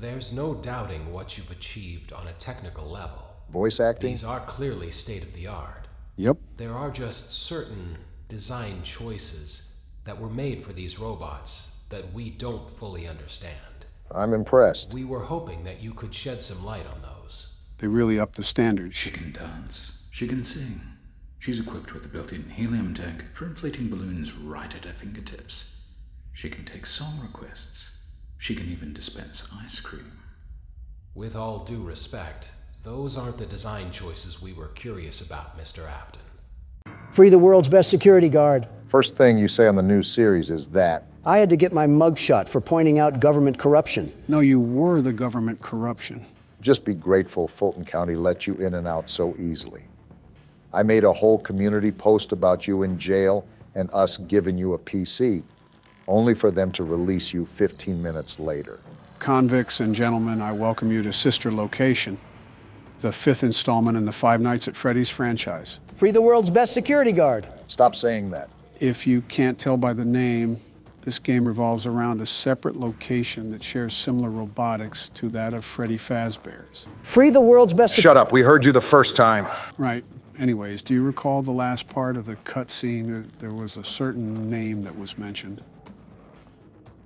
There's no doubting what you've achieved on a technical level. Voice acting? These are clearly state-of-the-art. Yep. There are just certain design choices that were made for these robots that we don't fully understand. I'm impressed. We were hoping that you could shed some light on those. They really upped the standards. She can dance. She can sing. She's equipped with a built-in helium tank for inflating balloons right at her fingertips. She can take song requests. She can even dispense ice cream. With all due respect, those aren't the design choices we were curious about, Mr. Afton. Free the world's best security guard. First thing you say on the new series is that. I had to get my mugshot for pointing out government corruption. No, you were the government corruption. Just be grateful Fulton County let you in and out so easily. I made a whole community post about you in jail and us giving you a PC, only for them to release you 15 minutes later. Convicts and gentlemen, I welcome you to Sister Location, the 5th installment in the Five Nights at Freddy's franchise. Free the world's best security guard. Stop saying that. If you can't tell by the name, this game revolves around a separate location that shares similar robotics to that of Freddy Fazbear's. Free the world's best... Shut up, we heard you the first time. Right. Anyways, do you recall the last part of the cutscene? There was a certain name that was mentioned.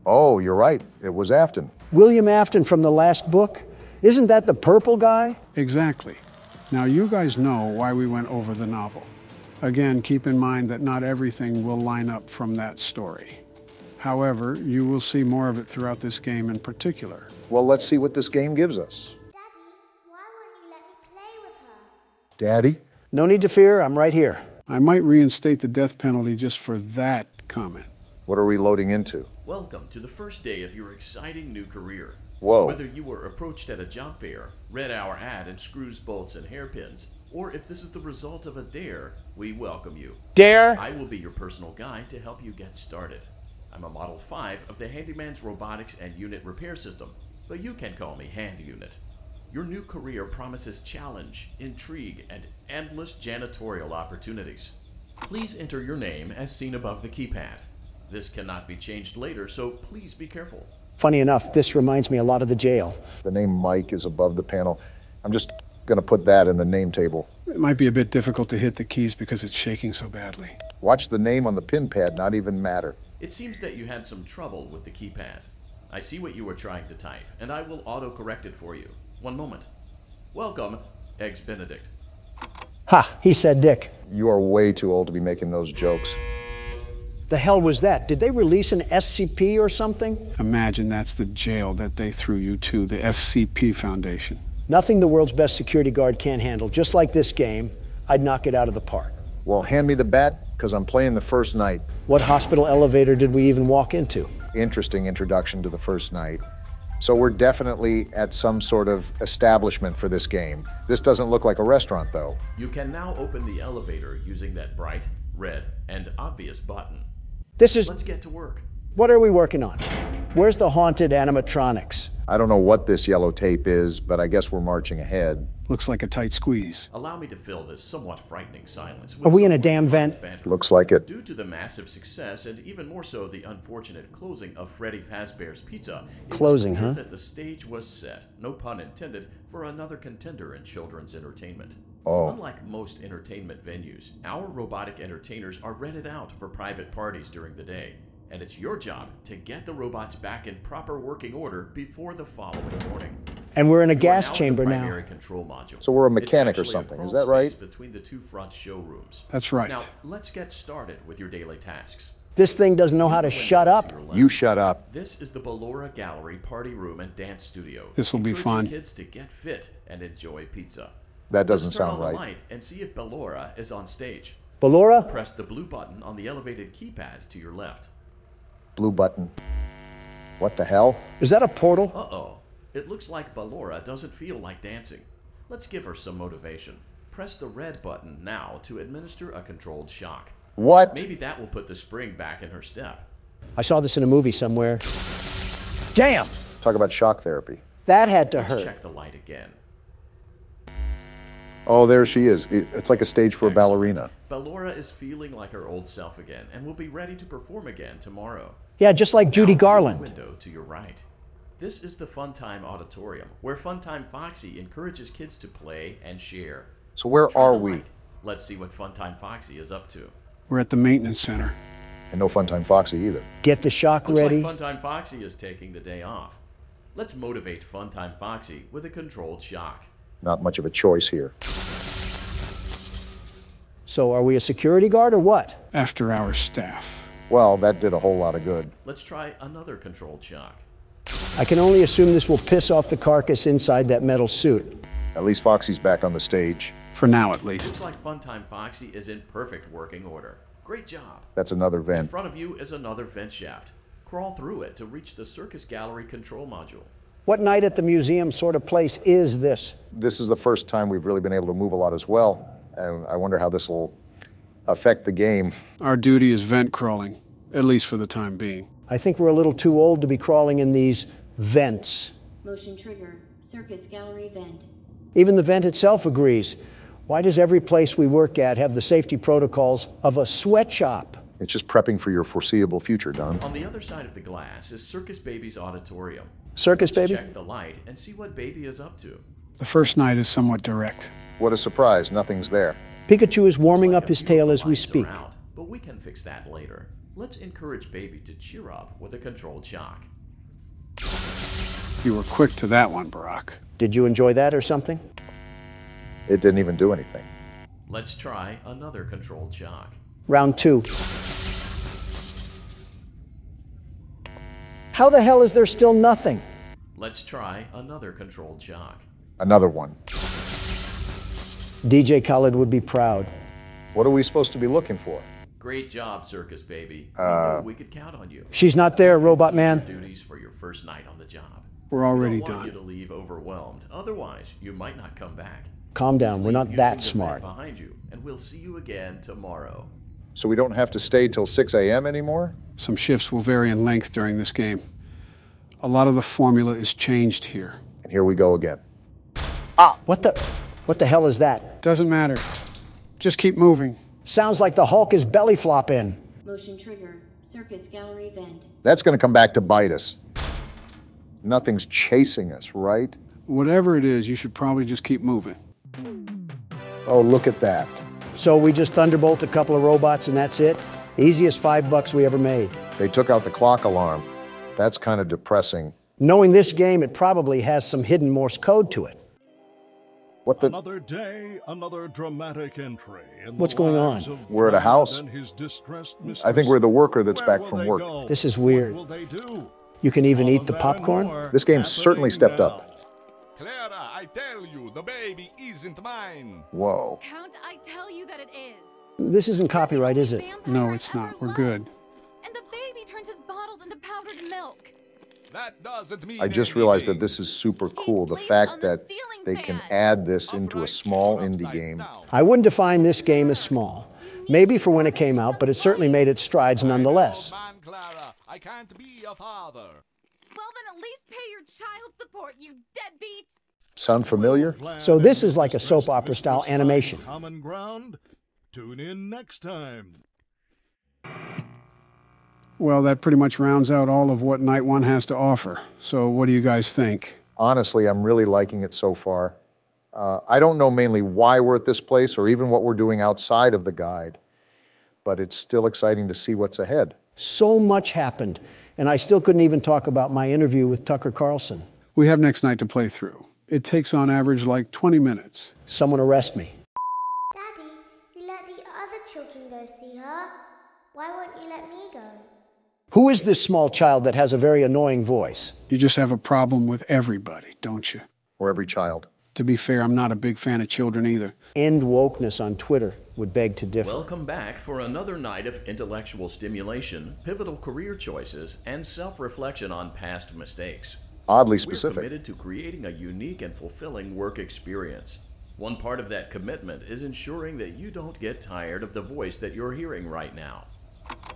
Oh, you're right. It was Afton. William Afton from the last book? Isn't that the purple guy? Exactly. Now, you guys know why we went over the novel. Again, keep in mind that not everything will line up from that story. However, you will see more of it throughout this game in particular. Well, let's see what this game gives us. Daddy, why won't you let me play with her? Daddy? No need to fear, I'm right here. I might reinstate the death penalty just for that comment. What are we loading into? Welcome to the first day of your exciting new career. Whoa. Whether you were approached at a job fair, read our ad in screws, bolts, and hairpins, or if this is the result of a dare, we welcome you. Dare? I will be your personal guide to help you get started. I'm a Model 5 of the Handyman's Robotics and Unit Repair System, but you can call me Hand Unit. Your new career promises challenge, intrigue, and endless janitorial opportunities. Please enter your name as seen above the keypad. This cannot be changed later, so please be careful. Funny enough, this reminds me a lot of the jail. The name Mike is above the panel. I'm just going to put that in the name table. It might be a bit difficult to hit the keys because it's shaking so badly. Watch the name on the pin pad not even matter. It seems that you had some trouble with the keypad. I see what you were trying to type, and I will auto-correct it for you. One moment. Welcome, Eggs Benedict. Ha, he said Dick. You are way too old to be making those jokes. The hell was that? Did they release an SCP or something? Imagine that's the jail that they threw you to, the SCP Foundation. Nothing the world's best security guard can't handle. Just like this game, I'd knock it out of the park. Well, hand me the bat, because I'm playing the first night. What hospital elevator did we even walk into? Interesting introduction to the first night. So we're definitely at some sort of establishment for this game. This doesn't look like a restaurant, though. You can now open the elevator using that bright, red, and obvious button. This is... Let's get to work. What are we working on? Where's the haunted animatronics? I don't know what this yellow tape is, but I guess we're marching ahead. Looks like a tight squeeze. Allow me to fill this somewhat frightening silence with Are we in a some damn fun vent? banter. Looks like it. Due to the massive success, and even more so the unfortunate closing of Freddy Fazbear's Pizza, Closing, it's clear huh? that the stage was set, no pun intended, for another contender in children's entertainment. Oh. Unlike most entertainment venues, our robotic entertainers are rented out for private parties during the day. And it's your job to get the robots back in proper working order before the following morning. And we're in a You are gas now at chamber the now. primary control module. So we're a It's mechanic or actually a something, is crawl that right? space between the two front showrooms. That's right. Now, let's get started with your daily tasks. This thing doesn't know how to shut up. You shut up. This is the Ballora Gallery Party Room and Dance Studio. This'll be Encouraging fun. kids to get fit and enjoy pizza. That doesn't Let's turn sound on right. the light and see if Ballora is on stage. Ballora? Press the blue button on the elevated keypad to your left. Blue button. What the hell? Is that a portal? Uh-oh. It looks like Ballora doesn't feel like dancing. Let's give her some motivation. Press the red button now to administer a controlled shock. What? Maybe that will put the spring back in her step. I saw this in a movie somewhere. Damn! Talk about shock therapy. That had to Let's hurt. check the light again. Oh, there she is. It's like a stage for a ballerina. Ballora is feeling like her old self again and will be ready to perform again tomorrow. Yeah, just like Judy Now, through the Garland. window to your right. This is the Funtime Auditorium, where Funtime Foxy encourages kids to play and share. So where Try are the we? light. Let's see what Funtime Foxy is up to. We're at the maintenance center. And no Funtime Foxy either. Get the shock Looks ready. like Funtime Foxy is taking the day off. Let's motivate Funtime Foxy with a controlled shock. Not much of a choice here. So are we a security guard or what? After our staff. Well, that did a whole lot of good. Let's try another controlled shock. I can only assume this will piss off the carcass inside that metal suit. At least Foxy's back on the stage. For now, at least. Looks like Funtime Foxy is in perfect working order. Great job. That's another In vent. front of you is another vent shaft. Crawl through it to reach the circus gallery control module. What night at the museum sort of place is this? This is the first time we've really been able to move a lot as well. And I wonder how this will affect the game. Our duty is vent crawling, at least for the time being. I think we're a little too old to be crawling in these vents. Motion trigger. Circus gallery vent. Even the vent itself agrees. Why does every place we work at have the safety protocols of a sweatshop? It's just prepping for your foreseeable future, Don. On the other side of the glass is Circus Baby's auditorium. Circus Let's Baby? check the light and see what Baby is up to. The first night is somewhat direct. What a surprise, nothing's there. Pikachu is warming Looks like up a his few tail of the as we lights are speak. out, but we can fix that later. Let's encourage Baby to cheer up with a controlled shock. You were quick to that one, Barack. Did you enjoy that or something? It didn't even do anything. Let's try another controlled shock. Round 2. How the hell is there still nothing? Let's try another controlled shock. Another one. DJ Khaled would be proud. What are we supposed to be looking for? Great job, Circus Baby. We knew we could count on you. She's not there, Robot Man. Duties for your first night on the job. We're already We don't want you done. to leave overwhelmed. Otherwise, you might not come back. Calm down, Just we're not leave that using the vent smart. behind you, and we'll see you again tomorrow. So we don't have to stay till 6 a.m. anymore? Some shifts will vary in length during this game. A lot of the formula is changed here. And here we go again. What the hell is that? Doesn't matter. Just keep moving. Sounds like the Hulk is belly flopping. Motion trigger. Circus gallery vent. That's going to come back to bite us. Nothing's chasing us, right? Whatever it is, you should probably just keep moving. Oh, look at that. So we just thunderbolt a couple of robots and that's it? Easiest $5 we ever made. They took out the clock alarm. That's kind of depressing. Knowing this game, it probably has some hidden Morse code to it. What the? Another day, another dramatic entry. In What's the going lives on? of We're at a Vlad house. and his distressed I think mistress. we're the worker that's Where back will from they work. go? This is What weird. will they do? You can even All eat of the that and popcorn? more This game's certainly stepped happening up. Clara, I tell you, the baby isn't mine. Whoa. Count, I tell you that it is. This isn't copyright, is it? No, it's not. We're good. And the baby turns his bottles into powdered milk. That doesn't mean I just realized that anything. this is super cool. The sleeps fact on the that ceiling they can fan. add this into a small indie game. I wouldn't define this game as small. Maybe for when it came out, but it certainly made its strides nonetheless. Oh, man, Clara, I can't be a father. Well, then at least pay your child support, you deadbeat. Sound familiar? Vlad So and this his is like a soap distressed opera style mistress find animation. Common ground. Tune in next time. Well, that pretty much rounds out all of what Night 1 has to offer. So what do you guys think? Honestly, I'm really liking it so far. I don't know mainly why we're at this place or even what we're doing outside of the guide, but it's still exciting to see what's ahead. So much happened, and I still couldn't even talk about my interview with Tucker Carlson. We have next night to play through. It takes on average like 20 minutes. Someone arrest me. Daddy, you let the other children go see her. Why won't you let me go? Who is this small child that has a very annoying voice? You just have a problem with everybody, don't you? Or every child. To be fair, I'm not a big fan of children either. End wokeness on Twitter would beg to differ. Welcome back for another night of intellectual stimulation, pivotal career choices, and self-reflection on past mistakes. Oddly We're specific. committed to creating a unique and fulfilling work experience. One part of that commitment is ensuring that you don't get tired of the voice that you're hearing right now.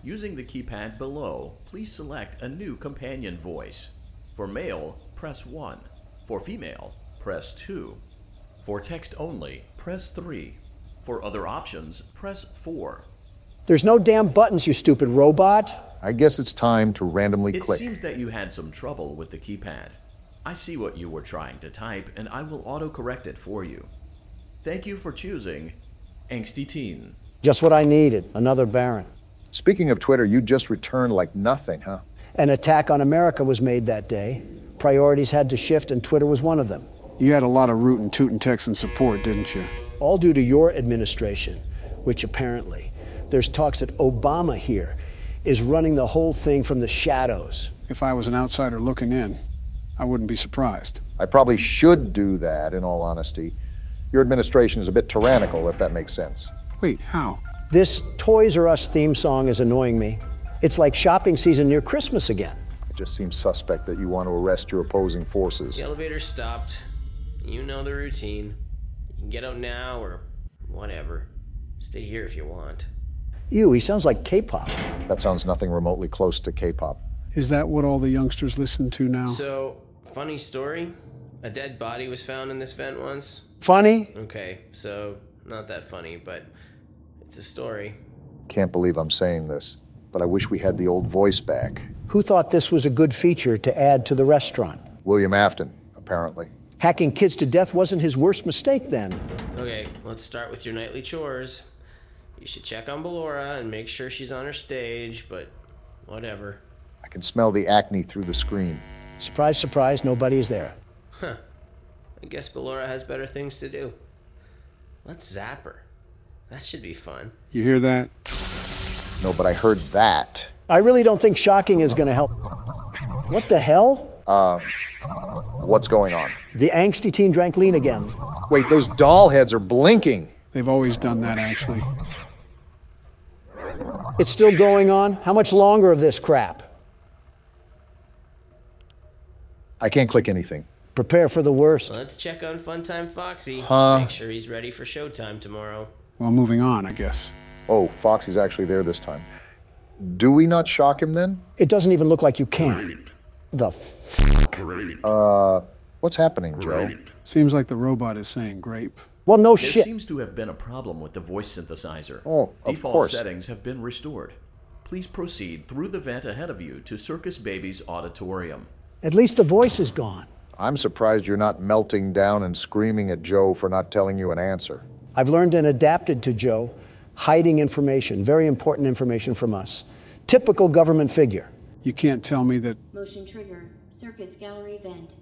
Using the keypad below, please select a new companion voice. For male, press 1. For female, press 2. For text only, press 3. For other options, press 4. There's no damn buttons, you stupid robot. I guess it's time to randomly It click. seems that you had some trouble with the keypad. I see what you were trying to type, and I will autocorrect it for you. Thank you for choosing Angsty Teen. Just what I needed, another Baron. Speaking of Twitter, you just returned like nothing, huh? An attack on America was made that day. Priorities had to shift, and Twitter was one of them. You had a lot of rootin' tootin' Texan support, didn't you? All due to your administration, which apparently, there's talks that Obama here is running the whole thing from the shadows. If I was an outsider looking in, I wouldn't be surprised. I probably should do that, in all honesty. Your administration is a bit tyrannical, if that makes sense. Wait, how? This Toys R Us theme song is annoying me. It's like shopping season near Christmas again. It just seems suspect that you want to arrest your opposing forces. The elevator stopped. You know the routine. You can get out now or whatever. Stay here if you want. Ew, he sounds like K-pop. That sounds nothing remotely close to K-pop. Is that what all the youngsters listen to now? So, funny story. A dead body was found in this vent once. Funny? Okay, so not that funny, but it's a story. Can't believe I'm saying this, but I wish we had the old voice back. Who thought this was a good feature to add to the restaurant? William Afton, apparently. Hacking kids to death wasn't his worst mistake then. Okay, let's start with your nightly chores. You should check on Ballora and make sure she's on her stage, but whatever. I can smell the acne through the screen. Surprise, surprise, nobody's there. Huh. I guess Ballora has better things to do. Let's zap her. That should be fun. You hear that? No, but I heard that. I really don't think shocking is gonna help. What the hell? What's going on? The angsty teen drank lean again. Wait, those doll heads are blinking. They've always done that, actually. It's still going on? How much longer of this crap? I can't click anything. Prepare for the worst. Let's check on Funtime Foxy. Huh? Make sure he's ready for showtime tomorrow. Well, moving on, I guess. Oh, Foxy's actually there this time. Do we not shock him then? It doesn't even look like you can. The What's happening, Joe? Seems like the robot is saying grape. Well, no There shit. seems to have been a problem with the voice synthesizer. Oh, of Default course. settings have been restored. Please proceed through the vent ahead of you to Circus Baby's auditorium. At least the voice is gone. I'm surprised you're not melting down and screaming at Joe for not telling you an answer. I've learned and adapted to Joe, hiding information, very important information from us. Typical government figure. You can't tell me that... Motion trigger. Circus gallery vent.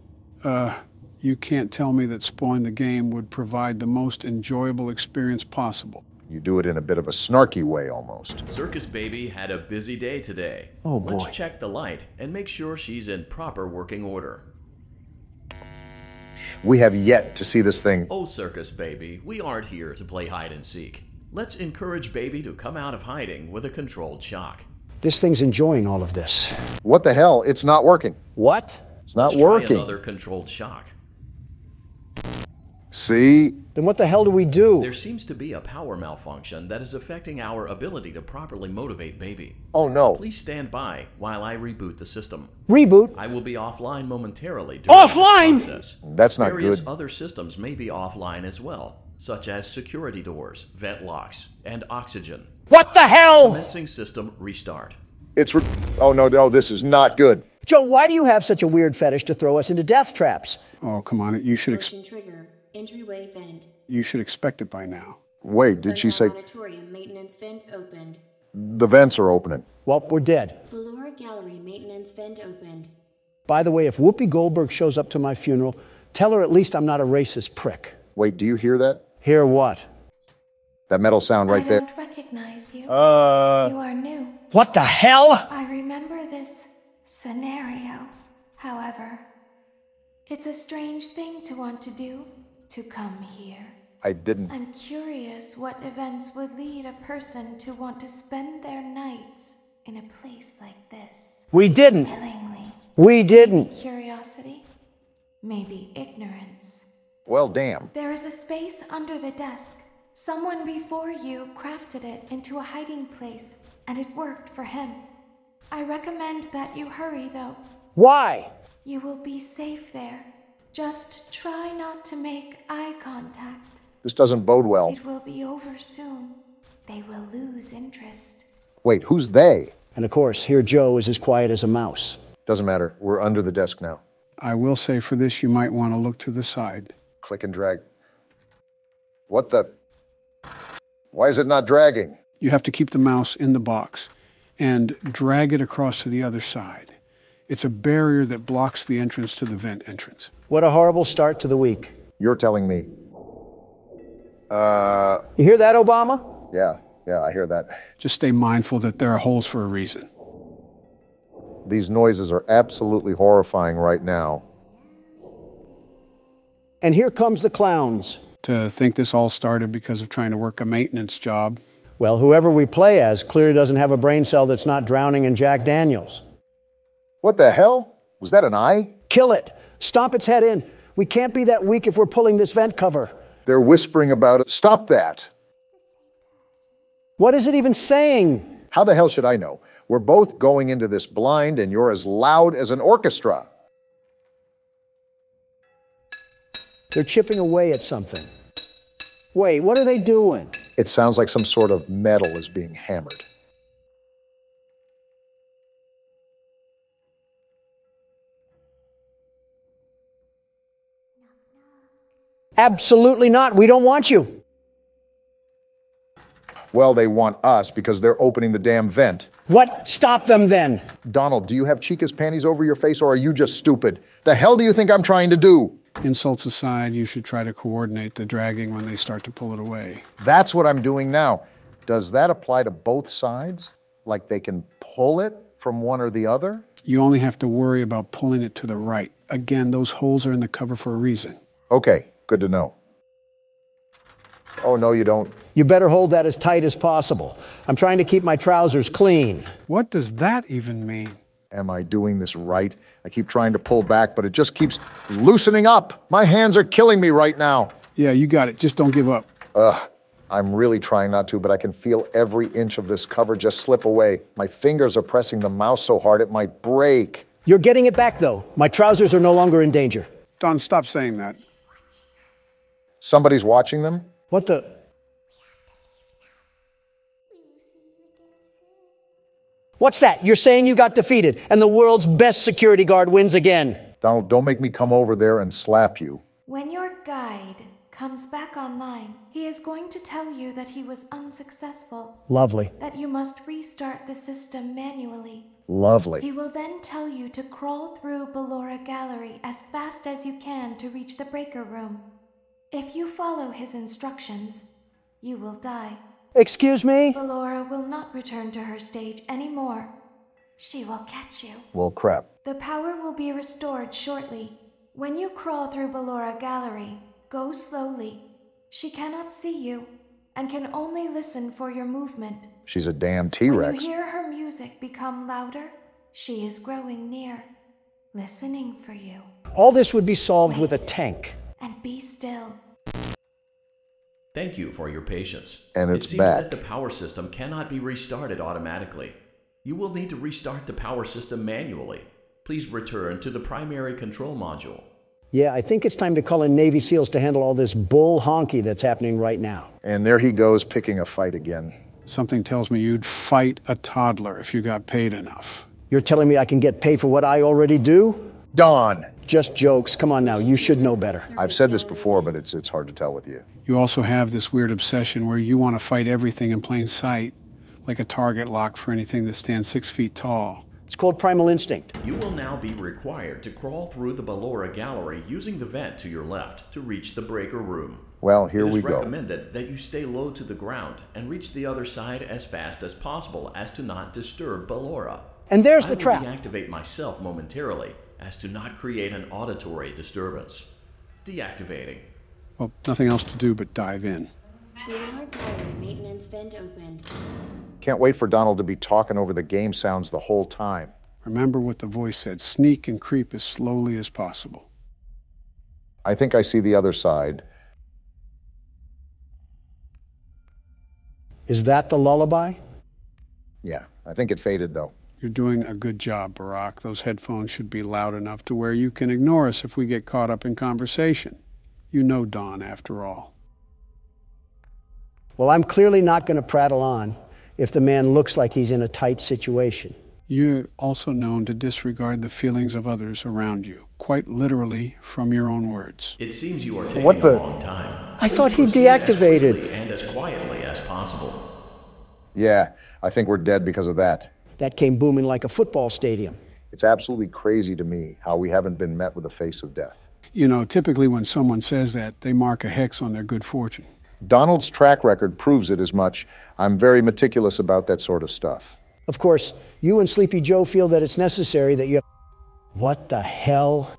You can't tell me that spoiling the game would provide the most enjoyable experience possible. You do it in a bit of a snarky way, almost. Circus Baby had a busy day today. Oh, boy. Let's check the light and make sure she's in proper working order. We have yet to see this thing. Oh, Circus Baby, we aren't here to play hide and seek. Let's encourage Baby to come out of hiding with a controlled shock. This thing's enjoying all of this. What the hell? It's not working. What? It's not Let's try working. another controlled shock. See? Then what the hell do we do? There seems to be a power malfunction that is affecting our ability to properly motivate Baby. Oh, no. Please stand by while I reboot the system. Reboot? I will be offline momentarily during Offline? this process. That's not Various good. other systems may be offline as well, such as security doors, vent locks, and oxygen. What the hell? Commencing system restart. Oh, no, this is not good. Joe, why do you have such a weird fetish to throw us into death traps? Oh, come on. You should Motion trigger. Entryway vent. You should expect it by now. Wait, did she say Auditorium maintenance vent opened. the vents are opening? Well, we're dead. Ballora gallery maintenance vent opened. By the way, if Whoopi Goldberg shows up to my funeral, tell her at least I'm not a racist prick. Wait, do you hear that? Hear what? That metal sound right there? I don't recognize you. You are new. What the hell? I remember this scenario. However, it's a strange thing to want to do, to come here. I didn't. I'm curious what events would lead a person to want to spend their nights in a place like this. We didn't. Willingly. We didn't. Curiosity. Maybe ignorance. Well, damn. There is a space under the desk. Someone before you crafted it into a hiding place, and it worked for him. I recommend that you hurry, though. Why? You will be safe there. Just try not to make eye contact. This doesn't bode well. It will be over soon. They will lose interest. Wait, who's they? And of course, here Joe is as quiet as a mouse. Doesn't matter. We're under the desk now. I will say for this, you might want to look to the side. Click and drag. What the? Why is it not dragging? You have to keep the mouse in the box and drag it across to the other side. It's a barrier that blocks the entrance to the vent entrance. What a horrible start to the week. You're telling me. You hear that, Obama? Yeah, I hear that. Just stay mindful that there are holes for a reason. These noises are absolutely horrifying right now. And here comes the clowns. To think this all started because of trying to work a maintenance job. Well, whoever we play as clearly doesn't have a brain cell that's not drowning in Jack Daniels. What the hell? Was that an eye? Kill it. Stomp its head in. We can't be that weak if we're pulling this vent cover. They're whispering about it. Stop that. What is it even saying? How the hell should I know? We're both going into this blind and you're as loud as an orchestra. They're chipping away at something. Wait, what are they doing? It sounds like some sort of metal is being hammered. Absolutely not. We don't want you. Well, they want us because they're opening the damn vent. What? Stop them then. Donald, do you have Chica's panties over your face or are you just stupid? The hell do you think I'm trying to do? Insults aside, you should try to coordinate the dragging when they start to pull it away. That's what I'm doing now. Does that apply to both sides? Like they can pull it from one or the other? You only have to worry about pulling it to the right. Again, those holes are in the cover for a reason. Okay, good to know. Oh, no, you don't. You better hold that as tight as possible. I'm trying to keep my trousers clean. What does that even mean? Am I doing this right? I keep trying to pull back, but it just keeps loosening up. My hands are killing me right now. Yeah, you got it. Just don't give up. I'm really trying not to, but I can feel every inch of this cover just slip away. My fingers are pressing the mouse so hard it might break. You're getting it back, though. My trousers are no longer in danger. Don, stop saying that. Somebody's watching them? What the? What's that? You're saying you got defeated, and the world's best security guard wins again. Donald, don't make me come over there and slap you. When your guide comes back online, he is going to tell you that he was unsuccessful. Lovely. That you must restart the system manually. Lovely. He will then tell you to crawl through Ballora Gallery as fast as you can to reach the breaker room. If you follow his instructions, you will die. Excuse me? Ballora will not return to her stage anymore. She will catch you. Well, crap. The power will be restored shortly. When you crawl through Ballora Gallery, go slowly. She cannot see you and can only listen for your movement. She's a damn T-Rex. When you hear her music become louder, she is growing near, listening for you. All this would be solved with a tank. And be still. Thank you for your patience. And it's it seems back. that the power system cannot be restarted automatically. You will need to restart the power system manually. Please return to the primary control module. Yeah, I think it's time to call in Navy SEALs to handle all this bull honky that's happening right now. And there he goes, picking a fight again. Something tells me you'd fight a toddler if you got paid enough. You're telling me I can get paid for what I already do? Don! Just jokes. Come on now, you should know better. I've said this before, but it's hard to tell with you. You also have this weird obsession where you want to fight everything in plain sight, like a target lock for anything that stands 6 feet tall. It's called primal instinct. You will now be required to crawl through the Ballora Gallery using the vent to your left to reach the breaker room. Well, here we It is go. recommended that you stay low to the ground and reach the other side as fast as possible as to not disturb Ballora. And there's the trap. I will deactivate myself momentarily as to not create an auditory disturbance. Deactivating. Well, nothing else to do but dive in. Ballora Gallery maintenance vent opened. Can't wait for Donald to be talking over the game sounds the whole time. Remember what the voice said, sneak and creep as slowly as possible. I think I see the other side. Is that the lullaby? Yeah, I think it faded though. You're doing a good job, Barack. Those headphones should be loud enough to where you can ignore us if we get caught up in conversation. You know Don, after all. Well, I'm clearly not going to prattle on. if the man looks like he's in a tight situation. You're also known to disregard the feelings of others around you, quite literally from your own words. It seems you are taking a long time. I thought he deactivated. As and as quietly as possible. Yeah, I think we're dead because of that. That came booming like a football stadium. It's absolutely crazy to me how we haven't been met with the face of death. You know, typically when someone says that, they mark a hex on their good fortune. Donald's track record proves it as much. I'm very meticulous about that sort of stuff. Of course, you and Sleepy Joe feel that it's necessary that you have... What the hell?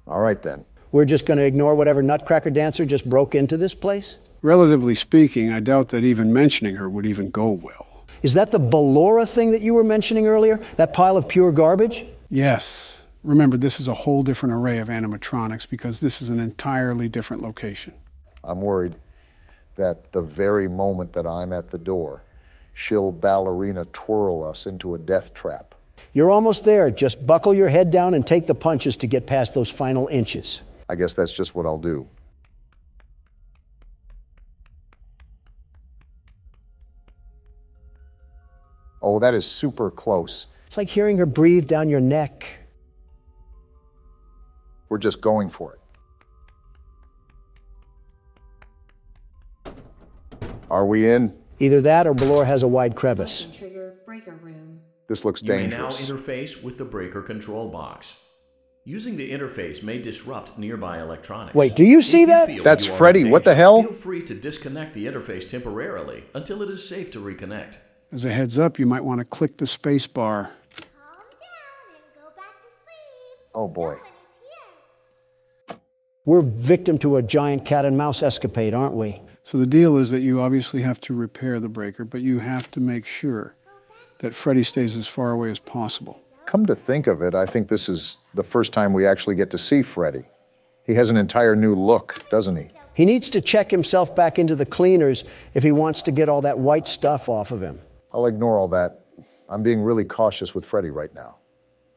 All right then. We're just going to ignore whatever nutcracker dancer just broke into this place? Relatively speaking, I doubt that even mentioning her would even go well. Is that the Ballora thing that you were mentioning earlier? That pile of pure garbage? Yes. Remember, this is a whole different array of animatronics because this is an entirely different location. I'm worried that the very moment that I'm at the door, she'll ballerina twirl us into a death trap. You're almost there. Just buckle your head down and take the punches to get past those final inches. I guess that's just what I'll do. Oh, that is super close. It's like hearing her breathe down your neck. We're just going for it. Are we in? Either that or Ballora has a wide crevice. Trigger breaker room. This looks dangerous. You may now interface with the breaker control box. Using the interface may disrupt nearby electronics. Wait, do you see that? That's Freddy. What the hell? Feel free to disconnect the interface temporarily until it is safe to reconnect. As a heads up, you might want to click the space bar. Oh boy. We're victim to a giant cat and mouse escapade, aren't we? So the deal is that you obviously have to repair the breaker, but you have to make sure that Freddy stays as far away as possible. Come to think of it, I think this is the first time we actually get to see Freddy. He has an entire new look, doesn't he? He needs to check himself back into the cleaners if he wants to get all that white stuff off of him. I'll ignore all that. I'm being really cautious with Freddy right now.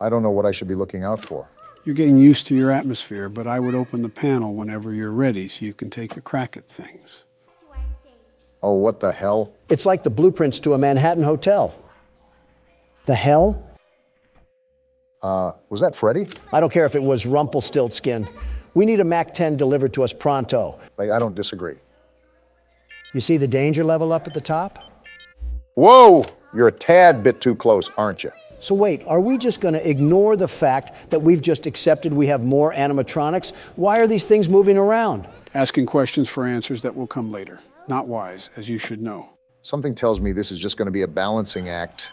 I don't know what I should be looking out for. You're getting used to your atmosphere, but I would open the panel whenever you're ready so you can take a crack at things. Oh, what the hell? It's like the blueprints to a Manhattan hotel. The hell? Was that Freddy? I don't care if it was Rumpelstiltskin. We need a MAC-10 delivered to us pronto. I don't disagree. You see the danger level up at the top? Whoa! You're a tad bit too close, aren't you? So wait, are we just going to ignore the fact that we've just accepted we have more animatronics? Why are these things moving around? Asking questions for answers that will come later. Not wise, as you should know. Something tells me this is just going to be a balancing act.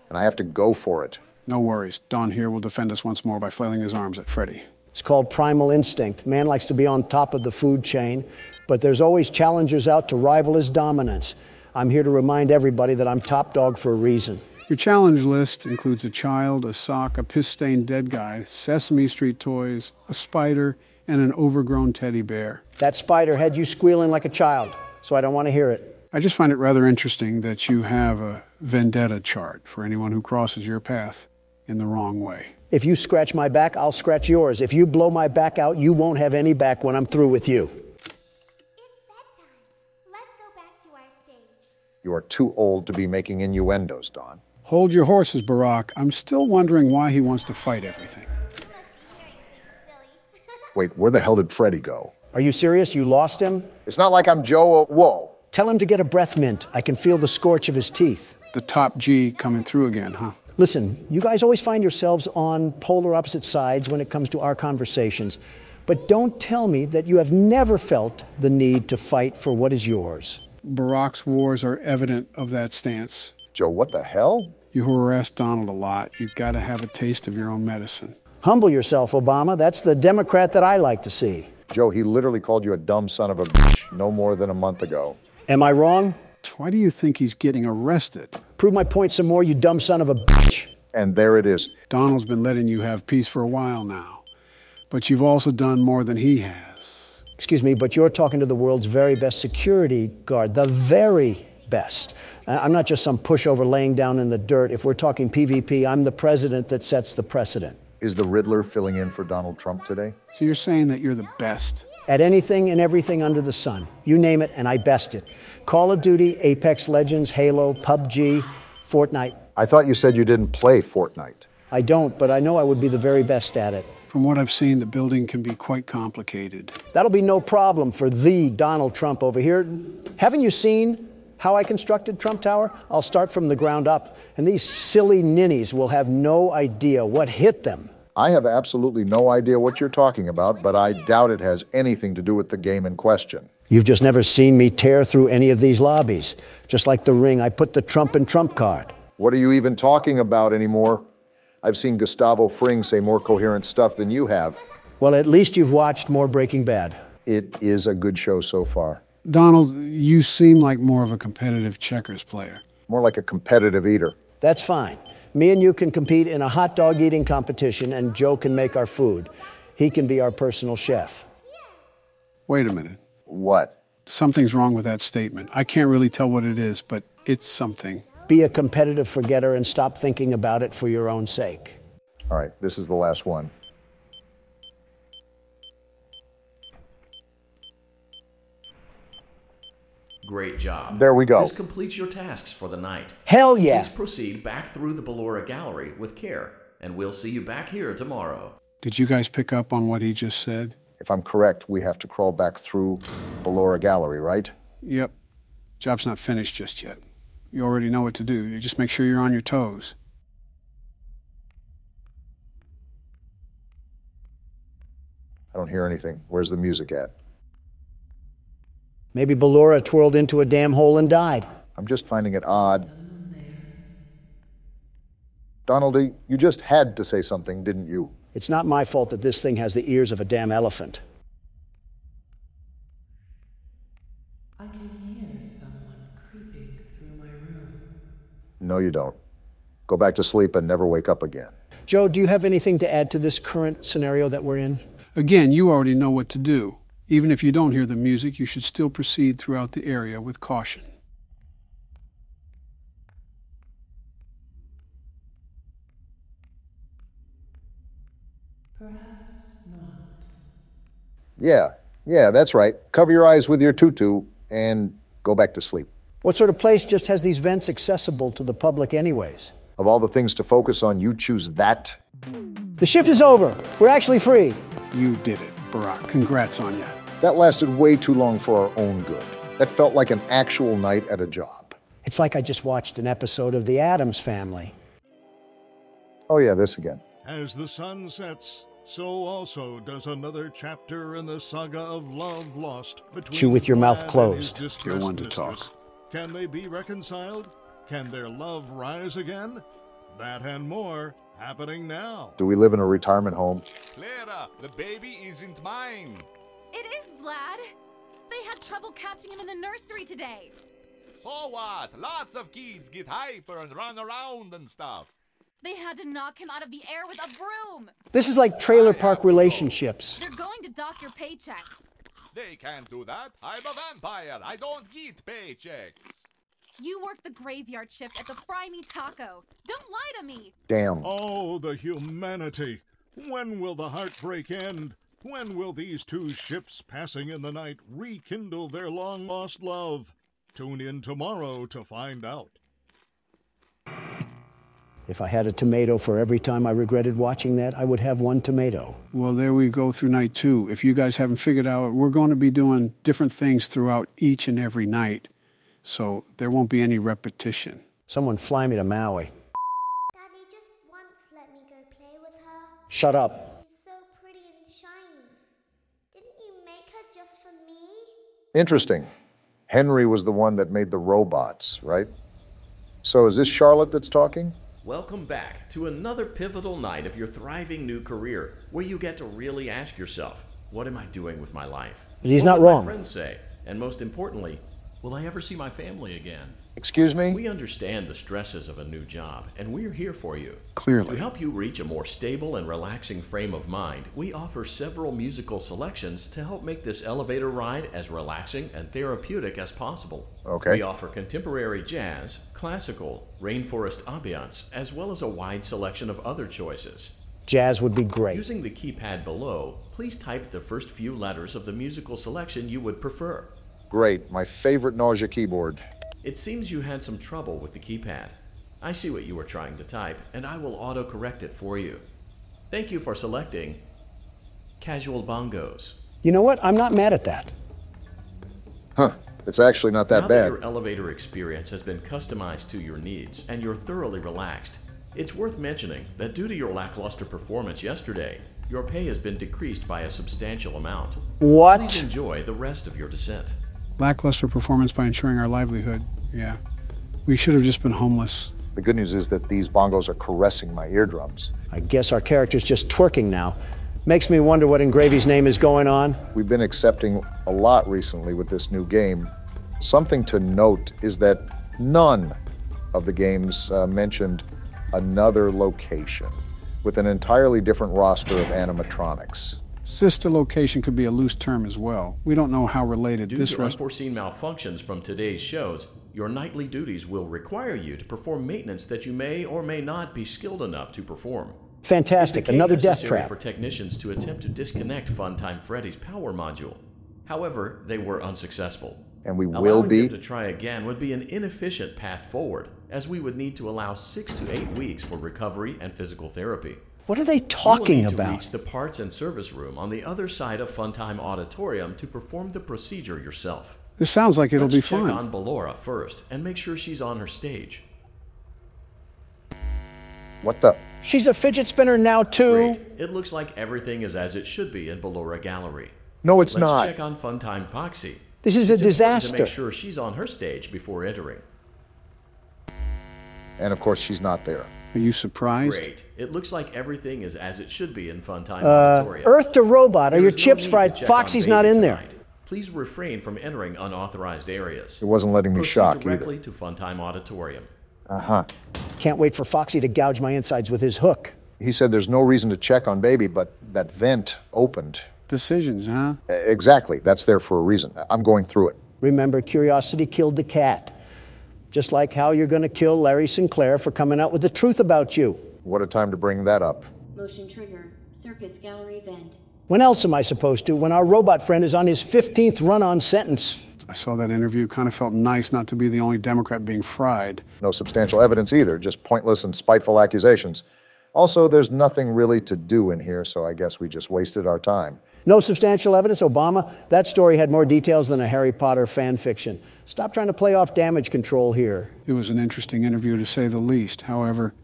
And I have to go for it. No worries. Don here will defend us once more by flailing his arms at Freddy. It's called primal instinct. Man likes to be on top of the food chain, but there's always challengers out to rival his dominance. I'm here to remind everybody that I'm top dog for a reason. Your challenge list includes a child, a sock, a piss-stained dead guy, Sesame Street toys, a spider, and an overgrown teddy bear. That spider had you squealing like a child, so I don't want to hear it. I just find it rather interesting that you have a vendetta chart for anyone who crosses your path in the wrong way. If you scratch my back, I'll scratch yours. If you blow my back out, you won't have any back when I'm through with you. You are too old to be making innuendos, Don. Hold your horses, Barack. I'm still wondering why he wants to fight everything. Wait, where the hell did Freddy go? Are you serious? You lost him? It's not like I'm Joe. Whoa. Tell him to get a breath mint. I can feel the scorch of his teeth. The top G coming through again, huh? Listen, you guys always find yourselves on polar opposite sides when it comes to our conversations. But don't tell me that you have never felt the need to fight for what is yours. Barack's wars are evident of that stance. Joe, what the hell? You harass Donald a lot. You've got to have a taste of your own medicine. Humble yourself, Obama. That's the Democrat that I like to see. Joe, he literally called you a dumb son of a bitch no more than a month ago. Am I wrong? Why do you think he's getting arrested? Prove my point some more, you dumb son of a bitch. And there it is. Donald's been letting you have peace for a while now. But you've also done more than he has. Excuse me, but you're talking to the world's very best security guard, the very best. I'm not just some pushover laying down in the dirt. If we're talking PvP, I'm the president that sets the precedent. Is the Riddler filling in for Donald Trump today? So you're saying that you're the best? At anything and everything under the sun. You name it, and I best it. Call of Duty, Apex Legends, Halo, PUBG, Fortnite. I thought you said you didn't play Fortnite. I don't, but I know I would be the very best at it. From what I've seen, the building can be quite complicated. That'll be no problem for the Donald Trump over here. Haven't you seen how I constructed Trump Tower? I'll start from the ground up, and these silly ninnies will have no idea what hit them. I have absolutely no idea what you're talking about, but I doubt it has anything to do with the game in question. You've just never seen me tear through any of these lobbies. Just like the ring, I put the Trump in Trump card. What are you even talking about anymore? I've seen Gustavo Fring say more coherent stuff than you have. Well, at least you've watched more Breaking Bad. It is a good show so far. Donald, you seem like more of a competitive checkers player. More like a competitive eater. That's fine. Me and you can compete in a hot dog eating competition, and Joe can make our food. He can be our personal chef. Wait a minute. What? Something's wrong with that statement. I can't really tell what it is, but it's something. Be a competitive forgetter and stop thinking about it for your own sake. All right, this is the last one. Great job. There we go. This completes your tasks for the night. Hell yeah! Please proceed back through the Ballora Gallery with care, and we'll see you back here tomorrow. Did you guys pick up on what he just said? If I'm correct, we have to crawl back through Ballora Gallery, right? Yep. Job's not finished just yet. You already know what to do. You just make sure you're on your toes. I don't hear anything. Where's the music at? Maybe Ballora twirled into a damn hole and died. I'm just finding it odd. Donaldy, you just had to say something, didn't you? It's not my fault that this thing has the ears of a damn elephant. I can hear someone creeping through my room. No, you don't. Go back to sleep and never wake up again. Joe, do you have anything to add to this current scenario that we're in? Again, you already know what to do. Even if you don't hear the music, you should still proceed throughout the area with caution. Perhaps not. Yeah, that's right. Cover your eyes with your tutu and go back to sleep. What sort of place just has these vents accessible to the public anyways? Of all the things to focus on, you choose that? The shift is over. We're actually free. You did it, Barack. Congrats on you. That lasted way too long for our own good. That felt like an actual night at a job. It's like I just watched an episode of The Addams Family. Oh yeah, this again. As the sun sets, so also does another chapter in the saga of love lost between Chew with your mouth Vlad and closed. his distressed You're one to mistress. talk. Can they be reconciled? Can their love rise again? That and more happening now. Do we live in a retirement home? Clara, the baby isn't mine. It is, Vlad. They had trouble catching him in the nursery today. So what? Lots of kids get hyper and run around and stuff. They had to knock him out of the air with a broom. This is like trailer park relationships. They're going to dock your paychecks. They can't do that. I'm a vampire. I don't get paychecks. You work the graveyard shift at the Fry Me Taco. Don't lie to me. Damn. Oh, the humanity. When will the heartbreak end? When will these two ships passing in the night rekindle their long-lost love? Tune in tomorrow to find out. If I had a tomato for every time I regretted watching that, I would have one tomato. Well, there we go through night 2. If you guys haven't figured out, we're going to be doing different things throughout each and every night. So there won't be any repetition. Someone fly me to Maui. Daddy just once let me go play with her. Shut up. She's so pretty and shiny. Didn't you make her just for me? Interesting. Henry was the one that made the robots, right? So is this Charlotte that's talking? Welcome back to another pivotal night of your thriving new career, where you get to really ask yourself, what am I doing with my life? But he's What not will wrong. my friends say? And most importantly, will I ever see my family again? Excuse me? We understand the stresses of a new job, and we're here for you. Clearly. To help you reach a more stable and relaxing frame of mind, we offer several musical selections to help make this elevator ride as relaxing and therapeutic as possible. Okay. We offer contemporary jazz, classical, rainforest ambiance, as well as a wide selection of other choices. Jazz would be great. Using the keypad below, please type the first few letters of the musical selection you would prefer. Great, my favorite nausea keyboard. It seems you had some trouble with the keypad. I see what you were trying to type, and I will auto-correct it for you. Thank you for selecting Casual Bongos. You know what? I'm not mad at that. Huh. It's actually not that Now bad. that your elevator experience has been customized to your needs and you're thoroughly relaxed, it's worth mentioning that due to your lackluster performance yesterday, your pay has been decreased by a substantial amount. What? Please enjoy the rest of your descent. Lackluster performance by ensuring our livelihood. Yeah. We should have just been homeless. The good news is that these bongos are caressing my eardrums. I guess our character's just twerking now. Makes me wonder what in Gravy's name is going on. We've been accepting a lot recently with this new game. Something to note is that none of the games mentioned another location with an entirely different roster of animatronics. Sister location could be a loose term as well. We don't know how related Due this to unforeseen malfunctions from today's shows, your nightly duties will require you to perform maintenance that you may or may not be skilled enough to perform. Fantastic, another death necessary trap. for technicians to attempt to disconnect Funtime Freddy's power module. However, they were unsuccessful. And we will Allowing be. them to try again would be an inefficient path forward, as we would need to allow 6 to 8 weeks for recovery and physical therapy. What are they talking you will need about? to reach the parts and service room on the other side of Funtime Auditorium to perform the procedure yourself. This sounds like it'll be Let's fun. check on Ballora first and make sure she's on her stage. What the? She's a fidget spinner now, too. Great. It looks like everything is as it should be in Ballora Gallery. No, it's Let's not. check on Funtime Foxy. This is a It's important disaster. to make sure she's on her stage before entering. And of course, she's not there. Are you surprised? Great. It looks like everything is as it should be in Funtime Auditorium. Earth to Robot, are There your is no chips need fried? to check Foxy's on not Baby in there. tonight. Please refrain from entering unauthorized areas. It wasn't letting me Proceed shock directly either. to Funtime Auditorium. Uh-huh. Can't wait for Foxy to gouge my insides with his hook. He said there's no reason to check on Baby, but that vent opened. Decisions, huh? Exactly. That's there for a reason. I'm going through it. Remember, curiosity killed the cat. Just like how you're going to kill Larry Sinclair for coming out with the truth about you. What a time to bring that up. Motion trigger. Circus gallery vent. When else am I supposed to? When our robot friend is on his 15th run-on sentence. I saw that interview. Kind of felt nice not to be the only Democrat being fried. No substantial evidence either, just pointless and spiteful accusations. Also, there's nothing really to do in here, so I guess we just wasted our time. No substantial evidence, Obama? That story had more details than a Harry Potter fan fiction. Stop trying to play off damage control here. It was an interesting interview, to say the least. However,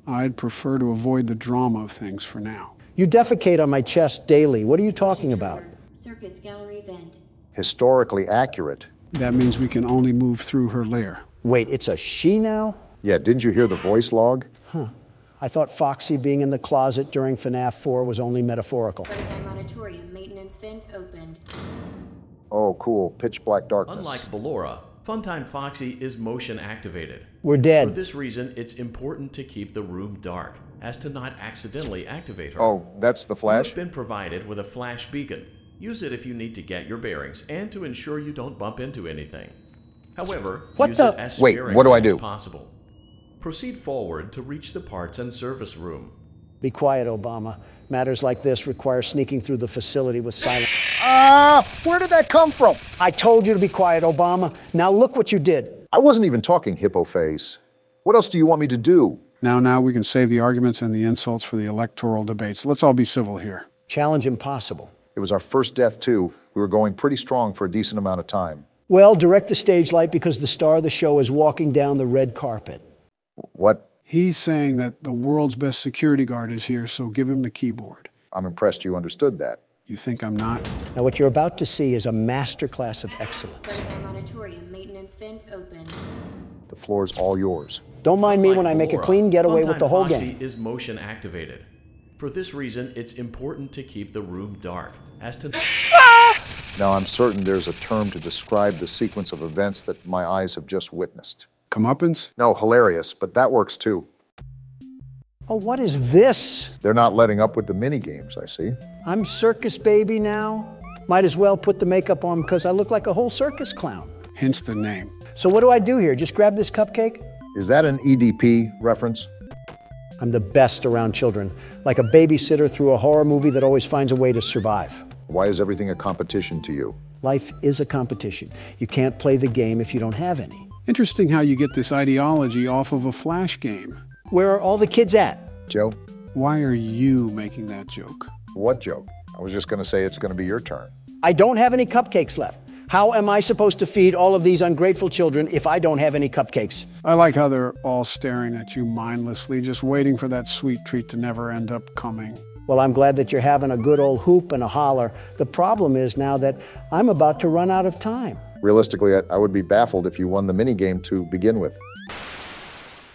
I'd prefer to avoid the drama of things for now. You defecate on my chest daily. What are you talking about? Circus gallery vent. Historically accurate. That means we can only move through her lair. Wait, it's a she now? Yeah, didn't you hear the voice log? Huh. I thought Foxy being in the closet during FNAF 4 was only metaphorical. Funtime auditorium maintenance vent opened. Oh, cool. Pitch black darkness. Unlike Ballora, Funtime Foxy is motion activated. We're dead. For this reason, it's important to keep the room dark, as to not accidentally activate her. Oh, that's the flash? You've been provided with a flash beacon. Use it if you need to get your bearings and to ensure you don't bump into anything. However, use it as Wait, sparingly what do I as do? possible. Proceed forward to reach the parts and service room. Be quiet, Obama. Matters like this require sneaking through the facility with silence. Where did that come from? I told you to be quiet, Obama. Now look what you did. I wasn't even talking hippo face. What else do you want me to do? Now, we can save the arguments and the insults for the electoral debates. Let's all be civil here. Challenge impossible. It was our first death, too. We were going pretty strong for a decent amount of time. Well, direct the stage light because the star of the show is walking down the red carpet. What? He's saying that the world's best security guard is here, so give him the keyboard. I'm impressed you understood that. You think I'm not? Now, what you're about to see is a masterclass of excellence. Funtime auditorium maintenance vent open. The floor's all yours. Don't mind me when I make a clean getaway with the whole Foxy gang. is motion activated. For this reason, it's important to keep the room dark, as to... Now, I'm certain there's a term to describe the sequence of events that my eyes have just witnessed. Comeuppance? No, hilarious, but that works too. Oh, what is this? They're not letting up with the mini games, I see. I'm circus baby now. Might as well put the makeup on because I look like a whole circus clown. Hence the name. So what do I do here? Just grab this cupcake? Is that an EDP reference? I'm the best around children, like a babysitter through a horror movie that always finds a way to survive. Why is everything a competition to you? Life is a competition. You can't play the game if you don't have any. Interesting how you get this ideology off of a Flash game. Where are all the kids at? Joe? Why are you making that joke? What joke? I was just going to say it's going to be your turn. I don't have any cupcakes left. How am I supposed to feed all of these ungrateful children if I don't have any cupcakes? I like how they're all staring at you mindlessly, just waiting for that sweet treat to never end up coming. Well, I'm glad that you're having a good old hoop and a holler. The problem is now that I'm about to run out of time. Realistically, I would be baffled if you won the minigame to begin with.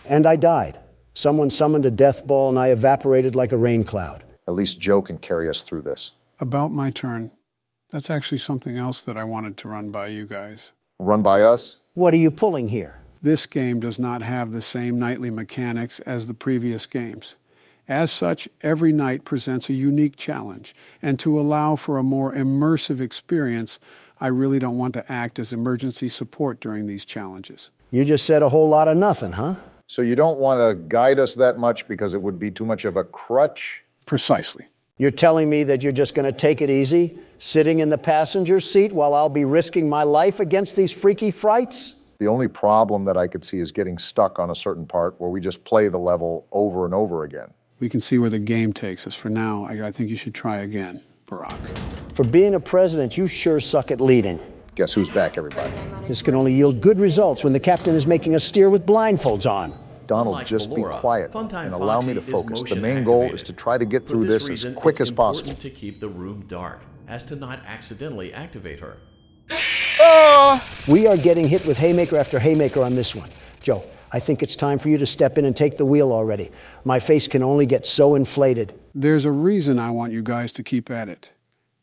And I died. Someone summoned a death ball and I evaporated like a rain cloud. At least Joe can carry us through this. About my turn. That's actually something else that I wanted to run by you guys. Run by us? What are you pulling here? This game does not have the same nightly mechanics as the previous games. As such, every night presents a unique challenge, and to allow for a more immersive experience, I really don't want to act as emergency support during these challenges. You just said a whole lot of nothing, huh? So you don't want to guide us that much because it would be too much of a crutch? Precisely. You're telling me that you're just going to take it easy, sitting in the passenger seat while I'll be risking my life against these freaky frights? The only problem that I could see is getting stuck on a certain part where we just play the level over and over again. We can see where the game takes us. For now, I think you should try again, Barack. For being a president, you sure suck at leading. Guess who's back, everybody? This can only yield good results when the captain is making us steer with blindfolds on. Donald, Unlike just Ballora, be quiet Funtime and allow me to Foxy is focus. The motion main goal activated. is to try to get For through this this reason, as quick it's as possible. important to keep the room dark, as to not accidentally activate her. We are getting hit with haymaker after haymaker on this one. Joe, I think it's time for you to step in and take the wheel already. My face can only get so inflated. There's a reason I want you guys to keep at it.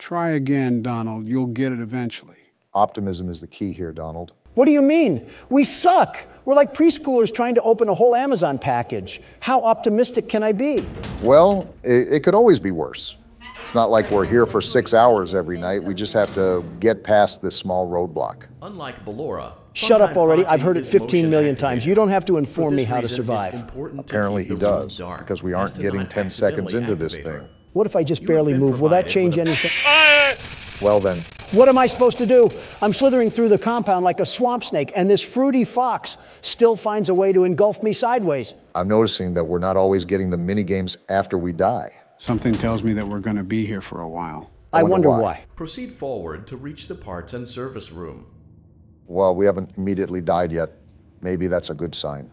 Try again, Donald. You'll get it eventually. Optimism is the key here, Donald. What do you mean? We suck. We're like preschoolers trying to open a whole Amazon package. How optimistic can I be? Well, it could always be worse. It's not like we're here for 6 hours every night. We just have to get past this small roadblock. Unlike Ballora, Shut up already. Foxy I've heard it is 15 motion million activated. times. You don't have to For inform me this how to reason, survive. it's important to Apparently keep he the room does, dark, because we as aren't to getting not 10 seconds accidentally into this activate thing. her. What if I just You have barely been move? Will that provided change with a anything? Well then, What am I supposed to do? I'm slithering through the compound like a swamp snake, and this fruity fox still finds a way to engulf me sideways. I'm noticing that we're not always getting the mini games after we die. Something tells me that we're going to be here for a while. I wonder why. Proceed forward to reach the parts and service room. Well, we haven't immediately died yet. Maybe that's a good sign.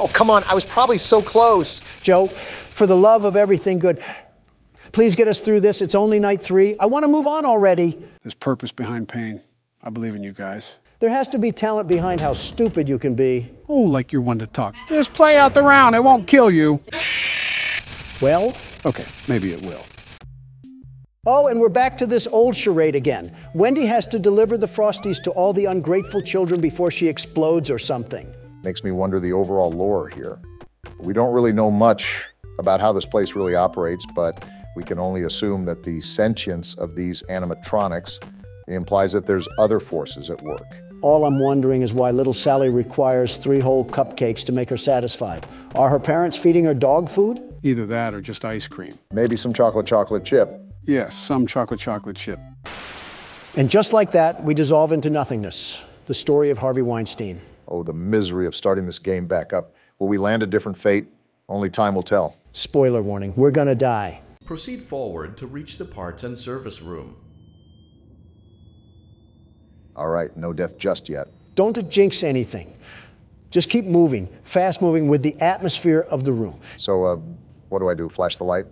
Oh, come on, I was probably so close. Joe, for the love of everything good, please get us through this. It's only night 3. I want to move on already. There's purpose behind pain. I believe in you guys. There has to be talent behind how stupid you can be. Oh, like you're one to talk. Just play out the round. It won't kill you. Well? Okay, maybe it will. Oh, and we're back to this old charade again. Wendy has to deliver the Frosties to all the ungrateful children before she explodes or something. Makes me wonder the overall lore here. We don't really know much about how this place really operates, but we can only assume that the sentience of these animatronics implies that there's other forces at work. All I'm wondering is why little Sally requires 3 whole cupcakes to make her satisfied. Are her parents feeding her dog food? Either that or just ice cream. Maybe some chocolate chip. Yes, some chocolate chip. And just like that, we dissolve into nothingness. The story of Harvey Weinstein. Oh, the misery of starting this game back up. Will we land a different fate? Only time will tell. Spoiler warning, we're gonna die. Proceed forward to reach the parts and service room. All right, no death just yet. Don't jinx anything. Just keep moving, fast moving with the atmosphere of the room. So, what do I do? Flash the light?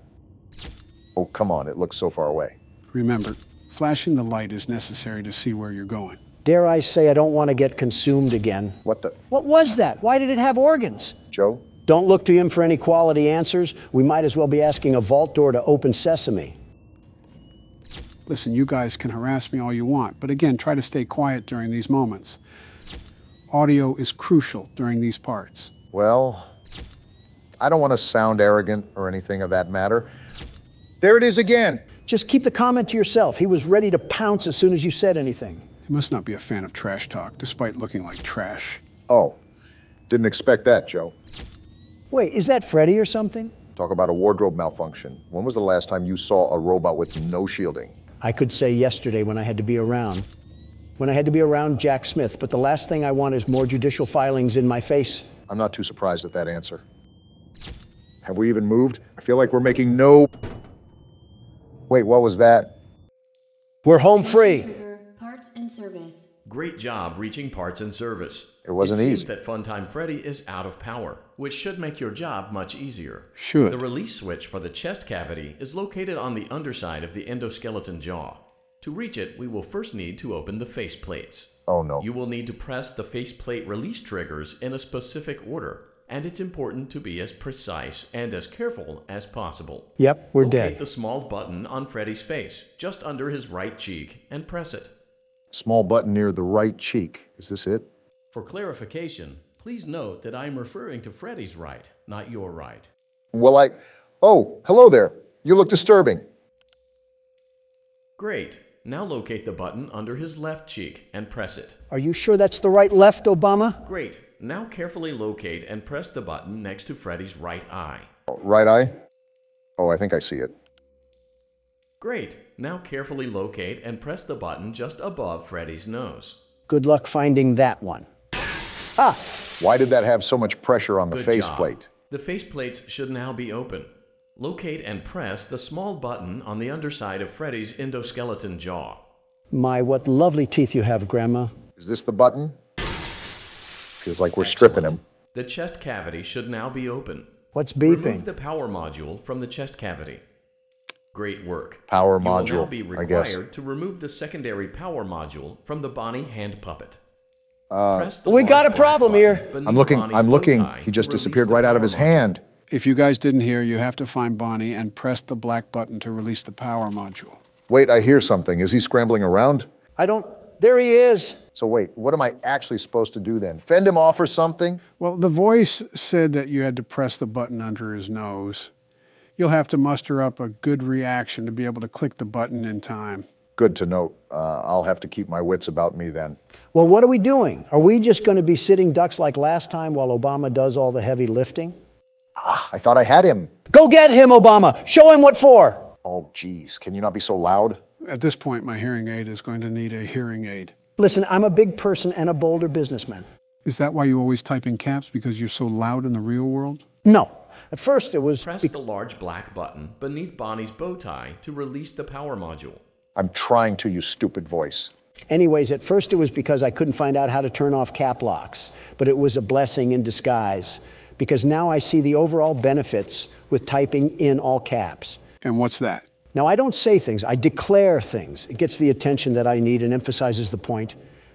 Oh, come on, it looks so far away. Remember, flashing the light is necessary to see where you're going. Dare I say I don't want to get consumed again. What the? What was that? Why did it have organs? Joe? Don't look to him for any quality answers. We might as well be asking a vault door to open sesame. Listen, you guys can harass me all you want, but again, try to stay quiet during these moments. Audio is crucial during these parts. Well, I don't want to sound arrogant or anything of that matter. There it is again. Just keep the comment to yourself. He was ready to pounce as soon as you said anything. He must not be a fan of trash talk, despite looking like trash. Oh, didn't expect that, Joe. Wait, is that Freddy or something? Talk about a wardrobe malfunction. When was the last time you saw a robot with no shielding? I could say yesterday when I had to be around. When I had to be around Jack Smith, but the last thing I want is more judicial filings in my face. I'm not too surprised at that answer. Have we even moved? I feel like we're making no... Wait, what was that? We're home free. Trigger, parts and service. Great job reaching parts and service. It wasn't seems easy. that Funtime Freddy is out of power, which should make your job much easier. Should. The release switch for the chest cavity is located on the underside of the endoskeleton jaw. To reach it, we will first need to open the face plates. Oh no. You will need to press the faceplate release triggers in a specific order, and it's important to be as precise and as careful as possible. Yep, we're Locate dead. the small button on Freddy's face, just under his right cheek, and press it. Small button near the right cheek. Is this it? For clarification, please note that I'm referring to Freddy's right, not your right. Well, Oh, hello there. You look disturbing. Great. Now locate the button under his left cheek and press it. Are you sure that's the right left, Obama? Great. Now carefully locate and press the button next to Freddy's right eye. Right eye? Oh, I think I see it. Great. Now carefully locate and press the button just above Freddy's nose. Good luck finding that one. Ah! Why did that have so much pressure on the Good faceplate? job. The faceplates should now be open. Locate and press the small button on the underside of Freddy's endoskeleton jaw. My, what lovely teeth you have, Grandma. Is this the button? Feels like we're stripping him. The chest cavity should now be open. What's beeping? Remove the power module from the chest cavity. Great work. Power You will module, now be I guess. required to remove the secondary power module from the Bonnie hand puppet. We got a problem here. I'm looking. He just disappeared right out of his hand. If you guys didn't hear, you have to find Bonnie and press the black button to release the power module. Wait, I hear something. Is he scrambling around? There he is. So wait, what am I actually supposed to do then? Fend him off or something? Well, the voice said that you had to press the button under his nose. You'll have to muster up a good reaction to be able to click the button in time. Good to note. I'll have to keep my wits about me then. Well, what are we doing? Are we just going to be sitting ducks like last time while Obama does all the heavy lifting? I thought I had him. Go get him, Obama. Show him what for. Oh, geez. Can you not be so loud? At this point, my hearing aid is going to need a hearing aid. Listen, I'm a big person and a bolder businessman. Is that why you always type in caps, because you're so loud in the real world? No. At first it was... Press the large black button beneath Bonnie's bow tie to release the power module. I'm trying to, you stupid voice. Anyways, at first it was because I couldn't find out how to turn off cap locks. But it was a blessing in disguise. Because now I see the overall benefits with typing in all caps. And what's that? Now, I don't say things, I declare things. It gets the attention that I need and emphasizes the point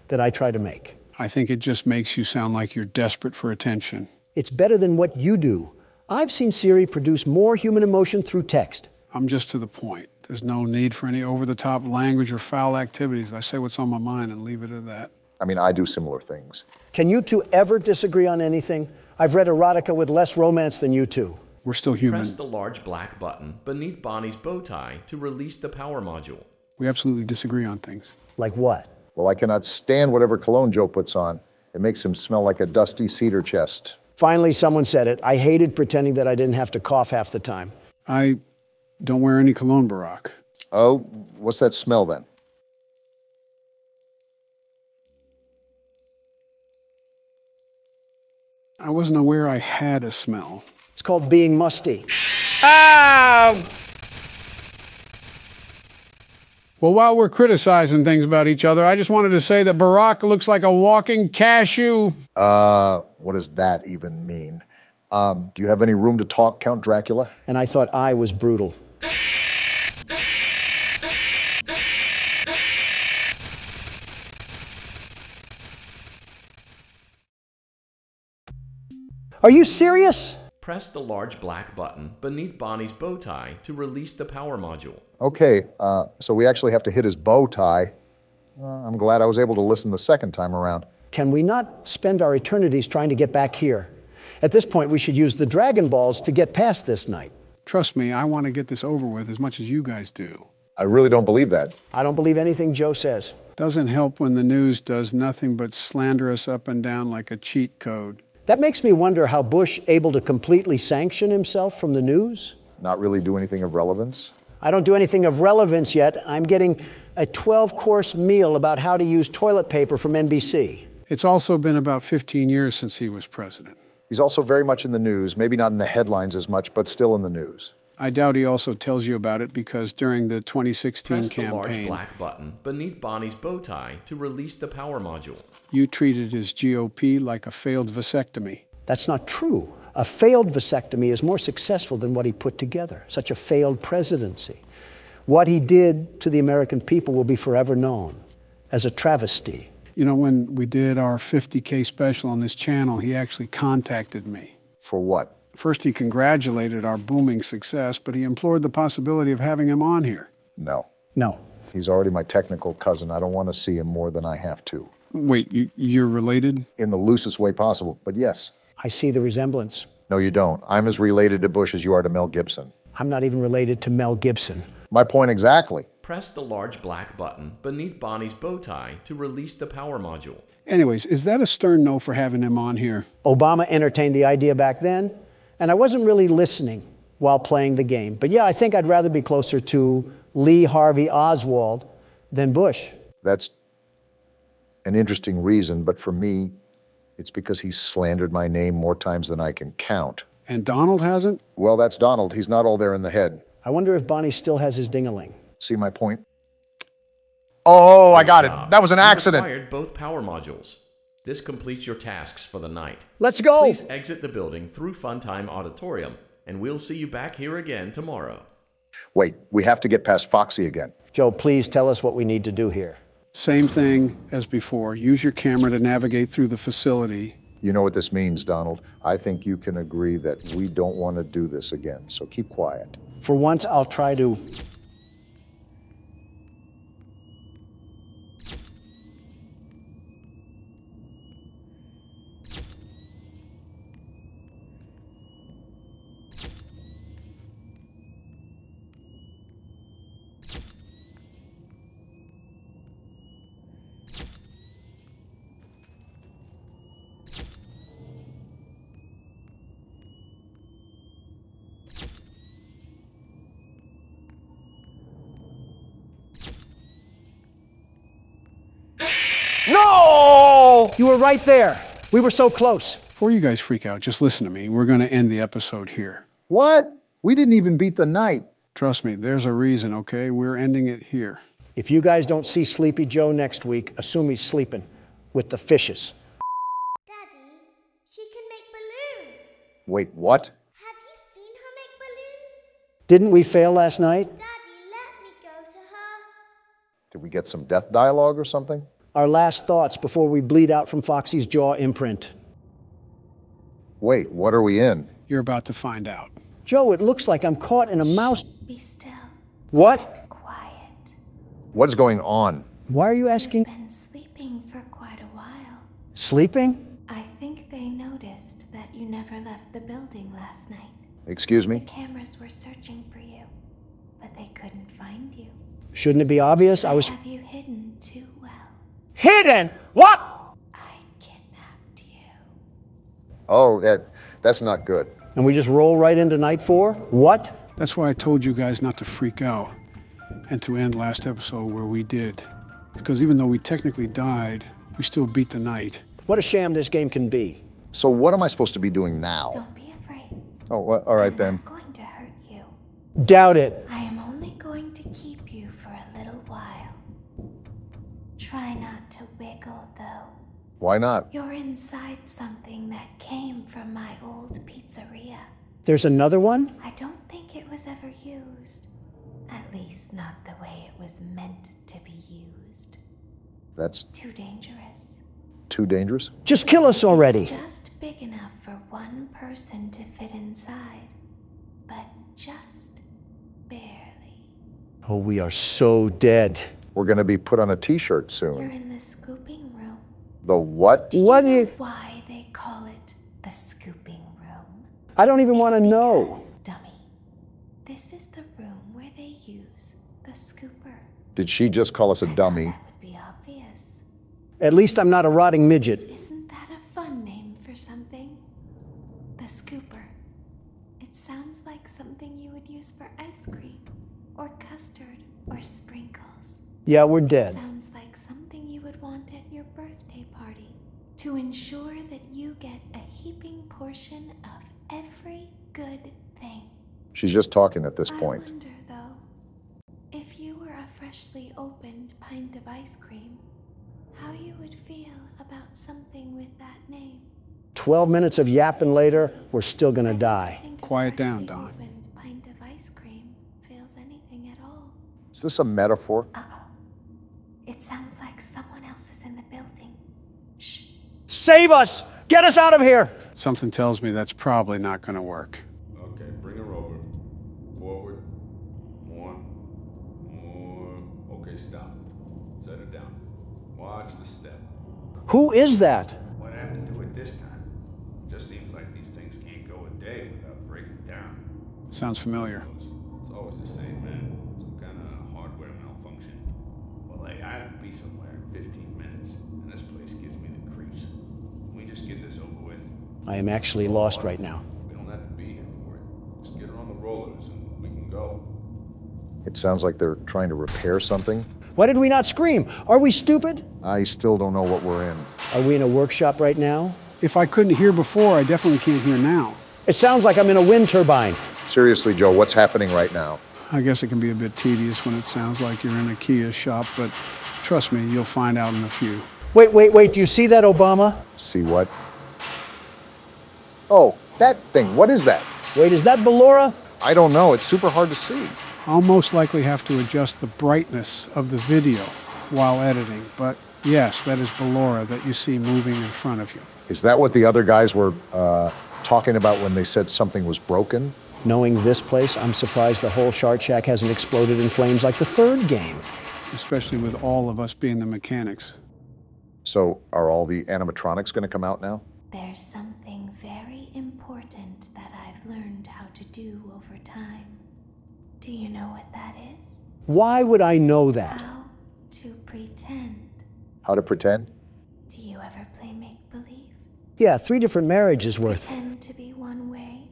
that I try to make. I think it just makes you sound like you're desperate for attention. It's better than what you do. I've seen Siri produce more human emotion through text. I'm just to the point. There's no need for any over-the-top language or foul activities. I say what's on my mind and leave it at that. I mean, I do similar things. Can you two ever disagree on anything? I've read erotica with less romance than you two. We're still human. Press the large black button beneath Bonnie's bow tie to release the power module. We absolutely disagree on things. Like what? Well, I cannot stand whatever cologne Joe puts on. It makes him smell like a dusty cedar chest. Finally, someone said it. I hated pretending that I didn't have to cough half the time. I don't wear any cologne, Barack. Oh, what's that smell then? I wasn't aware I had a smell. It's called being musty. Well, while we're criticizing things about each other, I just wanted to say that Barack looks like a walking cashew. What does that even mean? Do you have any room to talk, Count Dracula? And I thought I was brutal. Are you serious? Press the large black button beneath Bonnie's bow tie to release the power module. Okay, so we actually have to hit his bow tie. I'm glad I was able to listen the second time around. Can we not spend our eternities trying to get back here? At this point, we should use the Dragon Balls to get past this night. Trust me, I want to get this over with as much as you guys do. I really don't believe that. I don't believe anything Joe says. Doesn't help when the news does nothing but slander us up and down like a cheat code. That makes me wonder how Bush able to completely sanction himself from the news. Not really do anything of relevance? I don't do anything of relevance yet. I'm getting a 12-course meal about how to use toilet paper from NBC. It's also been about 15 years since he was president. He's also very much in the news, maybe not in the headlines as much, but still in the news. I doubt he also tells you about it because during the 2016 Press campaign, the large black button beneath Bonnie's bow tie to release the power module. you treated his GOP like a failed vasectomy. That's not true. A failed vasectomy is more successful than what he put together, such a failed presidency. What he did to the American people will be forever known as a travesty. You know, when we did our 50K special on this channel, he actually contacted me. For what? First, he congratulated our booming success, but he implored the possibility of having him on here. No. No. He's already my technical cousin. I don't want to see him more than I have to. Wait, you're related? In the loosest way possible, but yes. I see the resemblance. No, you don't. I'm as related to Bush as you are to Mel Gibson. I'm not even related to Mel Gibson. My point exactly. Press the large black button beneath Bonnie's bow tie to release the power module. Anyways, is that a stern no for having him on here? Obama entertained the idea back then, and I wasn't really listening while playing the game. But yeah, I think I'd rather be closer to Lee Harvey Oswald than Bush. That's an interesting reason, but for me, it's because he's slandered my name more times than I can count. And Donald hasn't? Well, that's Donald. He's not all there in the head. I wonder if Bonnie still has his ding-a-ling. See my point? Oh, I got it. That was an accident. You acquired both power modules. This completes your tasks for the night. Let's go! Please exit the building through Funtime Auditorium, and we'll see you back here again tomorrow. Wait, we have to get past Foxy again. Joe, please tell us what we need to do here. Same thing as before. Use your camera to navigate through the facility. You know what this means, Donald. I think you can agree that we don't want to do this again, so keep quiet. For once, I'll try to... No! You were right there. We were so close. Before you guys freak out, just listen to me. We're going to end the episode here. What? We didn't even beat the night. Trust me, there's a reason, okay? We're ending it here. If you guys don't see Sleepy Joe next week, assume he's sleeping with the fishes. Daddy, she can make balloons. Wait, what? Have you seen her make balloons? Didn't we fail last night? Daddy, let me go to her. Did we get some death dialogue or something? Our last thoughts before we bleed out from Foxy's jaw imprint. Wait, what are we in? You're about to find out. Joe, it looks like I'm caught in a mouse... Be still. What? Quiet. What is going on? Why are you asking? You've been sleeping for quite a while. Sleeping? I think they noticed that you never left the building last night. Excuse me? The cameras were searching for you, but they couldn't find you. Shouldn't it be obvious? I was... Have you hidden too well? Hidden? What? I kidnapped you. Oh, that's not good. And we just roll right into night 4? What? That's why I told you guys not to freak out and to end last episode where we did. Because even though we technically died, we still beat the night. What a sham this game can be. So what am I supposed to be doing now? Don't be afraid. Oh, well, all right then. I'm not going to hurt you. Doubt it. I am only going to keep you for a little while. Try not to wiggle, though. Why not? You're inside something that came from my old pizzeria. There's another one? I don't think it was ever used. At least not the way it was meant to be used. That's Too dangerous. too dangerous? Just kill us already. It's just big enough for one person to fit inside. But just barely. Oh, we are so dead. We're going to be put on a t-shirt soon. You're in the scooping room. The what? What do you... Why they call it the scooping I don't even want to know. Dummy. This is the room where they use the scooper. Did she just call us a dummy? That would be obvious. At least I'm not a rotting midget. Isn't that a fun name for something? The scooper. It sounds like something you would use for ice cream, or custard, or sprinkles. Yeah, we're dead. Sounds like something you would want at your birthday party, to ensure that you get a heaping portion of every good thing. She's just talking at this point. I wonder, though, if you were a freshly opened pint of ice cream, how you would feel about something with that name. 12 minutes of yapping later, we're still gonna die. Quiet down, Don. Opened pint of ice cream feels anything at all. Is this a metaphor? It sounds like someone else is in the building. Shh. Save us! Get us out of here! Something tells me that's probably not going to work. Okay, bring her over. Forward. More. Okay, stop. Set her down. Watch the step. Who is that? What happened to it this time? Just seems like these things can't go a day without breaking down. Sounds familiar. It's always the same, man. Some kind of hardware malfunction. Well, hey, I have to be somewhere in 15 minutes, and this place gives me the creeps. Can we just get this over with? I am actually lost right now. We don't have to be here for it. Just get her on the rollers and we can go. It sounds like they're trying to repair something. Why did we not scream? Are we stupid? I still don't know what we're in. Are we in a workshop right now? If I couldn't hear before, I definitely can't hear now. It sounds like I'm in a wind turbine. Seriously, Joe, what's happening right now? I guess it can be a bit tedious when it sounds like you're in a Kia shop, but trust me, you'll find out in a few. Wait, do you see that, Obama? See what? Oh, that thing. What is that? Wait, is that Ballora? I don't know. It's super hard to see. I'll most likely have to adjust the brightness of the video while editing, but yes, that is Ballora that you see moving in front of you. Is that what the other guys were talking about when they said something was broken? Knowing this place, I'm surprised the whole Shark Shack hasn't exploded in flames like the third game. Especially with all of us being the mechanics. So, are all the animatronics going to come out now? There's something very important that I've learned how to do over time. Do you know what that is? Why would I know that? How to pretend. How to pretend? Do you ever play make-believe? Yeah, 3 different marriages worth. Pretend to be one way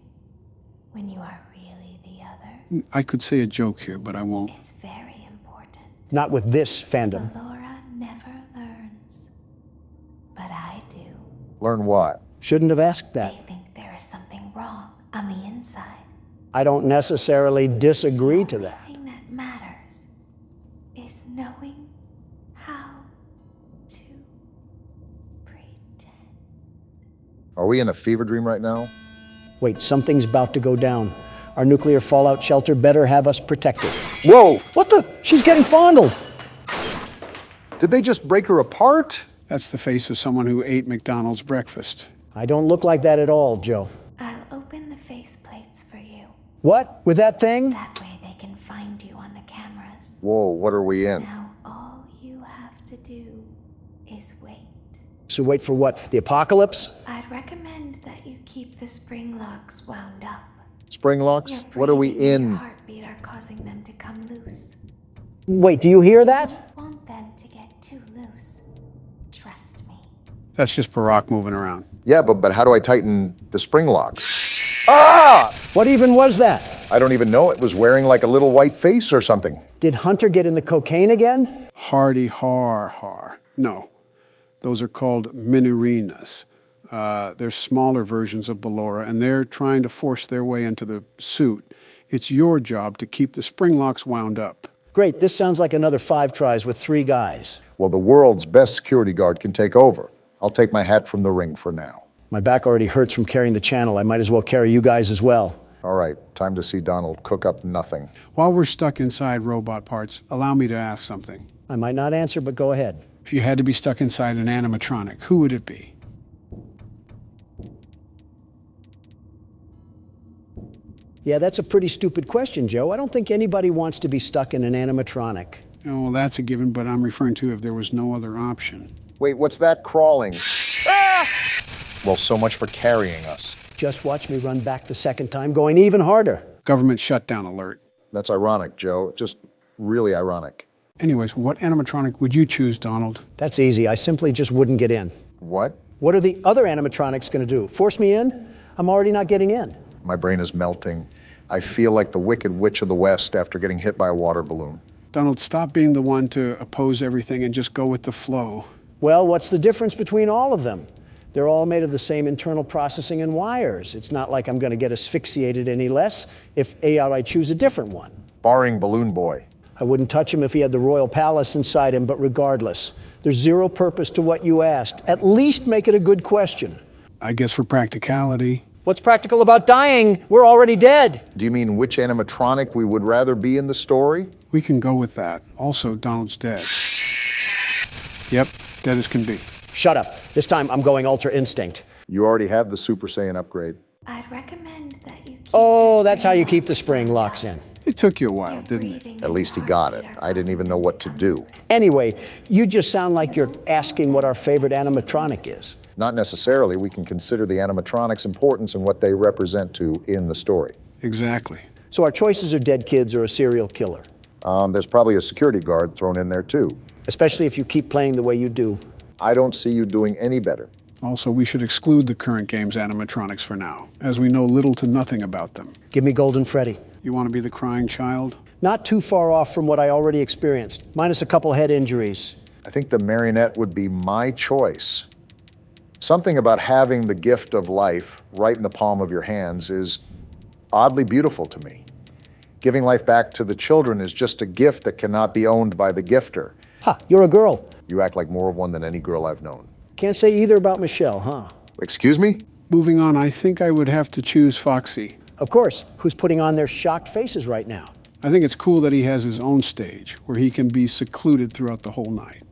when you are really the other. I could say a joke here, but I won't. It's very important. Not with this fandom. Ballora never learns. But I do. Learn what? Shouldn't have asked that. They think there is something wrong on the inside. I don't necessarily disagree to that. The thing that matters is knowing how to pretend. Are we in a fever dream right now? Wait, something's about to go down. Our nuclear fallout shelter better have us protected. Whoa! What the? She's getting fondled. Did they just break her apart? That's the face of someone who ate McDonald's breakfast. I don't look like that at all, Joe. I'll open the faceplates for you. What? With that thing? That way they can find you on the cameras. Whoa, what are we in? Now all you have to do is wait. So wait for what? The apocalypse? I'd recommend that you keep the spring locks wound up. Spring locks? What are we Your in? heartbeat are causing them to come loose. Wait, do you hear that? I don't want them to get too loose. Trust me. That's just Barack moving around. Yeah, but how do I tighten the spring locks? Ah! What even was that? I don't even know. It was wearing like a little white face or something. Did Hunter get in the cocaine again? Hardy har. No, those are called minurinas. They're smaller versions of Ballora, and they're trying to force their way into the suit. It's your job to keep the spring locks wound up. Great, this sounds like another 5 tries with 3 guys. Well, the world's best security guard can take over. I'll take my hat from the ring for now. My back already hurts from carrying the channel. I might as well carry you guys as well. All right, time to see Donald cook up nothing. While we're stuck inside robot parts, allow me to ask something. I might not answer, but go ahead. If you had to be stuck inside an animatronic, who would it be? Yeah, that's a pretty stupid question, Joe. I don't think anybody wants to be stuck in an animatronic. Oh, well, that's a given, but I'm referring to if there was no other option. Wait, what's that crawling? Ah! Well, so much for carrying us. Just watch me run back the second time, going even harder. Government shutdown alert. That's ironic, Joe. Just really ironic. Anyways, what animatronic would you choose, Donald? That's easy. I simply just wouldn't get in. What? What are the other animatronics going to do? Force me in? I'm already not getting in. My brain is melting. I feel like the Wicked Witch of the West after getting hit by a water balloon. Donald, stop being the one to oppose everything and just go with the flow. Well, what's the difference between all of them? They're all made of the same internal processing and wires. It's not like I'm going to get asphyxiated any less if I choose a different one. Barring Balloon Boy. I wouldn't touch him if he had the royal palace inside him, but regardless, there's zero purpose to what you asked. At least make it a good question. I guess for practicality. What's practical about dying? We're already dead. Do you mean which animatronic we would rather be in the story? We can go with that. Also, Donald's dead. Yep, dead as can be. Shut up. This time I'm going Ultra Instinct. You already have the Super Saiyan upgrade. I'd recommend that you keep Oh, that's how you keep the spring locks in. It took you a while, didn't it? At least he got it. I didn't even know what to do. Anyway, you just sound like you're asking what our favorite animatronic is. Not necessarily. We can consider the animatronics' importance and what they represent to in the story. Exactly. So our choices are dead kids or a serial killer. There's probably a security guard thrown in there too. Especially if you keep playing the way you do. I don't see you doing any better. Also, we should exclude the current game's animatronics for now, as we know little to nothing about them. Give me Golden Freddy. You want to be the crying child? Not too far off from what I already experienced, minus a couple head injuries. I think the marionette would be my choice. Something about having the gift of life right in the palm of your hands is oddly beautiful to me. Giving life back to the children is just a gift that cannot be owned by the gifter. Ha, you're a girl. You act like more of one than any girl I've known. Can't say either about Michelle, huh? Excuse me? Moving on, I think I would have to choose Foxy. Of course. Who's putting on their shocked faces right now? I think it's cool that he has his own stage, where he can be secluded throughout the whole night.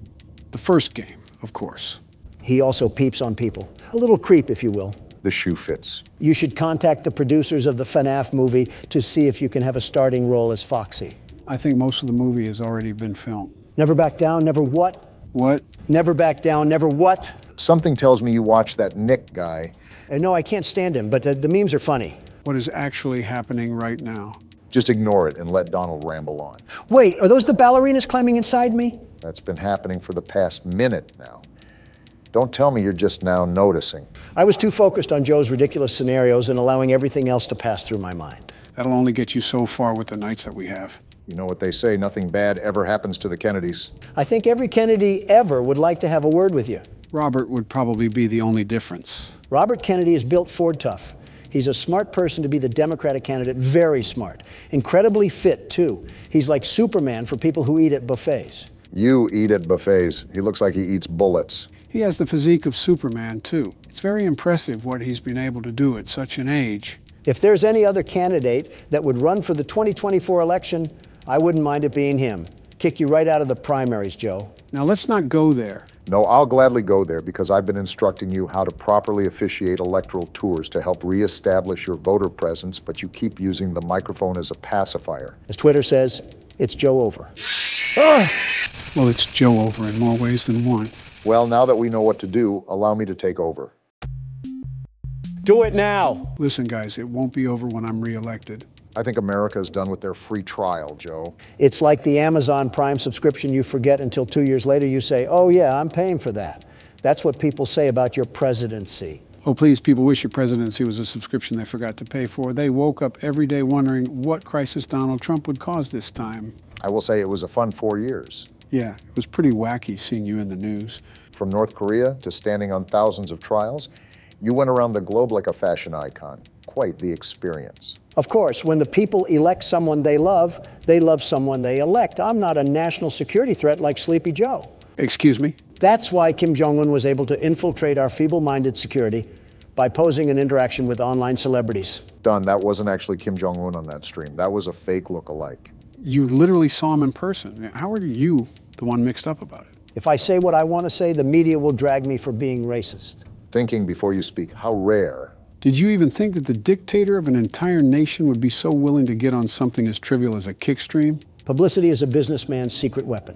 The first game, of course. He also peeps on people. A little creep, if you will. The shoe fits. You should contact the producers of the FNAF movie to see if you can have a starting role as Foxy. I think most of the movie has already been filmed. Never back down, never what? What? Never back down, never what? Something tells me you watched that Nick guy. No, I can't stand him, but the memes are funny. What is actually happening right now? Just ignore it and let Donald ramble on. Wait, are those the ballerinas climbing inside me? That's been happening for the past minute now. Don't tell me you're just now noticing. I was too focused on Joe's ridiculous scenarios and allowing everything else to pass through my mind. That'll only get you so far with the nights that we have. You know what they say, nothing bad ever happens to the Kennedys. I think every Kennedy ever would like to have a word with you. Robert would probably be the only difference. Robert Kennedy is built Ford tough. He's a smart person to be the Democratic candidate, very smart. Incredibly fit, too. He's like Superman for people who eat at buffets. You eat at buffets. He looks like he eats bullets. He has the physique of Superman, too. It's very impressive what he's been able to do at such an age. If there's any other candidate that would run for the 2024 election, I wouldn't mind it being him. Kick you right out of the primaries, Joe. Now, let's not go there. No, I'll gladly go there because I've been instructing you how to properly officiate electoral tours to help reestablish your voter presence, but you keep using the microphone as a pacifier. As Twitter says, it's Joe over. Well, it's Joe over in more ways than one. Well, now that we know what to do, allow me to take over. Do it now. Listen, guys, it won't be over when I'm reelected. I think America is done with their free trial, Joe. It's like the Amazon Prime subscription you forget until 2 years later you say, oh yeah, I'm paying for that. That's what people say about your presidency. Oh, please, people wish your presidency was a subscription they forgot to pay for. They woke up every day wondering what crisis Donald Trump would cause this time. I will say it was a fun 4 years. Yeah, it was pretty wacky seeing you in the news. From North Korea to standing on thousands of trials, you went around the globe like a fashion icon. Quite the experience. Of course, when the people elect someone they love someone they elect. I'm not a national security threat like Sleepy Joe. Excuse me? That's why Kim Jong-un was able to infiltrate our feeble-minded security by posing an interaction with online celebrities. Done. That wasn't actually Kim Jong-un on that stream. That was a fake look-alike. You literally saw him in person. How are you the one mixed up about it? If I say what I want to say, the media will drag me for being racist. Thinking before you speak. How rare. Did you even think that the dictator of an entire nation would be so willing to get on something as trivial as a kick stream? Publicity is a businessman's secret weapon.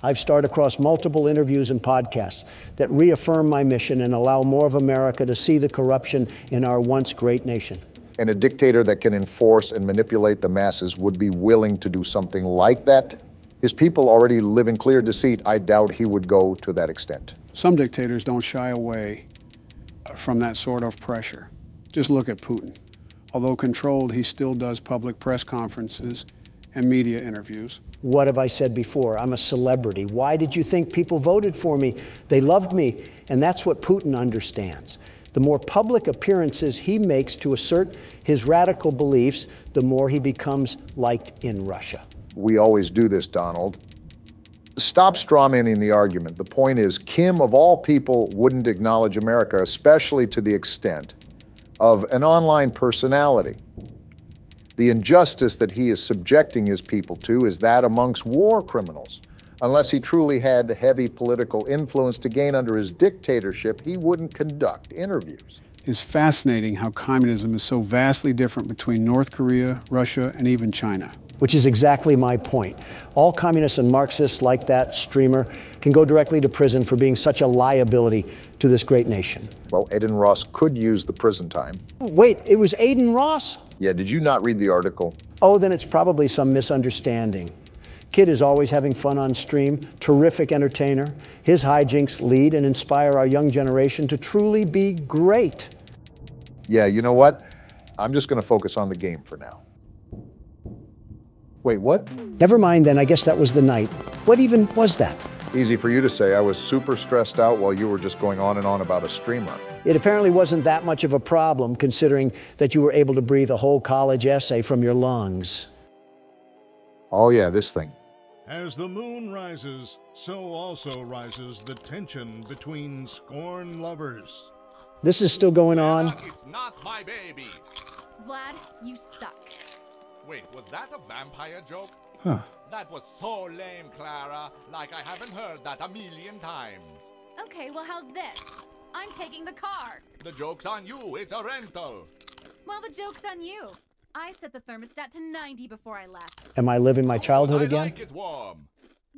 I've starred across multiple interviews and podcasts that reaffirm my mission and allow more of America to see the corruption in our once great nation. And a dictator that can enforce and manipulate the masses would be willing to do something like that? His people already live in clear deceit. I doubt he would go to that extent. Some dictators don't shy away from that sort of pressure. Just look at Putin. Although controlled, he still does public press conferences and media interviews. What have I said before? I'm a celebrity. Why did you think people voted for me? They loved me, and that's what Putin understands. The more public appearances he makes to assert his radical beliefs, the more he becomes liked in Russia. We always do this, Donald. Stop strawmanning the argument. The point is, Kim, of all people, wouldn't acknowledge America, especially to the extent of an online personality. The injustice that he is subjecting his people to is that amongst war criminals. Unless he truly had the heavy political influence to gain under his dictatorship, he wouldn't conduct interviews. It's fascinating how communism is so vastly different between North Korea, Russia, and even China. Which is exactly my point. All communists and Marxists like that streamer can go directly to prison for being such a liability to this great nation. Well, Aiden Ross could use the prison time. Wait, it was Aiden Ross? Yeah, did you not read the article? Oh, then it's probably some misunderstanding. Kid is always having fun on stream, terrific entertainer. His hijinks lead and inspire our young generation to truly be great. Yeah, you know what? I'm just going to focus on the game for now. Wait, what? Never mind then, I guess that was the night. What even was that? Easy for you to say. I was super stressed out while you were just going on and on about a streamer. It apparently wasn't that much of a problem, considering that you were able to breathe a whole college essay from your lungs. Oh yeah, this thing. As the moon rises, so also rises the tension between scorned lovers. This is still going on? It's not my baby. Vlad, you suck. Wait, was that a vampire joke? Huh. That was so lame, Clara. Like I haven't heard that a million times. Okay, well, how's this? I'm taking the car. The joke's on you. It's a rental. Well, the joke's on you. I set the thermostat to 90 before I left. Am I living my childhood again? I like it warm.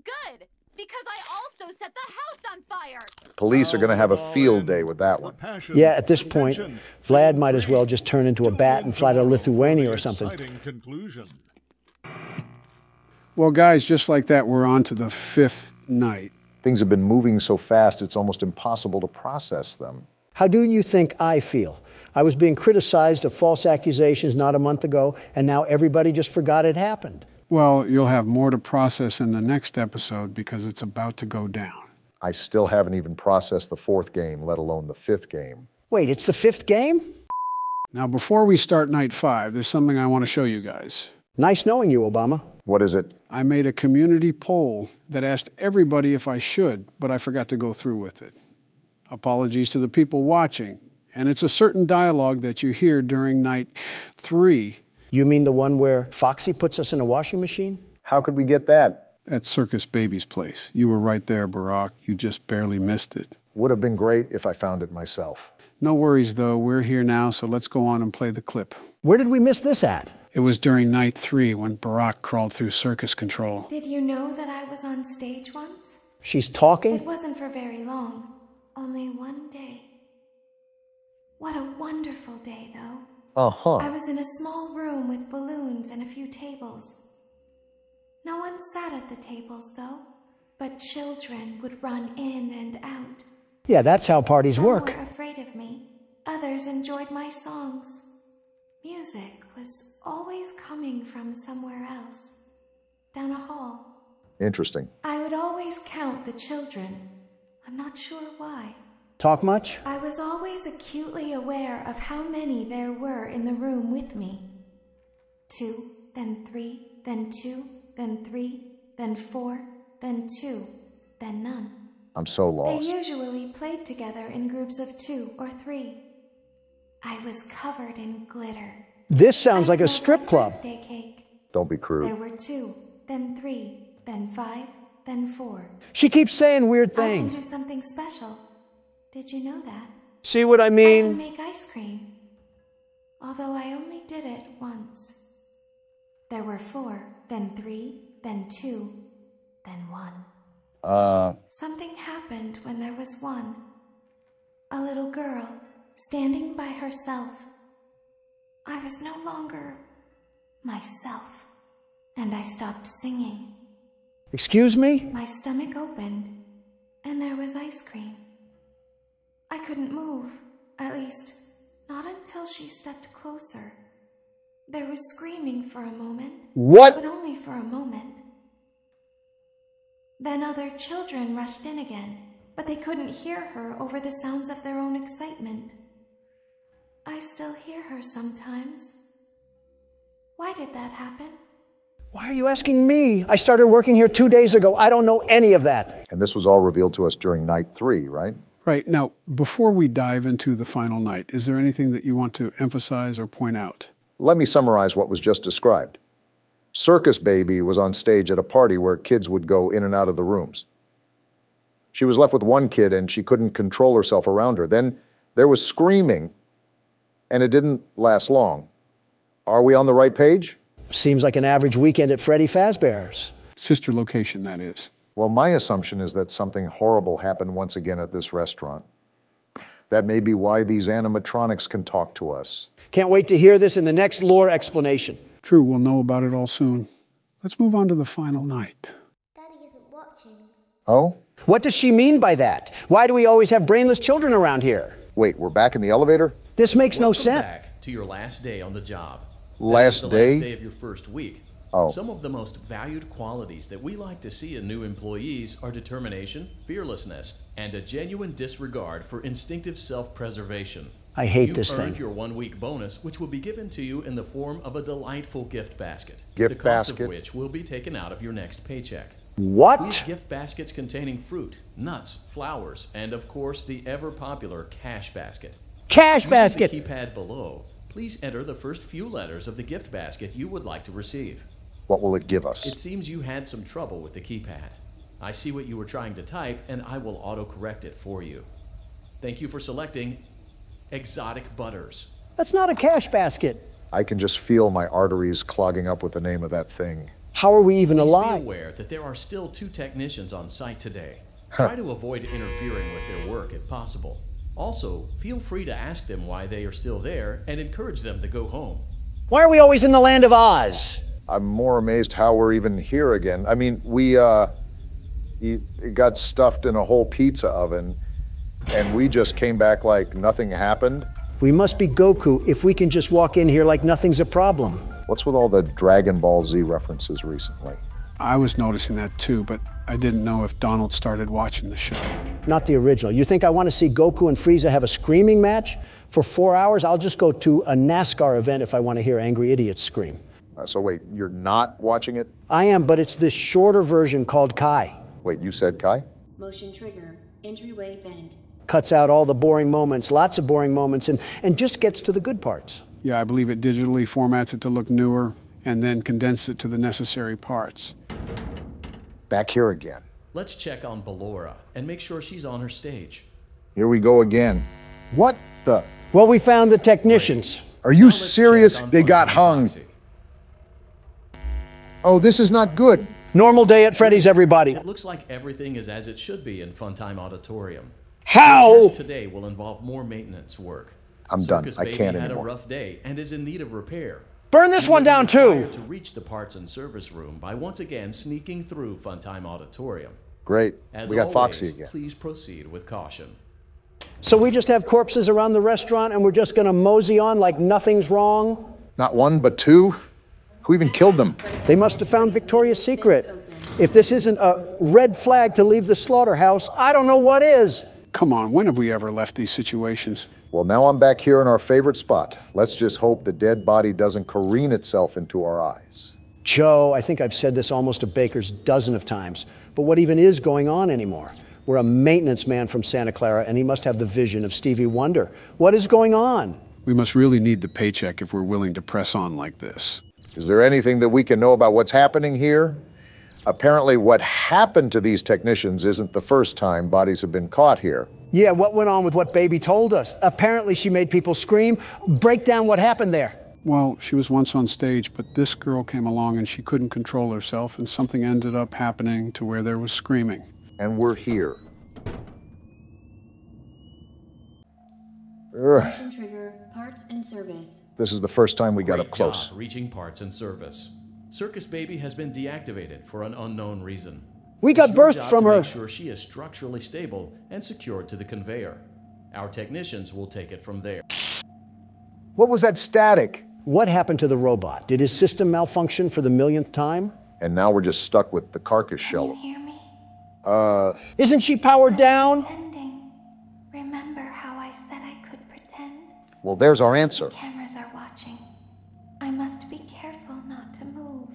Good, because I also set the house on fire. Police are going to have a field day with that one. Yeah, at this point, Vlad might as well just turn into a bat and fly to Lithuania or something. Well, guys, just like that, we're on to the 5th night. Things have been moving so fast, it's almost impossible to process them. How do you think I feel? I was being criticized of false accusations not a month ago, and now everybody just forgot it happened. Well, you'll have more to process in the next episode because it's about to go down. I still haven't even processed the 4th game, let alone the 5th game. Wait, it's the 5th game? Now, before we start night 5, there's something I want to show you guys. Nice knowing you, Obama. What is it? I made a community poll that asked everybody if I should, but I forgot to go through with it. Apologies to the people watching. And it's a certain dialogue that you hear during night 3. You mean the one where Foxy puts us in a washing machine? How could we get that? At Circus Baby's place. You were right there, Barack. You just barely missed it. Would have been great if I found it myself. No worries, though. We're here now, so let's go on and play the clip. Where did we miss this at? It was during night 3 when Barack crawled through circus control. Did you know that I was on stage once? She's talking? It wasn't for very long. Only one day. What a wonderful day, though. Uh-huh. I was in a small room with balloons and a few tables. No one sat at the tables, though, but children would run in and out. Yeah, that's how parties work. Some were afraid of me. Others enjoyed my songs. Music was always coming from somewhere else, down a hall. Interesting. I would always count the children. I'm not sure why. Talk much? I was always acutely aware of how many there were in the room with me. 2, then 3, then 2, then 3, then 4, then 2, then none. I'm so lost. They usually played together in groups of 2 or 3. I was covered in glitter. This sounds like a strip club. Birthday cake. Don't be crude. There were 2, then 3, then 5, then 4. She keeps saying weird I things. can do something special. Did you know that? See what I I mean? can make ice cream. Although I only did it once. There were 4, then 3, then 2, then 1. Something happened when there was one. A little girl, standing by herself. I was no longer myself, and I stopped singing. Excuse me? My stomach opened, and there was ice cream. I couldn't move, at least, not until she stepped closer. There was screaming for a moment. What? But only for a moment. Then other children rushed in again, but they couldn't hear her over the sounds of their own excitement. I still hear her sometimes. Why did that happen? Why are you asking me? I started working here 2 days ago. I don't know any of that. And this was all revealed to us during night 3, right? Right. Now, before we dive into the final night, is there anything that you want to emphasize or point out? Let me summarize what was just described. Circus Baby was on stage at a party where kids would go in and out of the rooms. She was left with one kid and she couldn't control herself around her. Then there was screaming, and it didn't last long. Are we on the right page? Seems like an average weekend at Freddy Fazbear's. Sister location, that is. Well, my assumption is that something horrible happened once again at this restaurant. That may be why these animatronics can talk to us. Can't wait to hear this in the next lore explanation. True, we'll know about it all soon. Let's move on to the final night. Daddy isn't watching. Oh? What does she mean by that? Why do we always have brainless children around here? Wait, we're back in the elevator? This makes no sense. Welcome back to your last day on the job. Last the day? last day of your first week. Oh. Some of the most valued qualities that we like to see in new employees are determination, fearlessness, and a genuine disregard for instinctive self-preservation. I hate this You've earned thing. your 1-week bonus, which will be given to you in the form of a delightful gift basket. Gift the cost basket? of which will be taken out of your next paycheck. What? We have gift baskets containing fruit, nuts, flowers, and of course the ever-popular cash basket. Cash Using basket! the keypad below, please enter the first few letters of the gift basket you would like to receive. What will it give us? It seems you had some trouble with the keypad. I see what you were trying to type, and I will auto-correct it for you. Thank you for selecting Exotic Butters. That's not a cash basket. I can just feel my arteries clogging up with the name of that thing. How are we even Please alive? be aware that there are still 2 technicians on site today. Try to avoid interfering with their work if possible. Also, feel free to ask them why they are still there and encourage them to go home. Why are we always in the land of Oz? I'm more amazed how we're even here again. I mean, we got stuffed in a whole pizza oven, and we just came back like nothing happened. We must be Goku if we can just walk in here like nothing's a problem. What's with all the Dragon Ball Z references recently? I was noticing that too, but I didn't know if Donald started watching the show. Not the original. You think I want to see Goku and Frieza have a screaming match for 4 hours? I'll just go to a NASCAR event if I want to hear angry idiots scream. So wait, you're not watching it? I am, but it's this shorter version called Kai. Wait, you said Kai? Motion trigger. Entryway vent. Cuts out all the boring moments, lots of boring moments, and just gets to the good parts. Yeah, I believe it digitally formats it to look newer and then condenses it to the necessary parts. Back here again. Let's check on Ballora and make sure she's on her stage. Here we go again. What the? Well, we found the technicians. Are you serious? They got hung. Oh, this is not good. Normal day at Freddy's, everybody. It looks like everything is as it should be in Funtime Auditorium. How? The task today will involve more maintenance work. I'm done. Circus I Baby can't had anymore. a rough day and is in need of repair. Burn this one down too. Required to reach the parts and service room by once again sneaking through Funtime Auditorium. Great. As We got always, Foxy again. Please proceed with caution. So we just have corpses around the restaurant and we're just gonna mosey on like nothing's wrong? Not 1, but 2? Who even killed them? They must have found Victoria's Secret. If this isn't a red flag to leave the slaughterhouse, I don't know what is. Come on, when have we ever left these situations? Well, now I'm back here in our favorite spot. Let's just hope the dead body doesn't careen itself into our eyes. Joe, I think I've said this almost a baker's dozen of times, but what even is going on anymore? We're a maintenance man from Santa Clara, and he must have the vision of Stevie Wonder. What is going on? We must really need the paycheck if we're willing to press on like this. Is there anything that we can know about what's happening here? Apparently, what happened to these technicians isn't the first time bodies have been caught here. Yeah, what went on with what Baby told us? Apparently she made people scream. Break down what happened there. Well, she was once on stage, but this girl came along and she couldn't control herself, and something ended up happening to where there was screaming. and we're here. Motion trigger, parts and service. This is the first time we got up Great close. job reaching parts and service. Circus Baby has been deactivated for an unknown reason. We got It's your birthed job from to her. Make sure she is structurally stable and secured to the conveyor. Our technicians will take it from there. What was that static? What happened to the robot? Did his system malfunction for the millionth time? And now we're just stuck with the carcass shell. Hear me? Isn't she powered down? Pretending. Remember how I said I could pretend? Well, there's our answer. Cameras are watching. I must be careful not to move.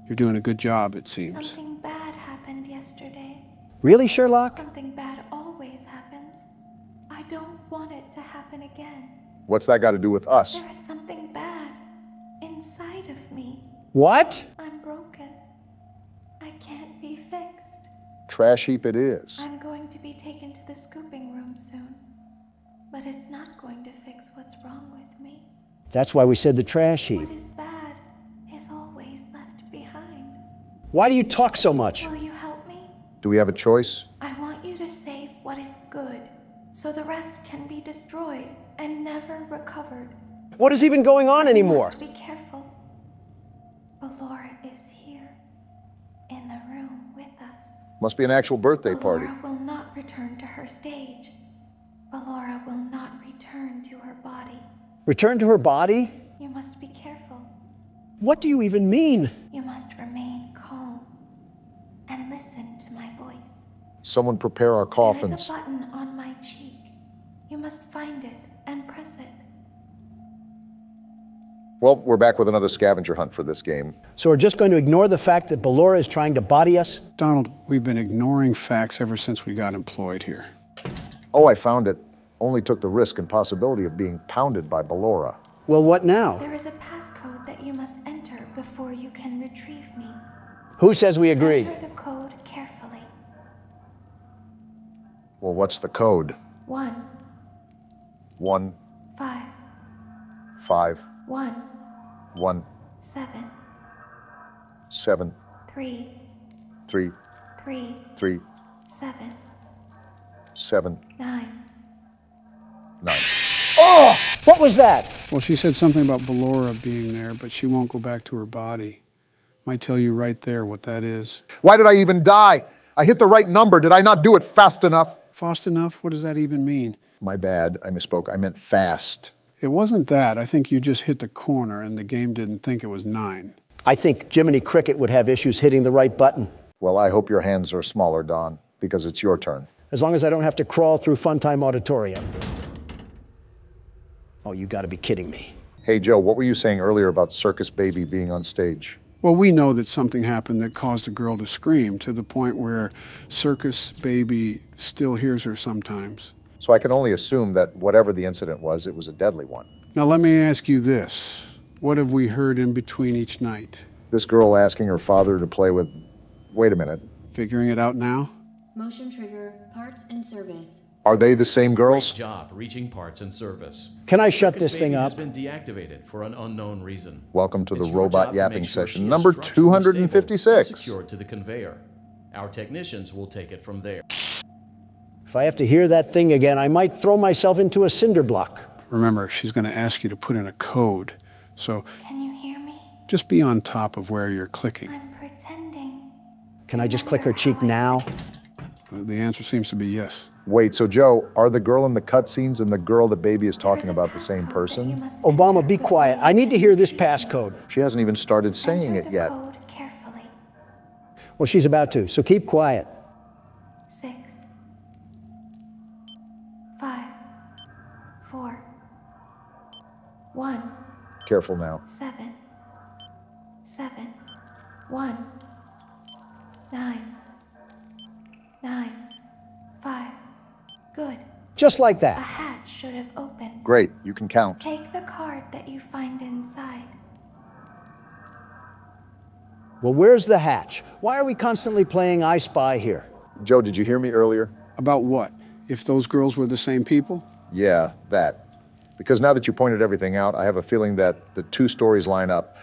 You're doing a good job, it seems. Something bad happened yesterday. Really, Sherlock? Something bad always happens. I don't want it to happen again. What's that got to do with us? There is something bad inside of me. What? I'm broken. I can't be fixed. Trash heap it is. I'm going to be taken to the scooping room soon. But it's not going to fix what's wrong with me. That's why we said the trash heap. What is bad is always left behind. Why do you talk so much? Will you help me? Do we have a choice? I want you to save what is good, so the rest can be destroyed and never recovered. What is even going on anymore? Must be careful. Ballora is here, in the room with us. Must be an actual birthday party. Ballora will not return to her stage. Ballora will not return to her body. Return to her body? You must be careful. What do you even mean? You must remain calm and listen to my voice. Someone prepare our There is coffins. a button on my cheek. You must find it and press it. Well, we're back with another scavenger hunt for this game. So we're just going to ignore the fact that Ballora is trying to body us? Donald, we've been ignoring facts ever since we got employed here. Oh, I found it. Only took the risk and possibility of being pounded by Ballora. Well, what now? There is a passcode that you must enter before you can retrieve me. Who says we agree? Enter the code carefully. Well, what's the code? 1, 1, 5, 5, 1, 1, 7, 7, 3, 3, 3, 3, 7, 7, 9. 9. Oh! What was that? Well, she said something about Ballora being there, but she won't go back to her body. Might tell you right there what that is. Why did I even die? I hit the right number. Did I not do it fast enough? Fast enough? What does that even mean? My bad. I misspoke. I meant fast. It wasn't that. I think you just hit the corner and the game didn't think it was 9. I think Jiminy Cricket would have issues hitting the right button. Well, I hope your hands are smaller, Don, because it's your turn. As long as I don't have to crawl through Funtime Auditorium. Oh, you gotta be kidding me. Hey, Joe, what were you saying earlier about Circus Baby being on stage? Well, we know that something happened that caused a girl to scream to the point where Circus Baby still hears her sometimes. So I can only assume that whatever the incident was, it was a deadly one. Now let me ask you this. What have we heard in between each night? This girl asking her father to play with... Wait a minute. Figuring it out now? Motion trigger, parts and service. Are they the same girls? Great job reaching parts and service. Can I shut Circus this thing Baby up? has been deactivated for an unknown reason. Welcome to the It's your robot job to yapping make sure session, she is number structurally stable and 256. secured to the conveyor. Our technicians will take it from there. If I have to hear that thing again, I might throw myself into a cinder block. Remember, she's going to ask you to put in a code. So Can you hear me? just be on top of where you're clicking. I'm pretending. Can I just click her cheek now? The answer seems to be yes. Wait, so Joe, are the girl in the cutscenes and the girl that Baby is talking about the same person? Obama, be quiet. I need to hear this passcode. She hasn't even started saying it yet. Code carefully. Well, she's about to, so keep quiet. 6, 5, 4, 1, Careful now. 7, 7, 1, 9, 9, 5. Good. Just like A that. hatch should have opened. Great, you can count. Take the card that you find inside. Well, where's the hatch? Why are we constantly playing I Spy here? Joe, did you hear me earlier? About what? If those girls were the same people? Yeah, that. Because now that you pointed everything out, I have a feeling that the two stories line up.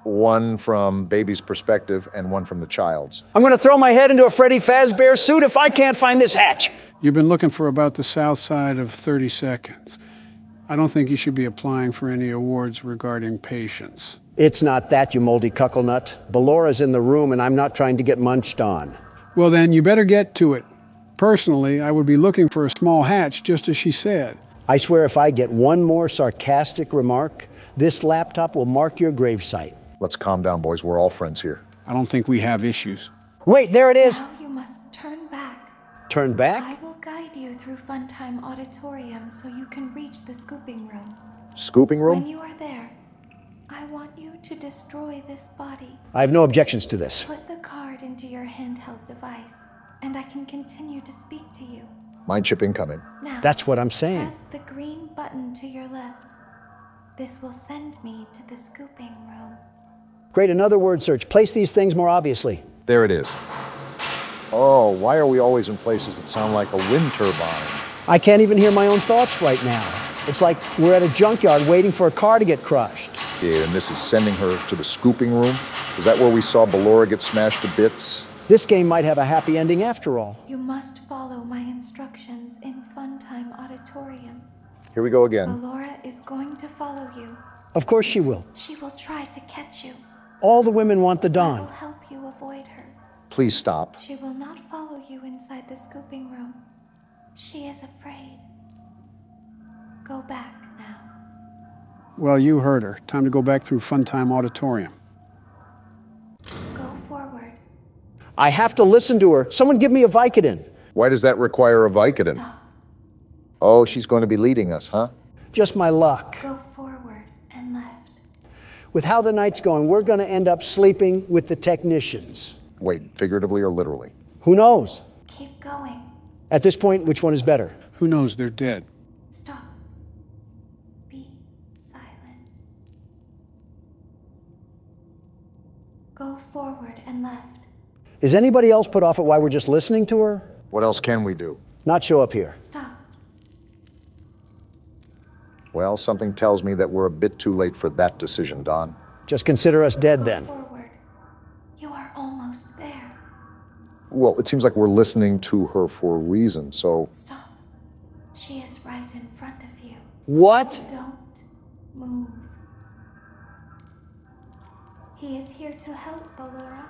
One from baby's perspective and one from the child's. I'm going to throw my head into a Freddy Fazbear suit if I can't find this hatch. You've been looking for about the south side of 30 seconds. I don't think you should be applying for any awards regarding patience. It's not that, you moldy cucklenut. Bellora's in the room and I'm not trying to get munched on. Well then, you better get to it. Personally, I would be looking for a small hatch, just as she said. I swear if I get one more sarcastic remark, this laptop will mark your gravesite. Let's calm down, boys. We're all friends here. I don't think we have issues. Wait, there it is. Now you must turn back. Turn back? I will guide you through Funtime Auditorium so you can reach the scooping room. Scooping room? When you are there, I want you to destroy this body. I have no objections to this. Put the card into your handheld device, and I can continue to speak to you. Mind chip incoming. Now, that's what I'm saying. Press the green button to your left. This will send me to the scooping room. Great, another word search. Place these things more obviously. There it is. Oh, why are we always in places that sound like a wind turbine? I can't even hear my own thoughts right now. It's like we're at a junkyard waiting for a car to get crushed. Yeah, and this is sending her to the scooping room? Is that where we saw Ballora get smashed to bits? This game might have a happy ending after all. You must follow my instructions in Funtime Auditorium. Here we go again. Ballora is going to follow you. Of course she will. She will try to catch you. All the women want the I Dawn. will help you avoid her. Please stop. She will not follow you inside the scooping room. She is afraid. Go back now. Well, you heard her. Time to go back through Funtime Auditorium. Go forward. I have to listen to her. Someone give me a Vicodin. Why does that require a Vicodin? Stop. Oh, she's going to be leading us, huh? Just my luck. Go forward and left. With how the night's going, we're going to end up sleeping with the technicians. Wait, figuratively or literally? Who knows? Keep going. At this point, which one is better? Who knows? They're dead. Stop. Be silent. Go forward and left. Is anybody else put off at why we're just listening to her? What else can we do? Not show up here. Stop. Well, something tells me that we're a bit too late for that decision, Don. Just consider us dead then. Go forward. You are almost there. Well, it seems like we're listening to her for a reason, so... Stop. She is right in front of you. What? Don't move. He is here to help, Ballora.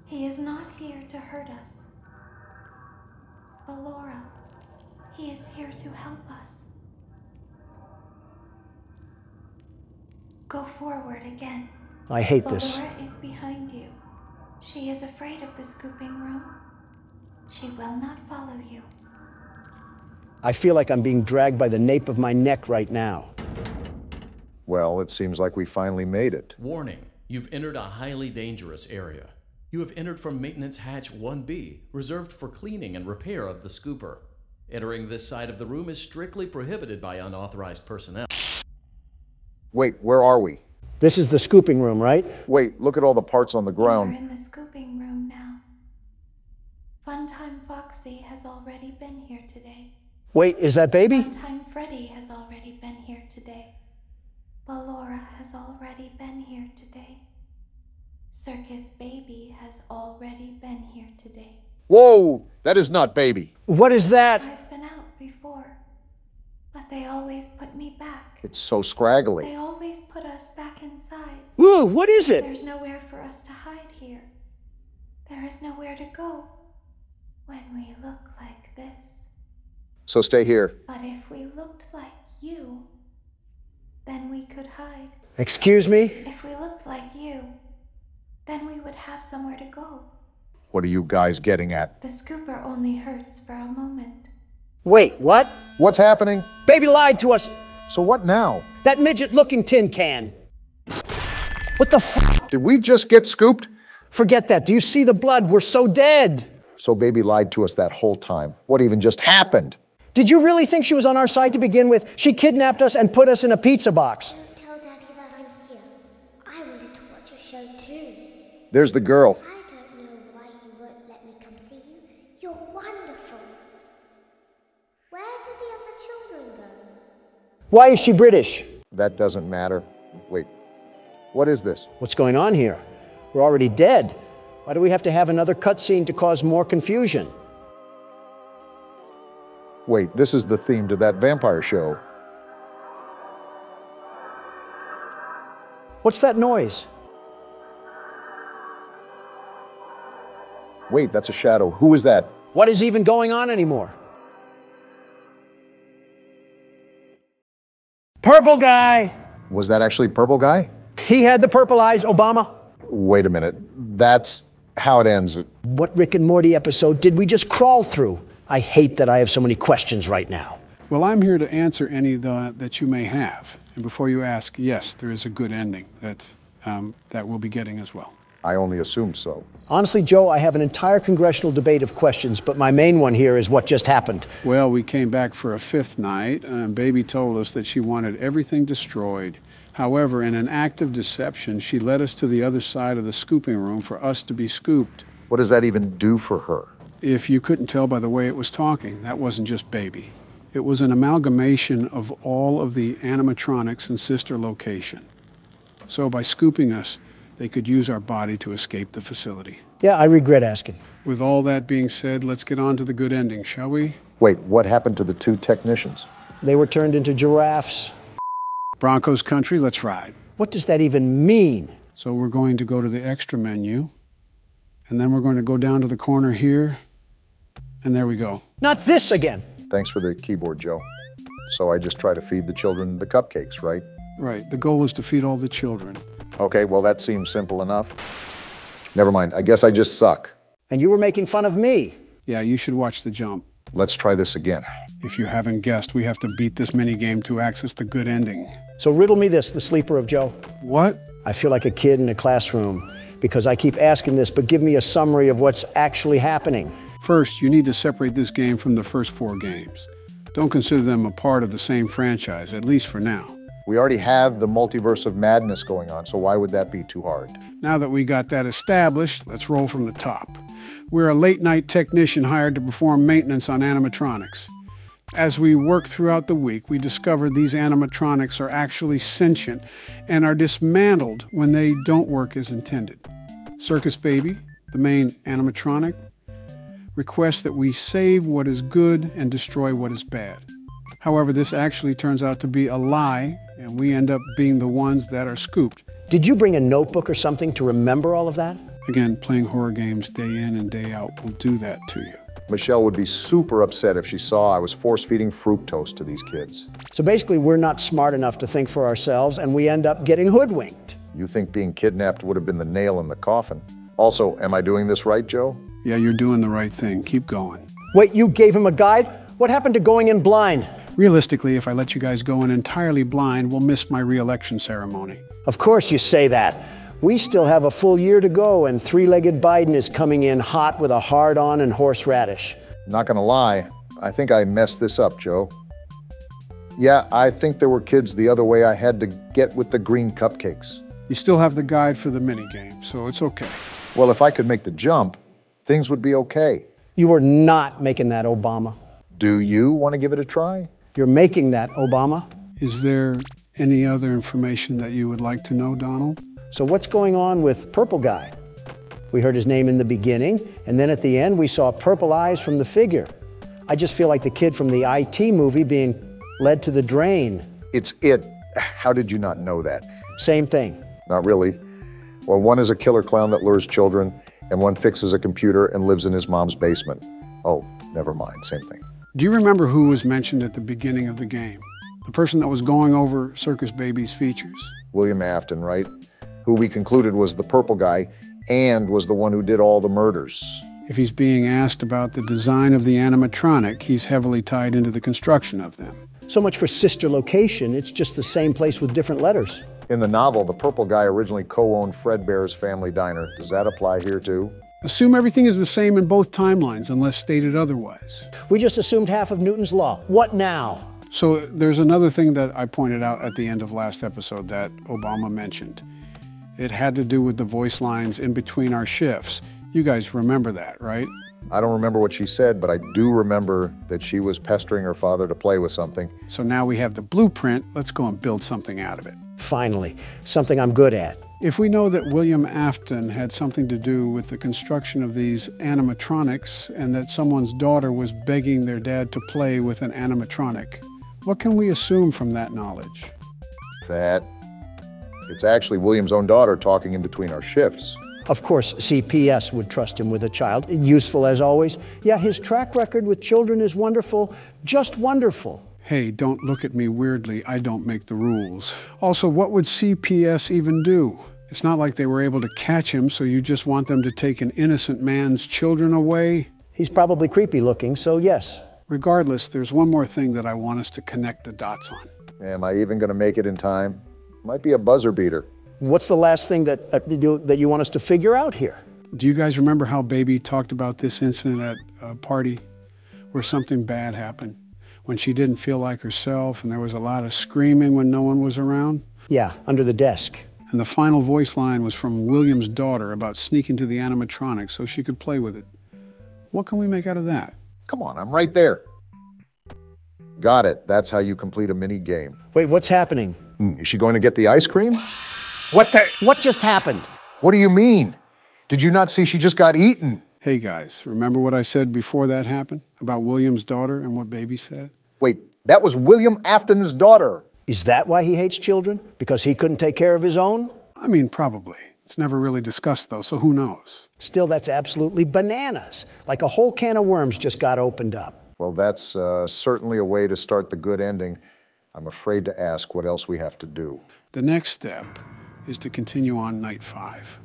He is not here to hurt us. Ballora, he is here to help us. Go forward again. I hate this. Ballora is behind you. She is afraid of the scooping room. She will not follow you. I feel like I'm being dragged by the nape of my neck right now. Well, it seems like we finally made it. Warning, you've entered a highly dangerous area. You have entered from Maintenance Hatch 1B, reserved for cleaning and repair of the scooper. Entering this side of the room is strictly prohibited by unauthorized personnel. Wait, where are we? This is the scooping room, right? Wait, look at all the parts on the ground. You're in the scooping room now. Funtime Foxy has already been here today. Wait, is that baby? Funtime Freddy has already been here today. Ballora has already been here today. Circus Baby has already been here today. Whoa! That is not baby. What is that? I've been out before, but they always put me back. It's so scraggly. They always put us back inside. Ooh, what is it? There's nowhere for us to hide here. There is nowhere to go when we look like this. So stay here. But if we looked like you, then we could hide. Excuse me? If we looked like you, then we would have somewhere to go. What are you guys getting at? The scooper only hurts for a moment. Wait, what? What's happening? Baby lied to us. So what now? That midget-looking tin can. What the f? Did we just get scooped? Forget that. Do you see the blood? We're so dead. So baby lied to us that whole time. What even just happened? Did you really think she was on our side to begin with? She kidnapped us and put us in a pizza box. Don't tell Daddy that I'm here. I wanted to watch your show too. There's the girl. I don't know why he won't let me come see you. You're wonderful. Where did the other children go? Why is she British? That doesn't matter. Wait. What is this? What's going on here? We're already dead. Why do we have to have another cutscene to cause more confusion? Wait, this is the theme to that vampire show. What's that noise? Wait, that's a shadow. Who is that? What is even going on anymore? Purple guy! Was that actually Purple Guy? He had the purple eyes, Obama. Wait a minute. That's how it ends. What Rick and Morty episode did we just crawl through? I hate that I have so many questions right now. Well, I'm here to answer any that you may have. And before you ask, yes, there is a good ending that we'll be getting as well. I only assumed so. Honestly, Joe, I have an entire congressional debate of questions, but my main one here is what just happened. Well, we came back for a fifth night, and Baby told us that she wanted everything destroyed. However, in an act of deception, she led us to the other side of the scooping room for us to be scooped. What does that even do for her? If you couldn't tell by the way it was talking, that wasn't just Baby. It was an amalgamation of all of the animatronics in Sister Location. So by scooping us, they could use our body to escape the facility. Yeah, I regret asking. With all that being said, let's get on to the good ending, shall we? Wait, what happened to the two technicians? They were turned into giraffes. Broncos country, let's ride. What does that even mean? So we're going to go to the extra menu, and then we're going to go down to the corner here, and there we go. Not this again. Thanks for the keyboard, Joe. So I just try to feed the children the cupcakes, right? Right, the goal is to feed all the children. Okay, well, that seems simple enough. Never mind, I guess I just suck. And you were making fun of me. Yeah, you should watch The Jump. Let's try this again. If you haven't guessed, we have to beat this minigame to access the good ending. So riddle me this, the sleeper of Joe. What? I feel like a kid in a classroom because I keep asking this, but give me a summary of what's actually happening. First, you need to separate this game from the first 4 games. Don't consider them a part of the same franchise, at least for now. We already have the multiverse of madness going on, so why would that be too hard? Now that we got that established, let's roll from the top. We're a late-night technician hired to perform maintenance on animatronics. As we work throughout the week, we discover these animatronics are actually sentient and are dismantled when they don't work as intended. Circus Baby, the main animatronic, requests that we save what is good and destroy what is bad. However, this actually turns out to be a lie, and we end up being the ones that are scooped. Did you bring a notebook or something to remember all of that? Again, playing horror games day in and day out will do that to you. Michelle would be super upset if she saw I was force-feeding fructose to these kids. So basically, we're not smart enough to think for ourselves, and we end up getting hoodwinked. You think being kidnapped would have been the nail in the coffin? Also, am I doing this right, Joe? Yeah, you're doing the right thing. Keep going. Wait, you gave him a guide? What happened to going in blind? Realistically, if I let you guys go in entirely blind, we'll miss my re-election ceremony. Of course you say that. We still have a full year to go, and three-legged Biden is coming in hot with a hard-on and horseradish. Not gonna lie, I think I messed this up, Joe. Yeah, I think there were kids the other way I had to get with the green cupcakes. You still have the guide for the minigame, so it's okay. Well, if I could make the jump, things would be okay. You are not making that, Obama. Do you want to give it a try? You're making that, Obama. Is there any other information that you would like to know, Donald? So what's going on with Purple Guy? We heard his name in the beginning, and then at the end we saw purple eyes from the figure. I just feel like the kid from the IT movie being led to the drain. It's it. How did you not know that? Same thing. Not really. Well, one is a killer clown that lures children, and one fixes a computer and lives in his mom's basement. Oh, never mind, same thing. Do you remember who was mentioned at the beginning of the game? The person that was going over Circus Baby's features? William Afton, right? Who we concluded was the purple guy and was the one who did all the murders. If he's being asked about the design of the animatronic, he's heavily tied into the construction of them. So much for Sister Location, it's just the same place with different letters. In the novel, the purple guy originally co-owned Fredbear's Family Diner. Does that apply here too? Assume everything is the same in both timelines unless stated otherwise. We just assumed half of Newton's law. What now? So there's another thing that I pointed out at the end of last episode that Obama mentioned. It had to do with the voice lines in between our shifts. You guys remember that, right? I don't remember what she said, but I do remember that she was pestering her father to play with something. So now we have the blueprint. Let's go and build something out of it. Finally, something I'm good at. If we know that William Afton had something to do with the construction of these animatronics and that someone's daughter was begging their dad to play with an animatronic, what can we assume from that knowledge? That it's actually William's own daughter talking in between our shifts. Of course, CPS would trust him with a child, useful as always. Yeah, his track record with children is wonderful, just wonderful. Hey, don't look at me weirdly. I don't make the rules. Also, what would CPS even do? It's not like they were able to catch him, so you just want them to take an innocent man's children away? He's probably creepy looking, so yes. Regardless, there's one more thing that I want us to connect the dots on. Am I even going to make it in time? Might be a buzzer beater. What's the last thing that you want us to figure out here? Do you guys remember how Baby talked about this incident at a party where something bad happened? When she didn't feel like herself and there was a lot of screaming when no one was around? Yeah, under the desk. And the final voice line was from William's daughter about sneaking to the animatronics so she could play with it. What can we make out of that? Come on, I'm right there. Got it. That's how you complete a mini game. Wait, what's happening? Is she going to get the ice cream? What just happened? What do you mean? Did you not see she just got eaten? Hey guys, remember what I said before that happened? About William's daughter and what Baby said? Wait, that was William Afton's daughter. Is that why he hates children? Because he couldn't take care of his own? I mean, probably. It's never really discussed though, so who knows? Still, that's absolutely bananas. Like a whole can of worms just got opened up. Well, that's certainly a way to start the good ending. I'm afraid to ask what else we have to do. The next step is to continue on night 5.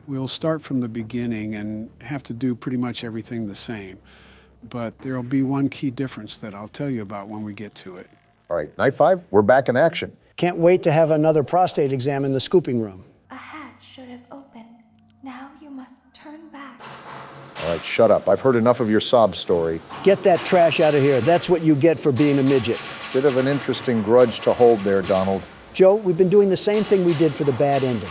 We'll start from the beginning and have to do pretty much everything the same. But there'll be one key difference that I'll tell you about when we get to it. All right, night 5, we're back in action. Can't wait to have another prostate exam in the scooping room. A hatch should have opened. Now you must turn back. All right, shut up. I've heard enough of your sob story. Get that trash out of here. That's what you get for being a midget. Bit of an interesting grudge to hold there, Donald. Joe, we've been doing the same thing we did for the bad ending.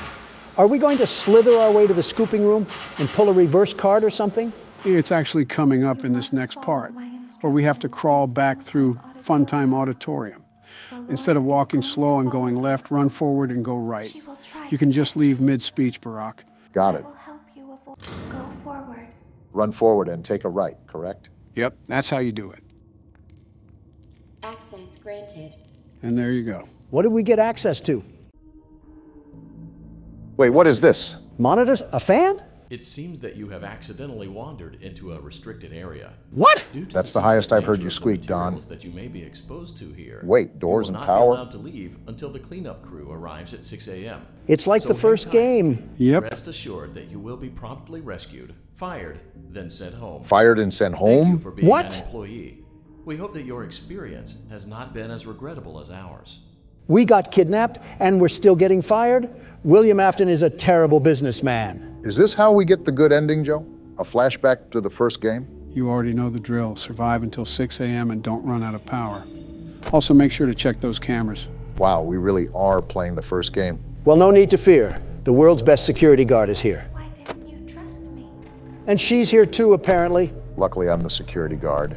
Are we going to slither our way to the scooping room and pull a reverse card or something? It's actually coming up in this next part, where we have to crawl back through Funtime Auditorium. Instead of walking slow and going left, run forward and go right. You can just leave mid-speech, Barack. Got it. Go forward. Run forward and take a right, correct? Yep, that's how you do it. Access granted. And there you go. What did we get access to? Wait, what is this? Monitors? A fan? It seems that you have accidentally wandered into a restricted area. What? That's the highest I've heard you squeak, Don. That you may be exposed to here. Wait, doors and power? power? You will not be allowed to leave until the cleanup crew arrives at 6 a.m. It's like the first game. Yep. Rest assured that you will be promptly rescued, fired, then sent home. Fired and sent home? Thank you for being What? an employee. We hope that your experience has not been as regrettable as ours. We got kidnapped and we're still getting fired? William Afton is a terrible businessman. Is this how we get the good ending, Joe? A flashback to the first game? You already know the drill. Survive until 6 a.m. and don't run out of power. Also, make sure to check those cameras. Wow, we really are playing the first game. Well, no need to fear. The world's best security guard is here. Why didn't you trust me? And she's here too, apparently. Luckily, I'm the security guard.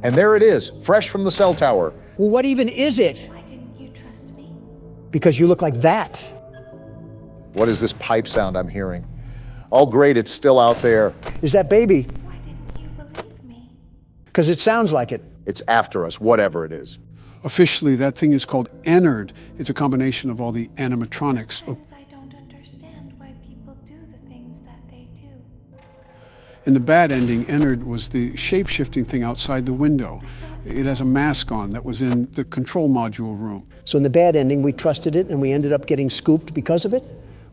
And there it is, fresh from the cell tower. Well, what even is it? Why didn't you trust me? Because you look like that. What is this pipe sound I'm hearing? Oh, great, it's still out there. Is that Baby? Why didn't you believe me? Because it sounds like it. It's after us, whatever it is. Officially, that thing is called Ennard. It's a combination of all the animatronics. Sometimes I don't understand why people do the things that they do. In the bad ending, Ennard was the shape-shifting thing outside the window. It has a mask on that was in the control module room. So in the bad ending, we trusted it and we ended up getting scooped because of it?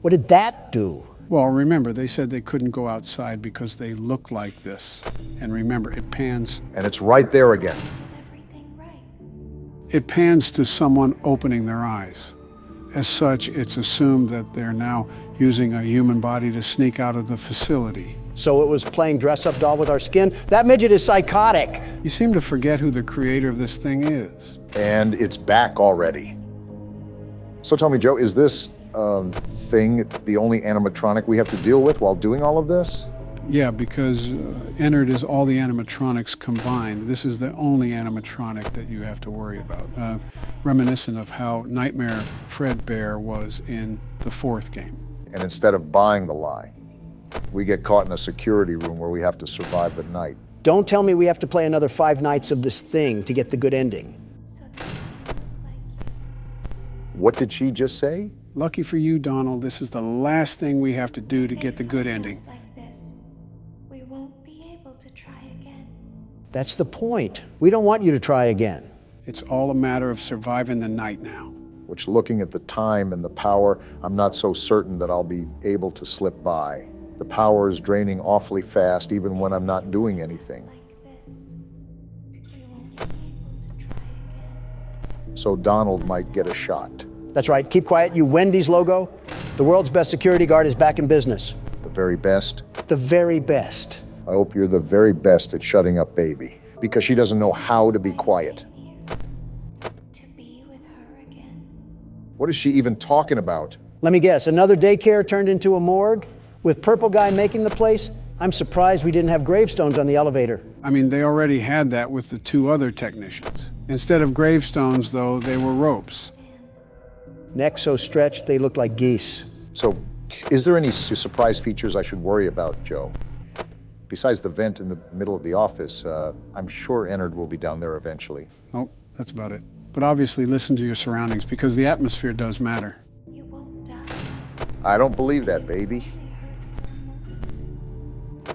What did that do? Well, remember, they said they couldn't go outside because they looked like this. And remember, it pans. And it's right there again. It pans to someone opening their eyes. As such, it's assumed that they're now using a human body to sneak out of the facility. So it was playing dress-up doll with our skin? That midget is psychotic. You seem to forget who the creator of this thing is. And it's back already. So tell me, Joe, is this thing the only animatronic we have to deal with while doing all of this? Yeah, because Ennard is all the animatronics combined. This is the only animatronic that you have to worry about. Reminiscent of how Nightmare Fredbear was in the 4th game. And instead of buying the lie, we get caught in a security room where we have to survive the night. Don't tell me we have to play another 5 nights of this thing to get the good ending. What did she just say? Lucky for you, Donald, this is the last thing we have to do to get the good ending. We won't be able to try again. That's the point. We don't want you to try again. It's all a matter of surviving the night now. Which, looking at the time and the power, I'm not so certain that I'll be able to slip by. The power is draining awfully fast, even when I'm not doing anything. So Donald might get a shot. That's right. Keep quiet, you Wendy's logo. The world's best security guard is back in business. The very best? The very best. I hope you're the very best at shutting up Baby, because she doesn't know how to be quiet. What is she even talking about? Let me guess, another daycare turned into a morgue? With Purple Guy making the place? I'm surprised we didn't have gravestones on the elevator. I mean, they already had that with the 2 other technicians. Instead of gravestones, though, they were ropes. Necks so stretched, they looked like geese. So, is there any surprise features I should worry about, Joe? Besides the vent in the middle of the office, I'm sure Ennard will be down there eventually. Oh, that's about it. But obviously listen to your surroundings, because the atmosphere does matter. I don't believe that, Baby.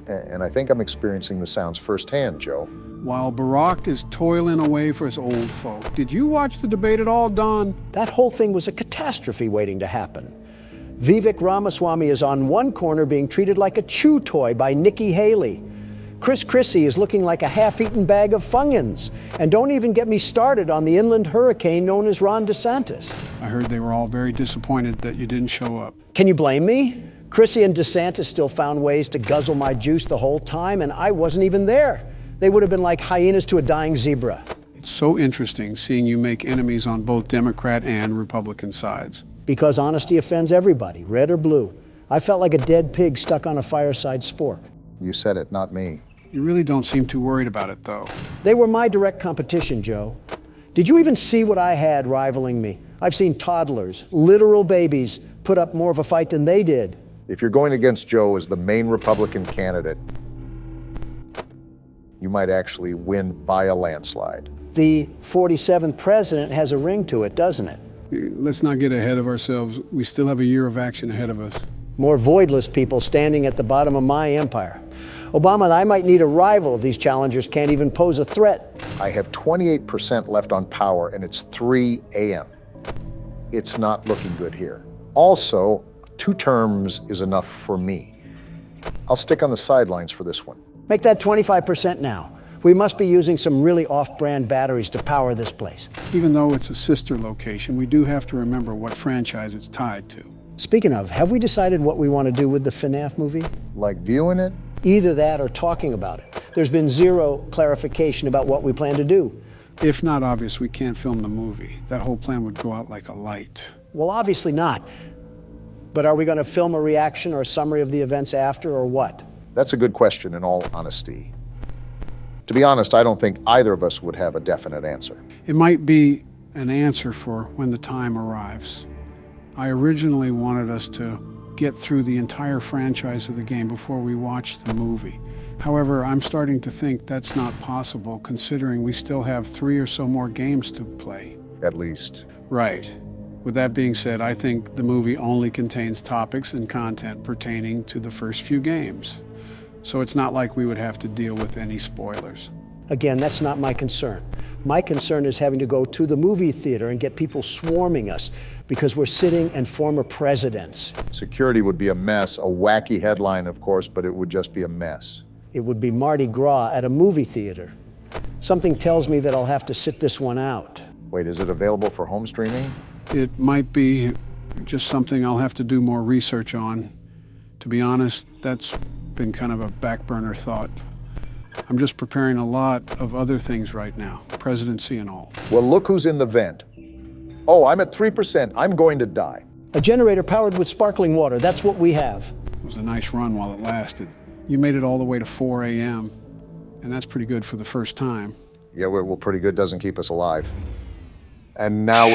And I think I'm experiencing the sounds firsthand, Joe. While Barack is toiling away for his old folk. Did you watch the debate at all, Don? That whole thing was a catastrophe waiting to happen. Vivek Ramaswamy is on one corner being treated like a chew toy by Nikki Haley. Chris Christie is looking like a half-eaten bag of Funyuns. And don't even get me started on the inland hurricane known as Ron DeSantis. I heard they were all very disappointed that you didn't show up. Can you blame me? Christie and DeSantis still found ways to guzzle my juice the whole time, and I wasn't even there. They would have been like hyenas to a dying zebra. It's so interesting seeing you make enemies on both Democrat and Republican sides. Because honesty offends everybody, red or blue. I felt like a dead pig stuck on a fireside spork. You said it, not me. You really don't seem too worried about it, though. They were my direct competition, Joe. Did you even see what I had rivaling me? I've seen toddlers, literal babies, put up more of a fight than they did. If you're going against Joe as the main Republican candidate, you might actually win by a landslide. The 47th president has a ring to it, doesn't it? Let's not get ahead of ourselves. We still have a year of action ahead of us. More voidless people standing at the bottom of my empire. Obama, I might need a rival if these challengers can't even pose a threat. I have 28% left on power, and it's 3 a.m. It's not looking good here. Also, 2 terms is enough for me. I'll stick on the sidelines for this one. Make that 25% now. We must be using some really off-brand batteries to power this place. Even though it's a sister location, we do have to remember what franchise it's tied to. Speaking of, have we decided what we want to do with the FNAF movie? Like viewing it? Either that or talking about it. There's been 0 clarification about what we plan to do. If not obvious, we can't film the movie. That whole plan would go out like a light. Well, obviously not. But are we going to film a reaction or a summary of the events after, or what? That's a good question, in all honesty. To be honest, I don't think either of us would have a definite answer. It might be an answer for when the time arrives. I originally wanted us to get through the entire franchise of the game before we watched the movie. However, I'm starting to think that's not possible, considering we still have 3 or so more games to play. At least. Right. With that being said, I think the movie only contains topics and content pertaining to the first few games. So it's not like we would have to deal with any spoilers. Again, that's not my concern. My concern is having to go to the movie theater and get people swarming us because we're sitting and former presidents. Security would be a mess, a wacky headline, of course, but it would just be a mess. It would be Mardi Gras at a movie theater. Something tells me that I'll have to sit this one out. Wait, is it available for home streaming? It might be just something I'll have to do more research on. To be honest, that's been kind of a back burner thought. I'm just preparing a lot of other things right now, presidency and all. Well, look who's in the vent. Oh, I'm at 3%. I'm going to die. A generator powered with sparkling water. That's what we have. It was a nice run while it lasted. You made it all the way to 4 a.m., and that's pretty good for the first time. Yeah, well, pretty good doesn't keep us alive. And now...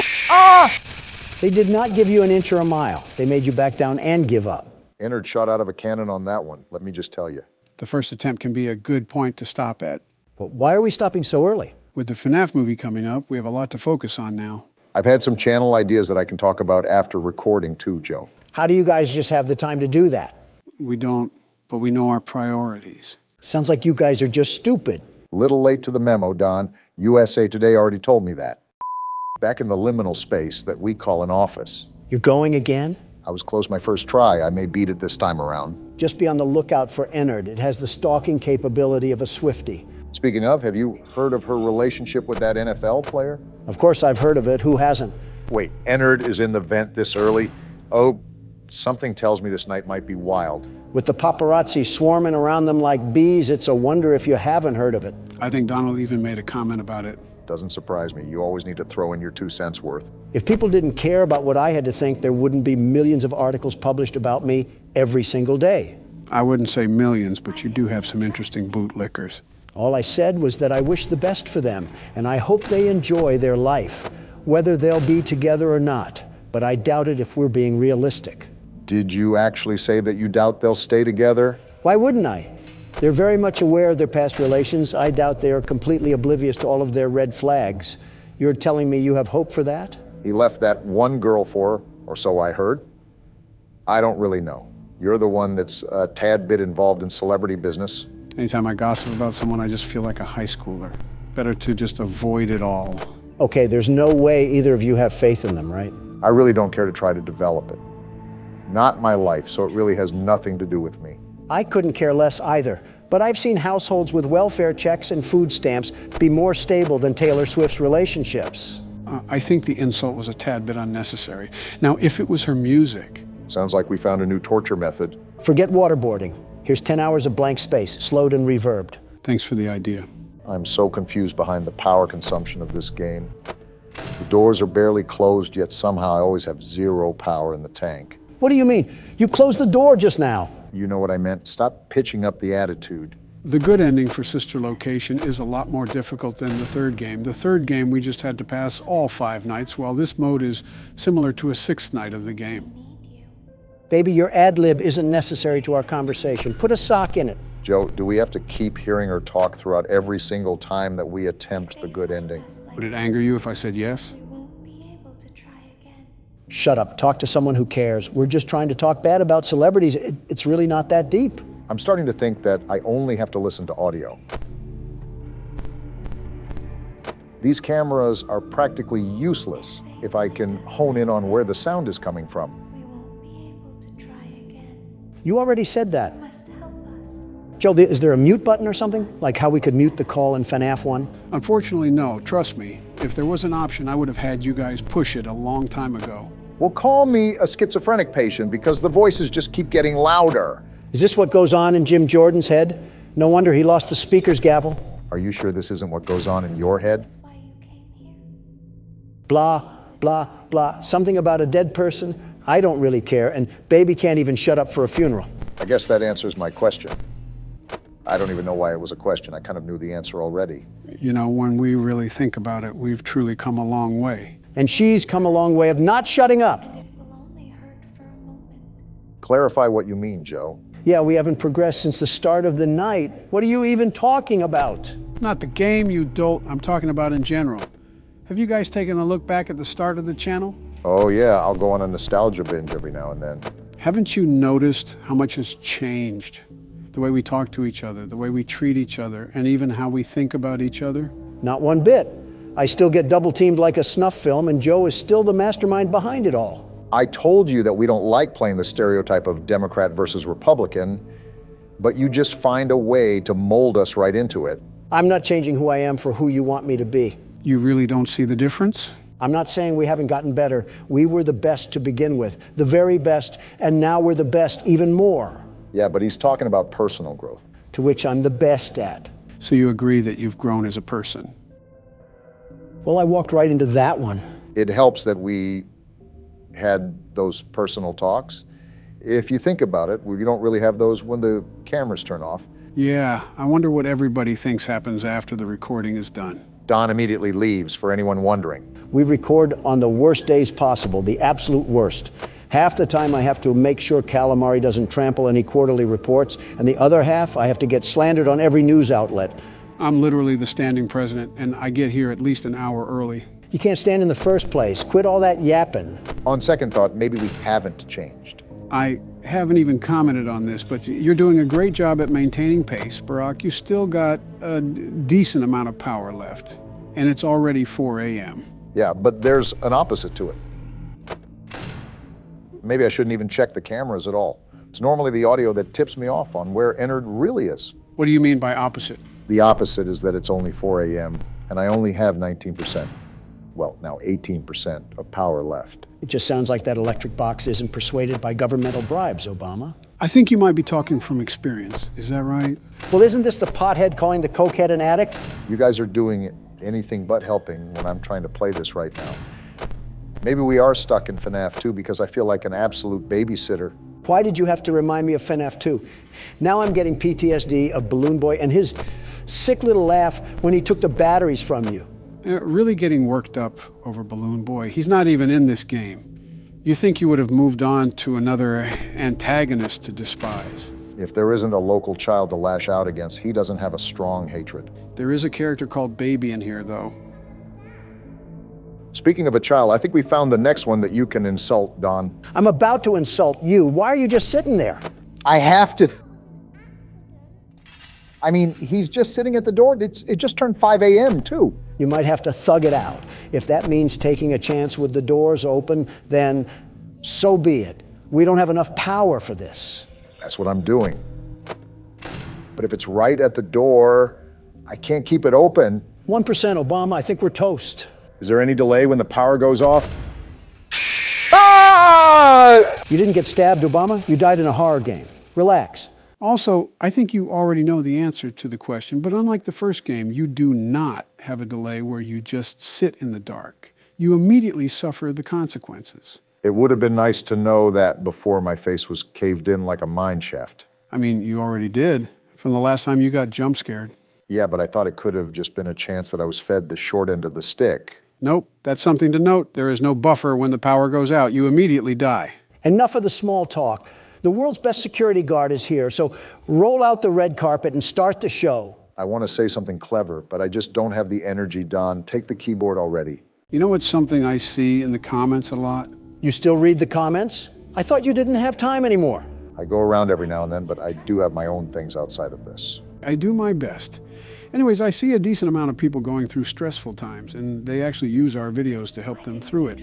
They did not give you an inch or a mile. They made you back down and give up. Ennard shot out of a cannon on that one, let me just tell you. The first attempt can be a good point to stop at. But why are we stopping so early? With the FNAF movie coming up, we have a lot to focus on now. I've had some channel ideas that I can talk about after recording too, Joe. How do you guys just have the time to do that? We don't, but we know our priorities. Sounds like you guys are just stupid. Little late to the memo, Don. USA Today already told me that. Back in the liminal space that we call an office. You're going again? I was close my first try. I may beat it this time around. Just be on the lookout for Ennard. It has the stalking capability of a Swiftie. Speaking of, have you heard of her relationship with that NFL player? Of course I've heard of it. Who hasn't? Wait, Ennard is in the vent this early? Oh, something tells me this night might be wild. With the paparazzi swarming around them like bees, it's a wonder if you haven't heard of it. I think Donald even made a comment about it. Doesn't surprise me. You always need to throw in your 2 cents worth. If people didn't care about what I had to think, there wouldn't be millions of articles published about me every single day. I wouldn't say millions, but you do have some interesting bootlickers. All I said was that I wish the best for them, and I hope they enjoy their life, whether they'll be together or not. But I doubt it if we're being realistic. Did you actually say that you doubt they'll stay together? Why wouldn't I? They're very much aware of their past relations. I doubt they are completely oblivious to all of their red flags. You're telling me you have hope for that? He left that one girl for her, or so I heard. I don't really know. You're the one that's a tad bit involved in celebrity business. Anytime I gossip about someone, I just feel like a high schooler. Better to just avoid it all. Okay, there's no way either of you have faith in them, right? I really don't care to try to develop it. Not my life, so it really has nothing to do with me. I couldn't care less either, but I've seen households with welfare checks and food stamps be more stable than Taylor Swift's relationships. I think the insult was a tad bit unnecessary. Now, if it was her music... Sounds like we found a new torture method. Forget waterboarding. Here's 10 hours of blank space, slowed and reverbed. Thanks for the idea. I'm so confused behind the power consumption of this game. The doors are barely closed, yet somehow I always have 0 power in the tank. What do you mean? You closed the door just now. You know what I meant. Stop pitching up the attitude. The good ending for Sister Location is a lot more difficult than the third game. The third game, we just had to pass all 5 nights, while this mode is similar to a 6th night of the game. Baby, your ad-lib isn't necessary to our conversation. Put a sock in it. Joe, do we have to keep hearing her talk throughout every single time that we attempt the good ending? Would it anger you if I said yes? Shut up. Talk to someone who cares. We're just trying to talk bad about celebrities. It's really not that deep. I'm starting to think that I only have to listen to audio. These cameras are practically useless if I can hone in on where the sound is coming from. You already said that. Joe, is there a mute button or something? Like how we could mute the call in FNAF 1? Unfortunately, no. Trust me. If there was an option, I would have had you guys push it a long time ago. Well, call me a schizophrenic patient because the voices just keep getting louder. Is this what goes on in Jim Jordan's head? No wonder he lost the speaker's gavel. Are you sure this isn't what goes on in your head? Blah, blah, blah. Something about a dead person? I don't really care, and baby can't even shut up for a funeral. I guess that answers my question. I don't even know why it was a question. I kind of knew the answer already. You know, when we really think about it, we've truly come a long way. And she's come a long way of not shutting up. Clarify what you mean, Joe. Yeah, we haven't progressed since the start of the night. What are you even talking about? Not the game, you dolt. I'm talking about in general. Have you guys taken a look back at the start of the channel? Oh yeah, I'll go on a nostalgia binge every now and then. Haven't you noticed how much has changed? The way we talk to each other, the way we treat each other, and even how we think about each other? Not one bit. I still get double-teamed like a snuff film, and Joe is still the mastermind behind it all. I told you that we don't like playing the stereotype of Democrat versus Republican, but you just find a way to mold us right into it. I'm not changing who I am for who you want me to be. You really don't see the difference? I'm not saying we haven't gotten better. We were the best to begin with, the very best, and now we're the best even more. Yeah, but he's talking about personal growth. To which I'm the best at. So you agree that you've grown as a person? Well, I walked right into that one. It helps that we had those personal talks. If you think about it, we don't really have those when the cameras turn off. Yeah, I wonder what everybody thinks happens after the recording is done. Don immediately leaves, for anyone wondering. We record on the worst days possible, the absolute worst. Half the time I have to make sure Calamari doesn't trample any quarterly reports, and the other half I have to get slandered on every news outlet. I'm literally the standing president, and I get here at least an hour early. You can't stand in the first place. Quit all that yapping. On second thought, maybe we haven't changed. I haven't even commented on this, but you're doing a great job at maintaining pace, Barack. You still got a decent amount of power left, and it's already 4 a.m. Yeah, but there's an opposite to it. Maybe I shouldn't even check the cameras at all. It's normally the audio that tips me off on where Ennard really is. What do you mean by opposite? The opposite is that it's only 4 a.m. and I only have 19%. Well, now 18% of power left. It just sounds like that electric box isn't persuaded by governmental bribes, Obama. I think you might be talking from experience. Is that right? Well, isn't this the pothead calling the cokehead an addict? You guys are doing anything but helping when I'm trying to play this right now. Maybe we are stuck in FNAF 2 because I feel like an absolute babysitter. Why did you have to remind me of FNAF 2? Now I'm getting PTSD of Balloon Boy and his sick little laugh when he took the batteries from you. Really getting worked up over Balloon Boy. He's not even in this game. You think you would have moved on to another antagonist to despise. If there isn't a local child to lash out against, he doesn't have a strong hatred. There is a character called Baby in here, though. Speaking of a child, I think we found the next one that you can insult, Don. I'm about to insult you. Why are you just sitting there? I have to. I mean, he's just sitting at the door. It just turned 5 a.m. too. You might have to thug it out. If that means taking a chance with the doors open, then so be it. We don't have enough power for this. That's what I'm doing. But if it's right at the door, I can't keep it open. 1%, Obama, I think we're toast. Is there any delay when the power goes off? Ah! You didn't get stabbed, Obama. You died in a horror game. Relax. Also, I think you already know the answer to the question, but unlike the first game, you do not have a delay where you just sit in the dark. You immediately suffer the consequences. It would have been nice to know that before my face was caved in like a mine shaft. I mean, you already did, from the last time you got jump scared. Yeah, but I thought it could have just been a chance that I was fed the short end of the stick. Nope, that's something to note. There is no buffer when the power goes out. You immediately die. Enough of the small talk. The world's best security guard is here, so roll out the red carpet and start the show. I want to say something clever, but I just don't have the energy, Don. Take the keyboard already. You know what's something I see in the comments a lot? You still read the comments? I thought you didn't have time anymore. I go around every now and then, but I do have my own things outside of this. I do my best. Anyways, I see a decent amount of people going through stressful times, and they actually use our videos to help them through it.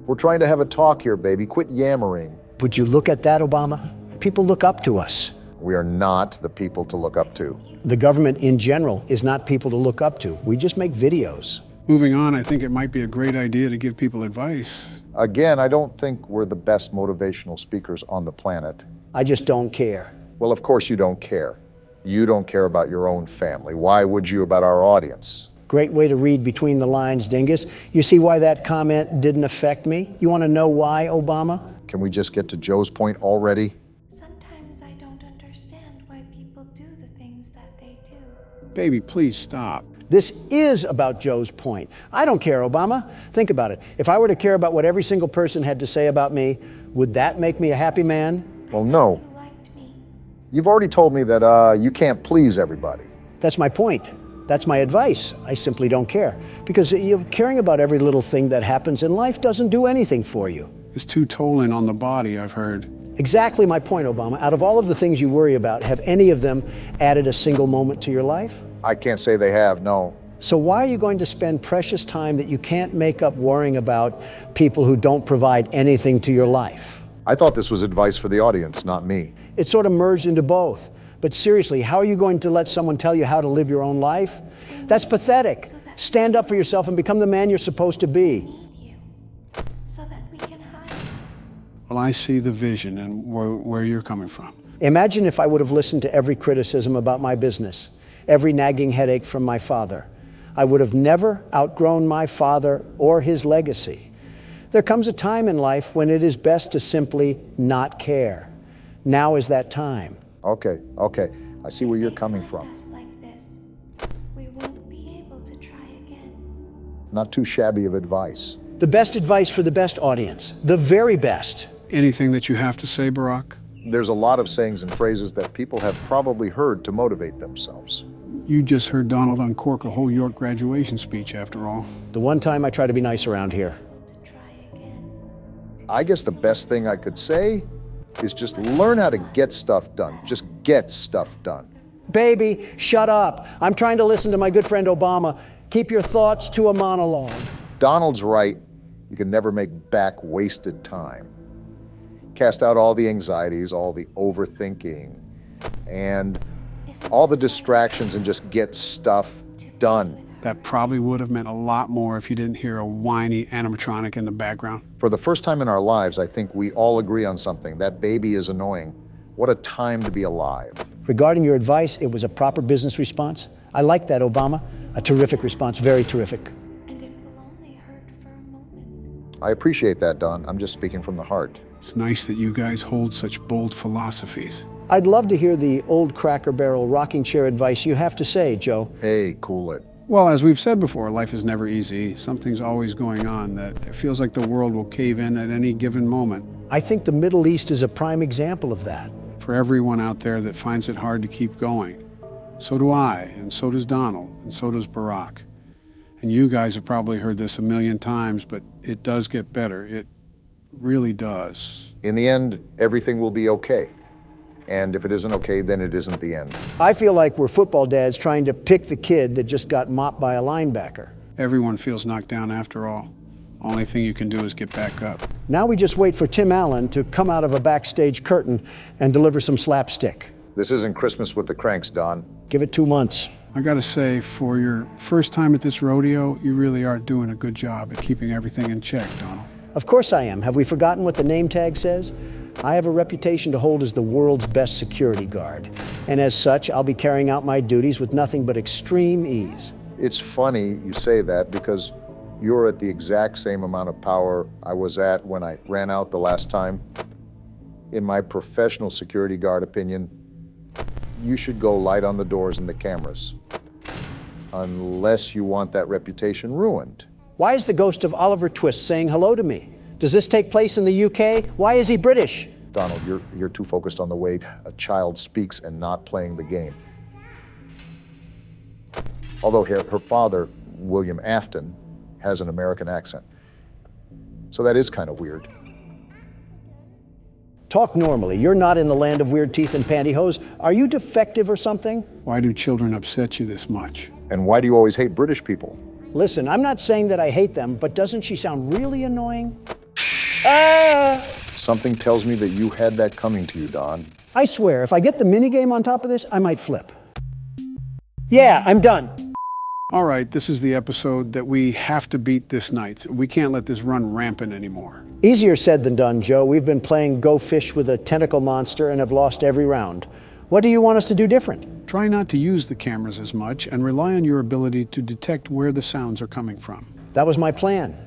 We're trying to have a talk here, baby. Quit yammering. Would you look at that, Obama? People look up to us. We are not the people to look up to. The government in general is not people to look up to. We just make videos. Moving on, I think it might be a great idea to give people advice. Again, I don't think we're the best motivational speakers on the planet. I just don't care. Well, of course you don't care. You don't care about your own family. Why would you about our audience? Great way to read between the lines, Dingus. You see why that comment didn't affect me? You want to know why, Obama? Can we just get to Joe's point already? Sometimes I don't understand why people do the things that they do. Baby, please stop. This is about Joe's point. I don't care, Obama. Think about it. If I were to care about what every single person had to say about me, would that make me a happy man? Well, no. You've already told me that you can't please everybody. That's my point. That's my advice. I simply don't care. Because caring about every little thing that happens in life doesn't do anything for you. It's too tolling on the body, I've heard. Exactly my point, Obama. Out of all of the things you worry about, have any of them added a single moment to your life? I can't say they have, no. So why are you going to spend precious time that you can't make up worrying about people who don't provide anything to your life? I thought this was advice for the audience, not me. It sort of merged into both. But seriously, how are you going to let someone tell you how to live your own life? That's pathetic. Stand up for yourself and become the man you're supposed to be. Well, I see the vision and where you're coming from. Imagine if I would have listened to every criticism about my business, every nagging headache from my father. I would have never outgrown my father or his legacy. There comes a time in life when it is best to simply not care. Now is that time. Okay. I see where you're coming from. Just like this, we won't be able to try again. Not too shabby of advice. The best advice for the best audience. The very best. Anything that you have to say, Barack? There's a lot of sayings and phrases that people have probably heard to motivate themselves. You just heard Donald uncork a whole York graduation speech, after all. The one time I try to be nice around here. I guess the best thing I could say is just learn how to get stuff done. Just get stuff done. Baby, shut up. I'm trying to listen to my good friend Obama. Keep your thoughts to a monologue. Donald's right. You can never make back wasted time. Cast out all the anxieties, all the overthinking, and all the distractions and just get stuff done. That probably would have meant a lot more if you didn't hear a whiny animatronic in the background. For the first time in our lives, I think we all agree on something. That baby is annoying. What a time to be alive. Regarding your advice, it was a proper business response. I like that, Obama. A terrific response, very terrific. And it will only hurt for a moment. I appreciate that, Don. I'm just speaking from the heart. It's nice that you guys hold such bold philosophies. I'd love to hear the old Cracker Barrel rocking chair advice you have to say, Joe. Hey, cool it. Well, as we've said before, life is never easy. Something's always going on that it feels like the world will cave in at any given moment. I think the Middle East is a prime example of that. For everyone out there that finds it hard to keep going. So do I, and so does Donald, and so does Barack. And you guys have probably heard this a million times, but it does get better. It really does. In the end, everything will be okay. And if it isn't okay, then it isn't the end. I feel like we're football dads trying to pick the kid that just got mopped by a linebacker. Everyone feels knocked down after all. Only thing you can do is get back up. Now we just wait for Tim Allen to come out of a backstage curtain and deliver some slapstick. This isn't Christmas with the Cranks, Don. Give it 2 months. I gotta say, for your first time at this rodeo, you really are doing a good job at keeping everything in check, Donald. Of course I am. Have we forgotten what the name tag says? I have a reputation to hold as the world's best security guard. And as such, I'll be carrying out my duties with nothing but extreme ease. It's funny you say that because you're at the exact same amount of power I was at when I ran out the last time. In my professional security guard opinion, you should go light on the doors and the cameras. Unless you want that reputation ruined. Why is the ghost of Oliver Twist saying hello to me? Does this take place in the UK? Why is he British? Donald, you're too focused on the way a child speaks and not playing the game. Although her father, William Afton, has an American accent. So that is kind of weird. Talk normally. You're not in the land of weird teeth and pantyhose. Are you defective or something? Why do children upset you this much? And why do you always hate British people? Listen, I'm not saying that I hate them, but doesn't she sound really annoying? Something tells me that you had that coming to you, Don. I swear, if I get the minigame on top of this, I might flip. Yeah, I'm done. All right, this is the episode that we have to beat this night. We can't let this run rampant anymore. Easier said than done, Joe. We've been playing Go Fish with a tentacle monster and have lost every round. What do you want us to do different? Try not to use the cameras as much and rely on your ability to detect where the sounds are coming from. That was my plan.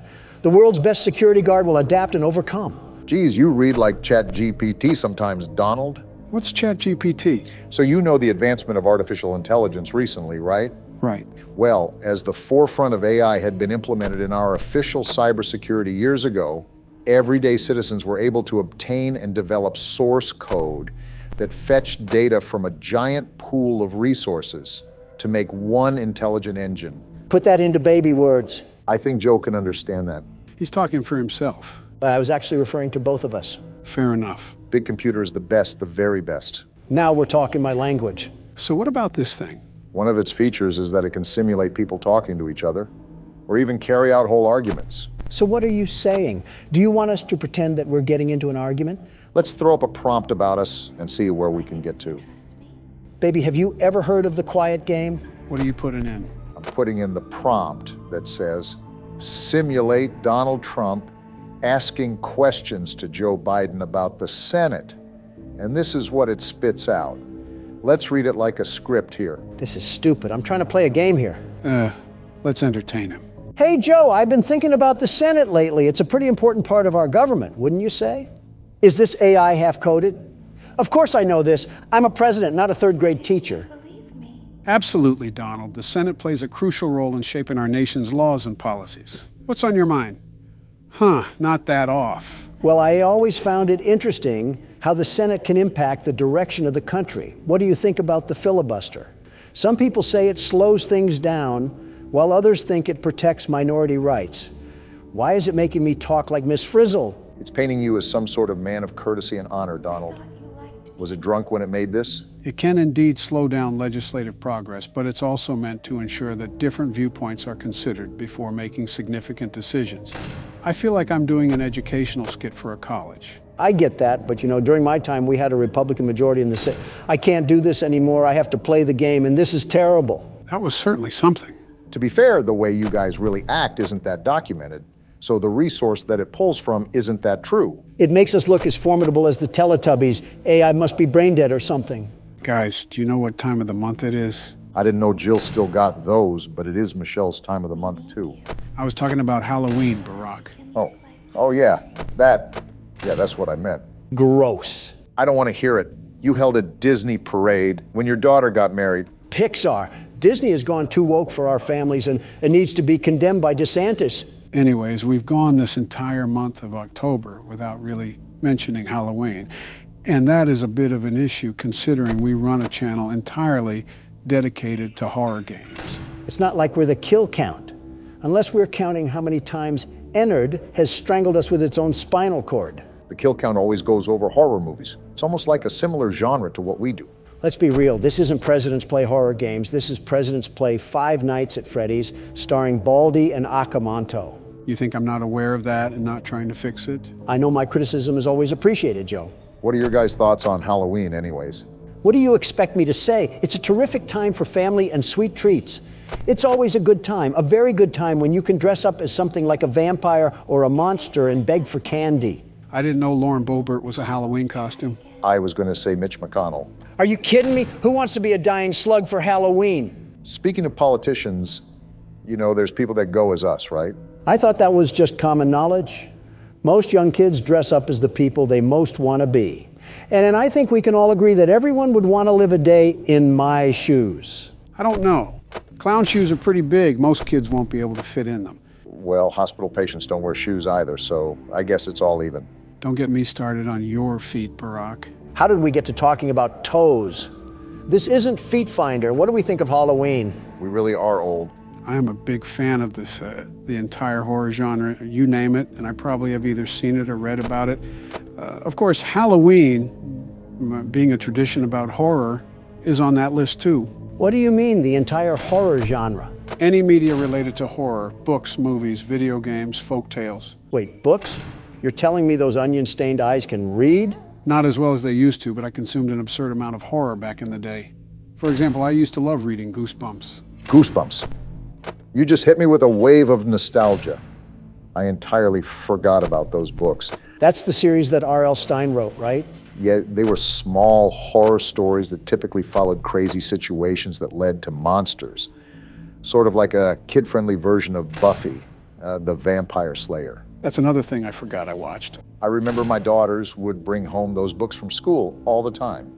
The world's best security guard will adapt and overcome. Geez, you read like ChatGPT sometimes, Donald. What's ChatGPT? So you know the advancement of artificial intelligence recently, right? Right. Well, as the forefront of AI had been implemented in our official cybersecurity years ago, everyday citizens were able to obtain and develop source code that fetched data from a giant pool of resources to make one intelligent engine. Put that into baby words. I think Joe can understand that. He's talking for himself. I was actually referring to both of us. Fair enough. Big computer is the best, the very best. Now we're talking my language. So what about this thing? One of its features is that it can simulate people talking to each other, or even carry out whole arguments. So what are you saying? Do you want us to pretend that we're getting into an argument? Let's throw up a prompt about us and see where we can get to. Baby, have you ever heard of the quiet game? What are you putting in? I'm putting in the prompt that says, simulate Donald Trump asking questions to Joe Biden about the Senate. And this is what it spits out. Let's read it like a script here. This is stupid. I'm trying to play a game here. Let's entertain him. Hey, Joe, I've been thinking about the Senate lately. It's a pretty important part of our government, wouldn't you say? Is this AI half-coded? Of course I know this. I'm a president, not a third-grade teacher. Absolutely, Donald. The Senate plays a crucial role in shaping our nation's laws and policies. What's on your mind? Huh, not that off. Well, I always found it interesting how the Senate can impact the direction of the country. What do you think about the filibuster? Some people say it slows things down, while others think it protects minority rights. Why is it making me talk like Miss Frizzle? It's painting you as some sort of man of courtesy and honor, Donald. Was it drunk when it made this? It can indeed slow down legislative progress, but it's also meant to ensure that different viewpoints are considered before making significant decisions. I feel like I'm doing an educational skit for a college. I get that, but you know, during my time, we had a Republican majority in the Senate. I can't do this anymore. I have to play the game, and this is terrible. That was certainly something. To be fair, the way you guys really act isn't that documented, so the resource that it pulls from isn't that true. It makes us look as formidable as the Teletubbies. AI must be brain dead or something. Guys, do you know what time of the month it is? I didn't know Jill still got those, but it is Michelle's time of the month, too. I was talking about Halloween, Barack. Oh yeah, that's what I meant. Gross. I don't want to hear it. You held a Disney parade when your daughter got married. Pixar. Disney has gone too woke for our families and needs to be condemned by DeSantis. Anyways, we've gone this entire month of October without really mentioning Halloween. And that is a bit of an issue considering we run a channel entirely dedicated to horror games. It's not like we're the kill count, unless we're counting how many times Ennard has strangled us with its own spinal cord. The kill count always goes over horror movies. It's almost like a similar genre to what we do. Let's be real, this isn't Presidents Play Horror Games. This is Presidents Play Five Nights at Freddy's, starring Baldy and Akamanto. You think I'm not aware of that and not trying to fix it? I know my criticism is always appreciated, Joe. What are your guys' thoughts on Halloween, anyways? What do you expect me to say? It's a terrific time for family and sweet treats. It's always a good time, a very good time when you can dress up as something like a vampire or a monster and beg for candy. I didn't know Lauren Boebert was a Halloween costume. I was going to say Mitch McConnell. Are you kidding me? Who wants to be a dying slug for Halloween? Speaking of politicians, you know, there's people that go as us, right? I thought that was just common knowledge. Most young kids dress up as the people they most want to be. And I think we can all agree that everyone would want to live a day in my shoes. I don't know. Clown shoes are pretty big. Most kids won't be able to fit in them. Well, hospital patients don't wear shoes either, so I guess it's all even. Don't get me started on your feet, Barack. How did we get to talking about toes? This isn't Feet Finder. What do we think of Halloween? We really are old. I am a big fan of this, the entire horror genre, you name it, and I probably have either seen it or read about it. Of course, Halloween, being a tradition about horror, is on that list too. What do you mean, the entire horror genre? Any media related to horror, books, movies, video games, folk tales. Wait, books? You're telling me those onion-stained eyes can read? Not as well as they used to, but I consumed an absurd amount of horror back in the day. For example, I used to love reading Goosebumps. Goosebumps. You just hit me with a wave of nostalgia. I entirely forgot about those books. That's the series that R.L. Stine wrote, right? Yeah, they were small horror stories that typically followed crazy situations that led to monsters. Sort of like a kid-friendly version of Buffy, the Vampire Slayer. That's another thing I forgot I watched. I remember my daughters would bring home those books from school all the time.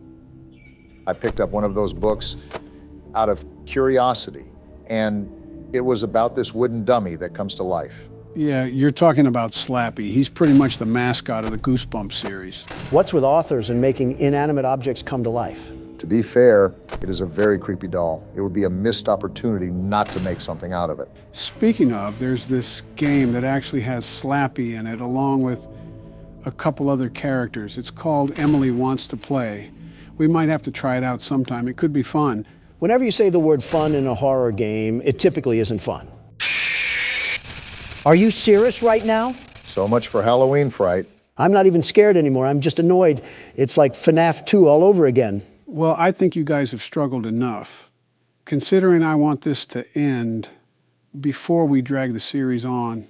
I picked up one of those books out of curiosity, and it was about this wooden dummy that comes to life. Yeah, you're talking about Slappy. He's pretty much the mascot of the Goosebumps series. What's with authors and making inanimate objects come to life? To be fair, it is a very creepy doll. It would be a missed opportunity not to make something out of it. Speaking of, there's this game that actually has Slappy in it, along with a couple other characters. It's called Emily Wants to Play. We might have to try it out sometime. It could be fun. Whenever you say the word fun in a horror game, it typically isn't fun. Are you serious right now? So much for Halloween fright. I'm not even scared anymore. I'm just annoyed. It's like FNAF 2 all over again. Well, I think you guys have struggled enough. Considering I want this to end before we drag the series on,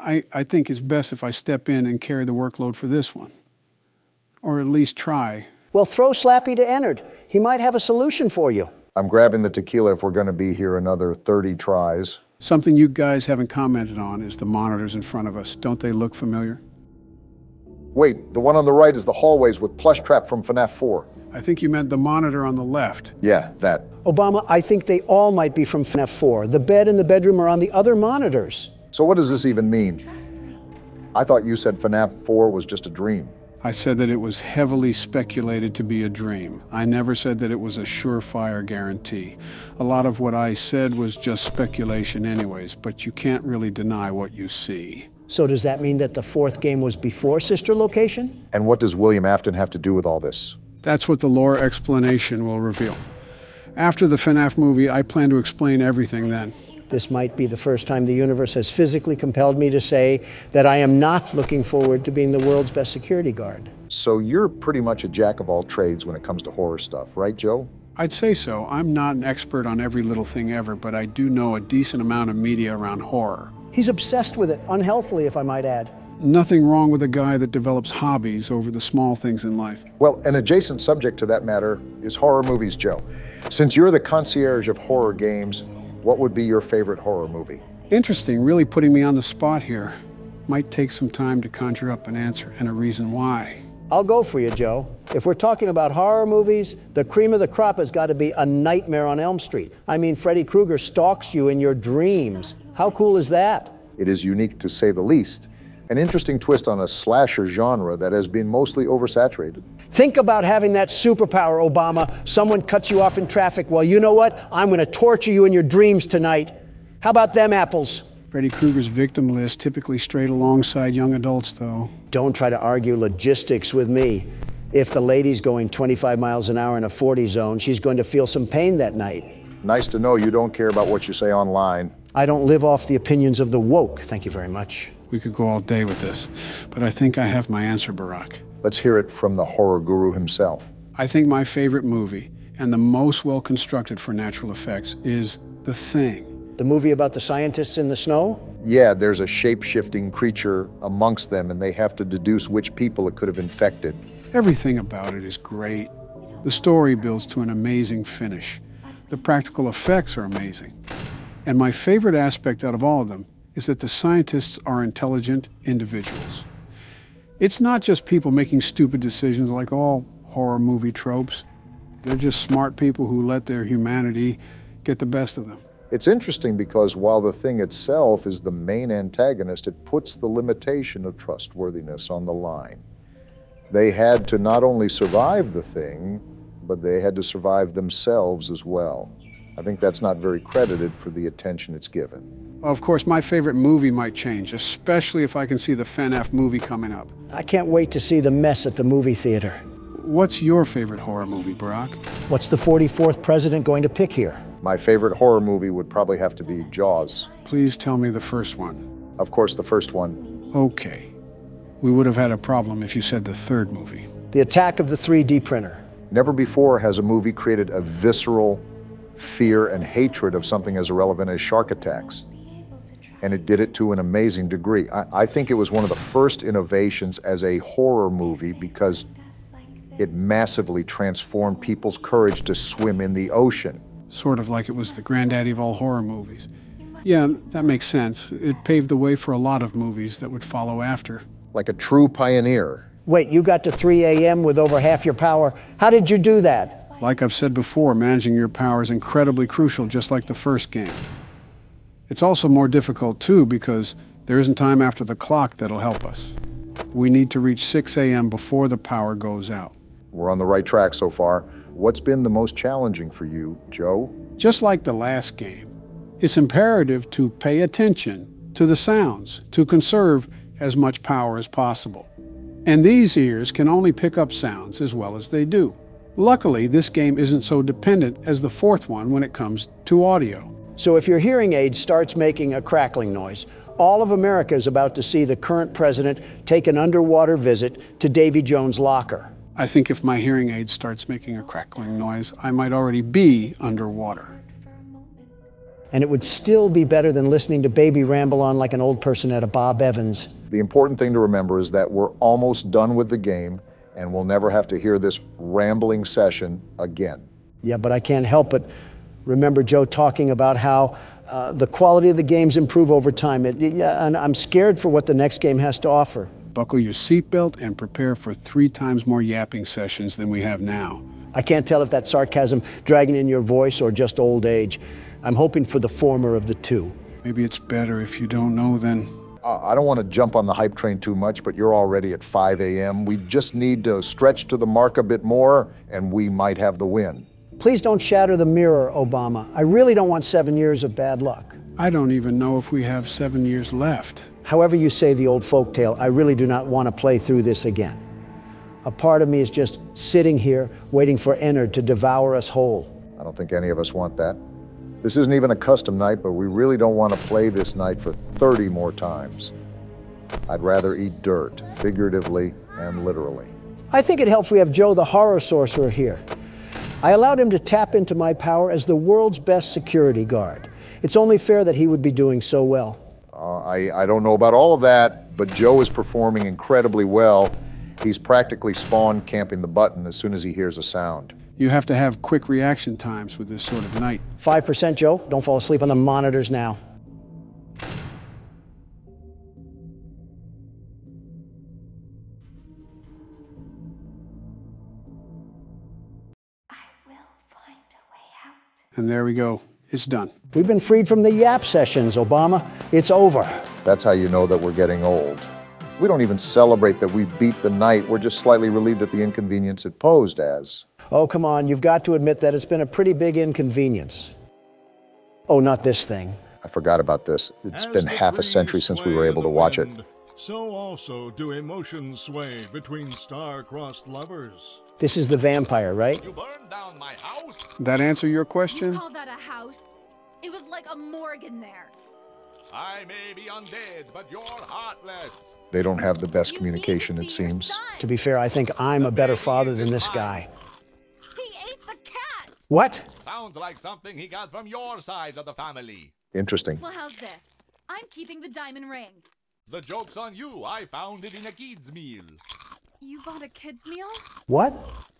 I think it's best if I step in and carry the workload for this one. Or at least try. Well, throw Slappy to Ennard. He might have a solution for you. I'm grabbing the tequila if we're going to be here another 30 tries. Something you guys haven't commented on is the monitors in front of us. Don't they look familiar? Wait, the one on the right is the hallways with Plush Trap from FNAF 4. I think you meant the monitor on the left. Yeah, that. Obama, I think they all might be from FNAF 4. The bed and the bedroom are on the other monitors. So what does this even mean? I thought you said FNAF 4 was just a dream. I said that it was heavily speculated to be a dream. I never said that it was a surefire guarantee. A lot of what I said was just speculation anyways, but you can't really deny what you see. So does that mean that the fourth game was before Sister Location? And what does William Afton have to do with all this? That's what the lore explanation will reveal. After the FNAF movie, I plan to explain everything then. This might be the first time the universe has physically compelled me to say that I am not looking forward to being the world's best security guard. So you're pretty much a jack of all trades when it comes to horror stuff, right, Joe? I'd say so. I'm not an expert on every little thing ever, but I do know a decent amount of media around horror. He's obsessed with it, unhealthily, if I might add. Nothing wrong with a guy that develops hobbies over the small things in life. Well, an adjacent subject to that matter is horror movies, Joe. Since you're the concierge of horror games, what would be your favorite horror movie? Interesting, really putting me on the spot here. Might take some time to conjure up an answer and a reason why. I'll go for you, Joe. If we're talking about horror movies, the cream of the crop has got to be A Nightmare on Elm Street. I mean, Freddy Krueger stalks you in your dreams. How cool is that? It is unique to say the least. An interesting twist on a slasher genre that has been mostly oversaturated. Think about having that superpower, Obama. Someone cuts you off in traffic. Well, you know what? I'm going to torture you in your dreams tonight. How about them apples? Freddy Krueger's victim list typically strayed alongside young adults, though. Don't try to argue logistics with me. If the lady's going 25 miles an hour in a 40 zone, she's going to feel some pain that night. Nice to know you don't care about what you say online. I don't live off the opinions of the woke. Thank you very much. We could go all day with this, but I think I have my answer, Barack. Let's hear it from the horror guru himself. I think my favorite movie, and the most well-constructed for natural effects, is The Thing. The movie about the scientists in the snow? Yeah, there's a shape-shifting creature amongst them, and they have to deduce which people it could have infected. Everything about it is great. The story builds to an amazing finish. The practical effects are amazing. And my favorite aspect out of all of them is that the scientists are intelligent individuals. It's not just people making stupid decisions like all horror movie tropes. They're just smart people who let their humanity get the best of them. It's interesting because while the thing itself is the main antagonist, it puts the limitation of trustworthiness on the line. They had to not only survive the thing, but they had to survive themselves as well. I think that's not very credited for the attention it's given. Well, of course, my favorite movie might change, especially if I can see the FNAF movie coming up. I can't wait to see the mess at the movie theater. What's your favorite horror movie, Barack? What's the 44th president going to pick here? My favorite horror movie would probably have to be Jaws. Please tell me the first one. Of course, the first one. Okay. We would have had a problem if you said the third movie. The Attack of the 3D Printer. Never before has a movie created a visceral fear and hatred of something as irrelevant as shark attacks. And it did it to an amazing degree. I think it was one of the first innovations as a horror movie because it massively transformed people's courage to swim in the ocean. Sort of like it was the granddaddy of all horror movies. Yeah, that makes sense. It paved the way for a lot of movies that would follow after. Like a true pioneer. Wait, you got to 3 a.m. with over half your power. How did you do that? Like I've said before, managing your power is incredibly crucial, just like the first game. It's also more difficult, too, because there isn't time after the clock that'll help us. We need to reach 6 a.m. before the power goes out. We're on the right track so far. What's been the most challenging for you, Joe? Just like the last game, it's imperative to pay attention to the sounds, to conserve as much power as possible. And these ears can only pick up sounds as well as they do. Luckily, this game isn't so dependent as the fourth one when it comes to audio. So if your hearing aid starts making a crackling noise, all of America is about to see the current president take an underwater visit to Davy Jones' locker. I think if my hearing aid starts making a crackling noise, I might already be underwater. And it would still be better than listening to Baby ramble on like an old person at a Bob Evans. The important thing to remember is that we're almost done with the game, and we'll never have to hear this rambling session again. Yeah, but I can't help but remember Joe talking about how The quality of the games improve over time. And I'm scared for what the next game has to offer. Buckle your seatbelt and prepare for 3 times more yapping sessions than we have now. I can't tell if that's sarcasm dragging in your voice or just old age. I'm hoping for the former of the two. Maybe it's better if you don't know then. I don't want to jump on the hype train too much, but you're already at 5 a.m. We just need to stretch to the mark a bit more, and we might have the win. Please don't shatter the mirror, Obama. I really don't want 7 years of bad luck. I don't even know if we have 7 years left. However you say the old folktale, I really do not want to play through this again. A part of me is just sitting here waiting for Ennard to devour us whole. I don't think any of us want that. This isn't even a custom night, but we really don't want to play this night for 30 more times. I'd rather eat dirt, figuratively and literally. I think it helps we have Joe the horror sorcerer here. I allowed him to tap into my power as the world's best security guard. It's only fair that he would be doing so well. I don't know about all of that, but Joe is performing incredibly well. He's practically spawn camping the button as soon as he hears a sound. You have to have quick reaction times with this sort of night. 5%, Joe. Don't fall asleep on the monitors now. And there we go. It's done. We've been freed from the yap sessions, Obama. It's over. That's how you know that we're getting old. We don't even celebrate that we beat the night. We're just slightly relieved at the inconvenience it posed as. Oh, come on. You've got to admit that it's been a pretty big inconvenience. Oh, not this thing. I forgot about this. It's been half a century since we were able to watch it. So also do emotions sway between star-crossed lovers. This is the vampire, right? You burned down my house? That answer your question? You call that a house? It was like a morgue in there. I may be undead, but you're heartless. They don't have the best communication, it seems. To be fair, I think I'm a better father than this guy. He ate the cat! What? Sounds like something he got from your side of the family. Interesting. Well, how's this? I'm keeping the diamond ring. The joke's on you. I found it in a kid's meal. You bought a kid's meal? What?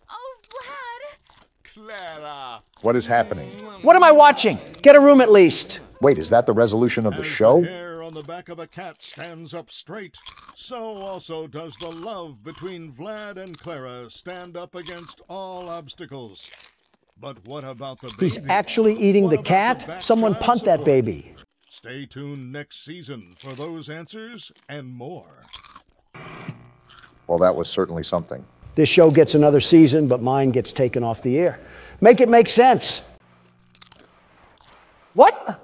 Oh, Vlad! Clara! What is happening? What am I watching? Get a room at least. Wait, is that the resolution of the show? The hair on the back of a cat stands up straight, so also does the love between Vlad and Clara stand up against all obstacles. But what about the baby? He's actually eating the cat? Someone punt that baby. Stay tuned next season for those answers and more. Well, that was certainly something. This show gets another season, but mine gets taken off the air. Make it make sense. What?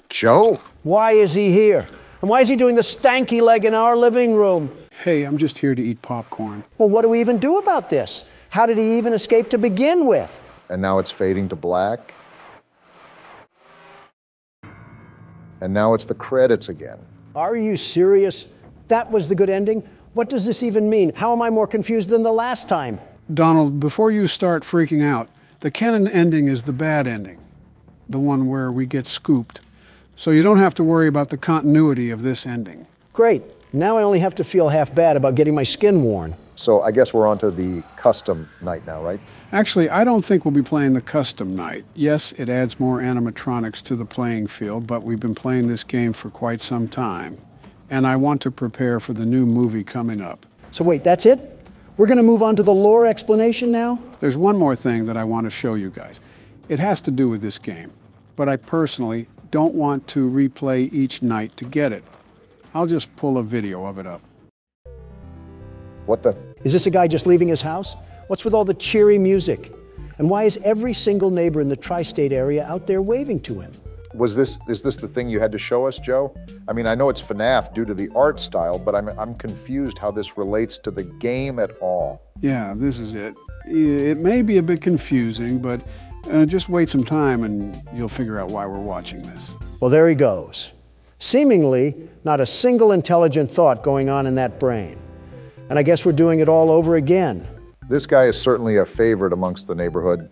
Joe? Why is he here? And why is he doing the stanky leg in our living room? Hey, I'm just here to eat popcorn. Well, what do we even do about this? How did he even escape to begin with? And now it's fading to black. And now it's the credits again. Are you serious? That was the good ending? What does this even mean? How am I more confused than the last time? Donald, before you start freaking out, the canon ending is the bad ending. The one where we get scooped. So you don't have to worry about the continuity of this ending. Great. Now I only have to feel half bad about getting my skin worn. So I guess we're on to the custom night now, right? Actually, I don't think we'll be playing the custom night. Yes, it adds more animatronics to the playing field, but we've been playing this game for quite some time. And I want to prepare for the new movie coming up. So wait, that's it? We're going to move on to the lore explanation now? There's one more thing that I want to show you guys. It has to do with this game, but I personally don't want to replay each night to get it. I'll just pull a video of it up. What the? Is this a guy just leaving his house? What's with all the cheery music? And why is every single neighbor in the tri-state area out there waving to him? Is this the thing you had to show us, Joe? I mean, I know it's FNAF due to the art style, but I'm confused how this relates to the game at all. Yeah, this is it. It may be a bit confusing, but just wait some time and you'll figure out why we're watching this. Well, there he goes. Seemingly, not a single intelligent thought going on in that brain. And I guess we're doing it all over again. This guy is certainly a favorite amongst the neighborhood.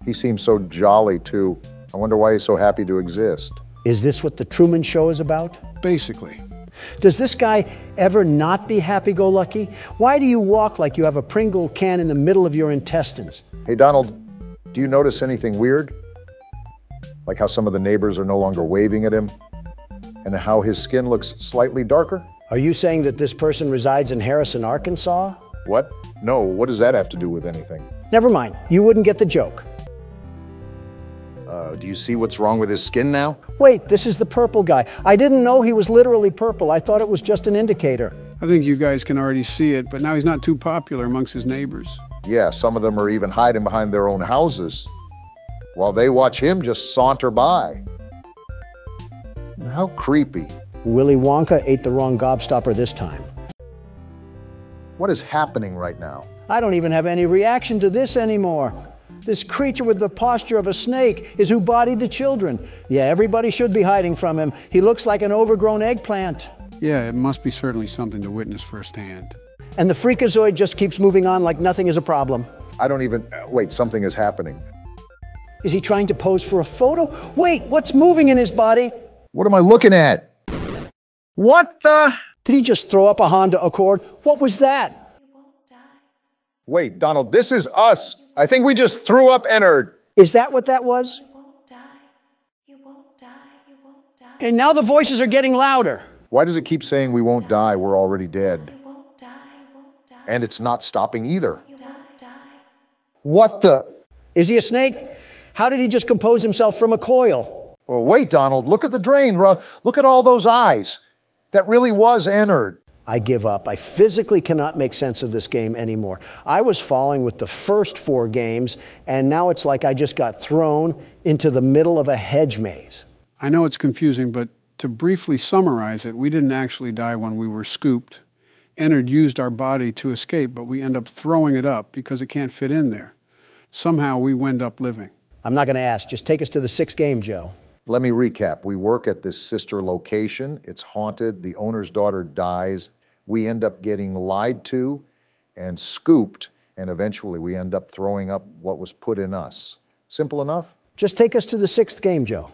He seems so jolly, too. I wonder why he's so happy to exist. Is this what the Truman Show is about? Basically. Does this guy ever not be happy-go-lucky? Why do you walk like you have a Pringle can in the middle of your intestines? Hey, Donald, do you notice anything weird? Like how some of the neighbors are no longer waving at him, and how his skin looks slightly darker. Are you saying that this person resides in Harrison, Arkansas? What? No, what does that have to do with anything? Never mind, you wouldn't get the joke. Do you see what's wrong with his skin now? Wait, this is the purple guy. I didn't know he was literally purple. I thought it was just an indicator. I think you guys can already see it, but now he's not too popular amongst his neighbors. Yeah, some of them are even hiding behind their own houses while they watch him just saunter by. How creepy. Willy Wonka ate the wrong gobstopper this time. What is happening right now? I don't even have any reaction to this anymore. This creature with the posture of a snake is who bodied the children. Yeah, everybody should be hiding from him. He looks like an overgrown eggplant. Yeah, it must be certainly something to witness firsthand. And the freakazoid just keeps moving on like nothing is a problem. I don't even... wait, something is happening. Is he trying to pose for a photo? Wait, what's moving in his body? What am I looking at? What the? Did he just throw up a Honda Accord? What was that? Wait, Donald, this is us. I think we just threw up Ennard. Is that what that was? And now the voices are getting louder. Why does it keep saying we won't die, we're already dead? And it's not stopping either. What the? Is he a snake? How did he just compose himself from a coil? Well, wait, Donald, look at the drain. Look at all those eyes. That really was Ennard. I give up. I physically cannot make sense of this game anymore. I was following with the first 4 games, and now it's like I just got thrown into the middle of a hedge maze. I know it's confusing, but to briefly summarize it, we didn't actually die when we were scooped. Ennard used our body to escape, but we end up throwing it up because it can't fit in there. Somehow we wind up living. I'm not going to ask. Just take us to the 6th game, Joe. Let me recap. We work at this sister location. It's haunted. The owner's daughter dies. We end up getting lied to and scooped, and eventually we end up throwing up what was put in us. Simple enough? Just take us to the 6th game, Joe.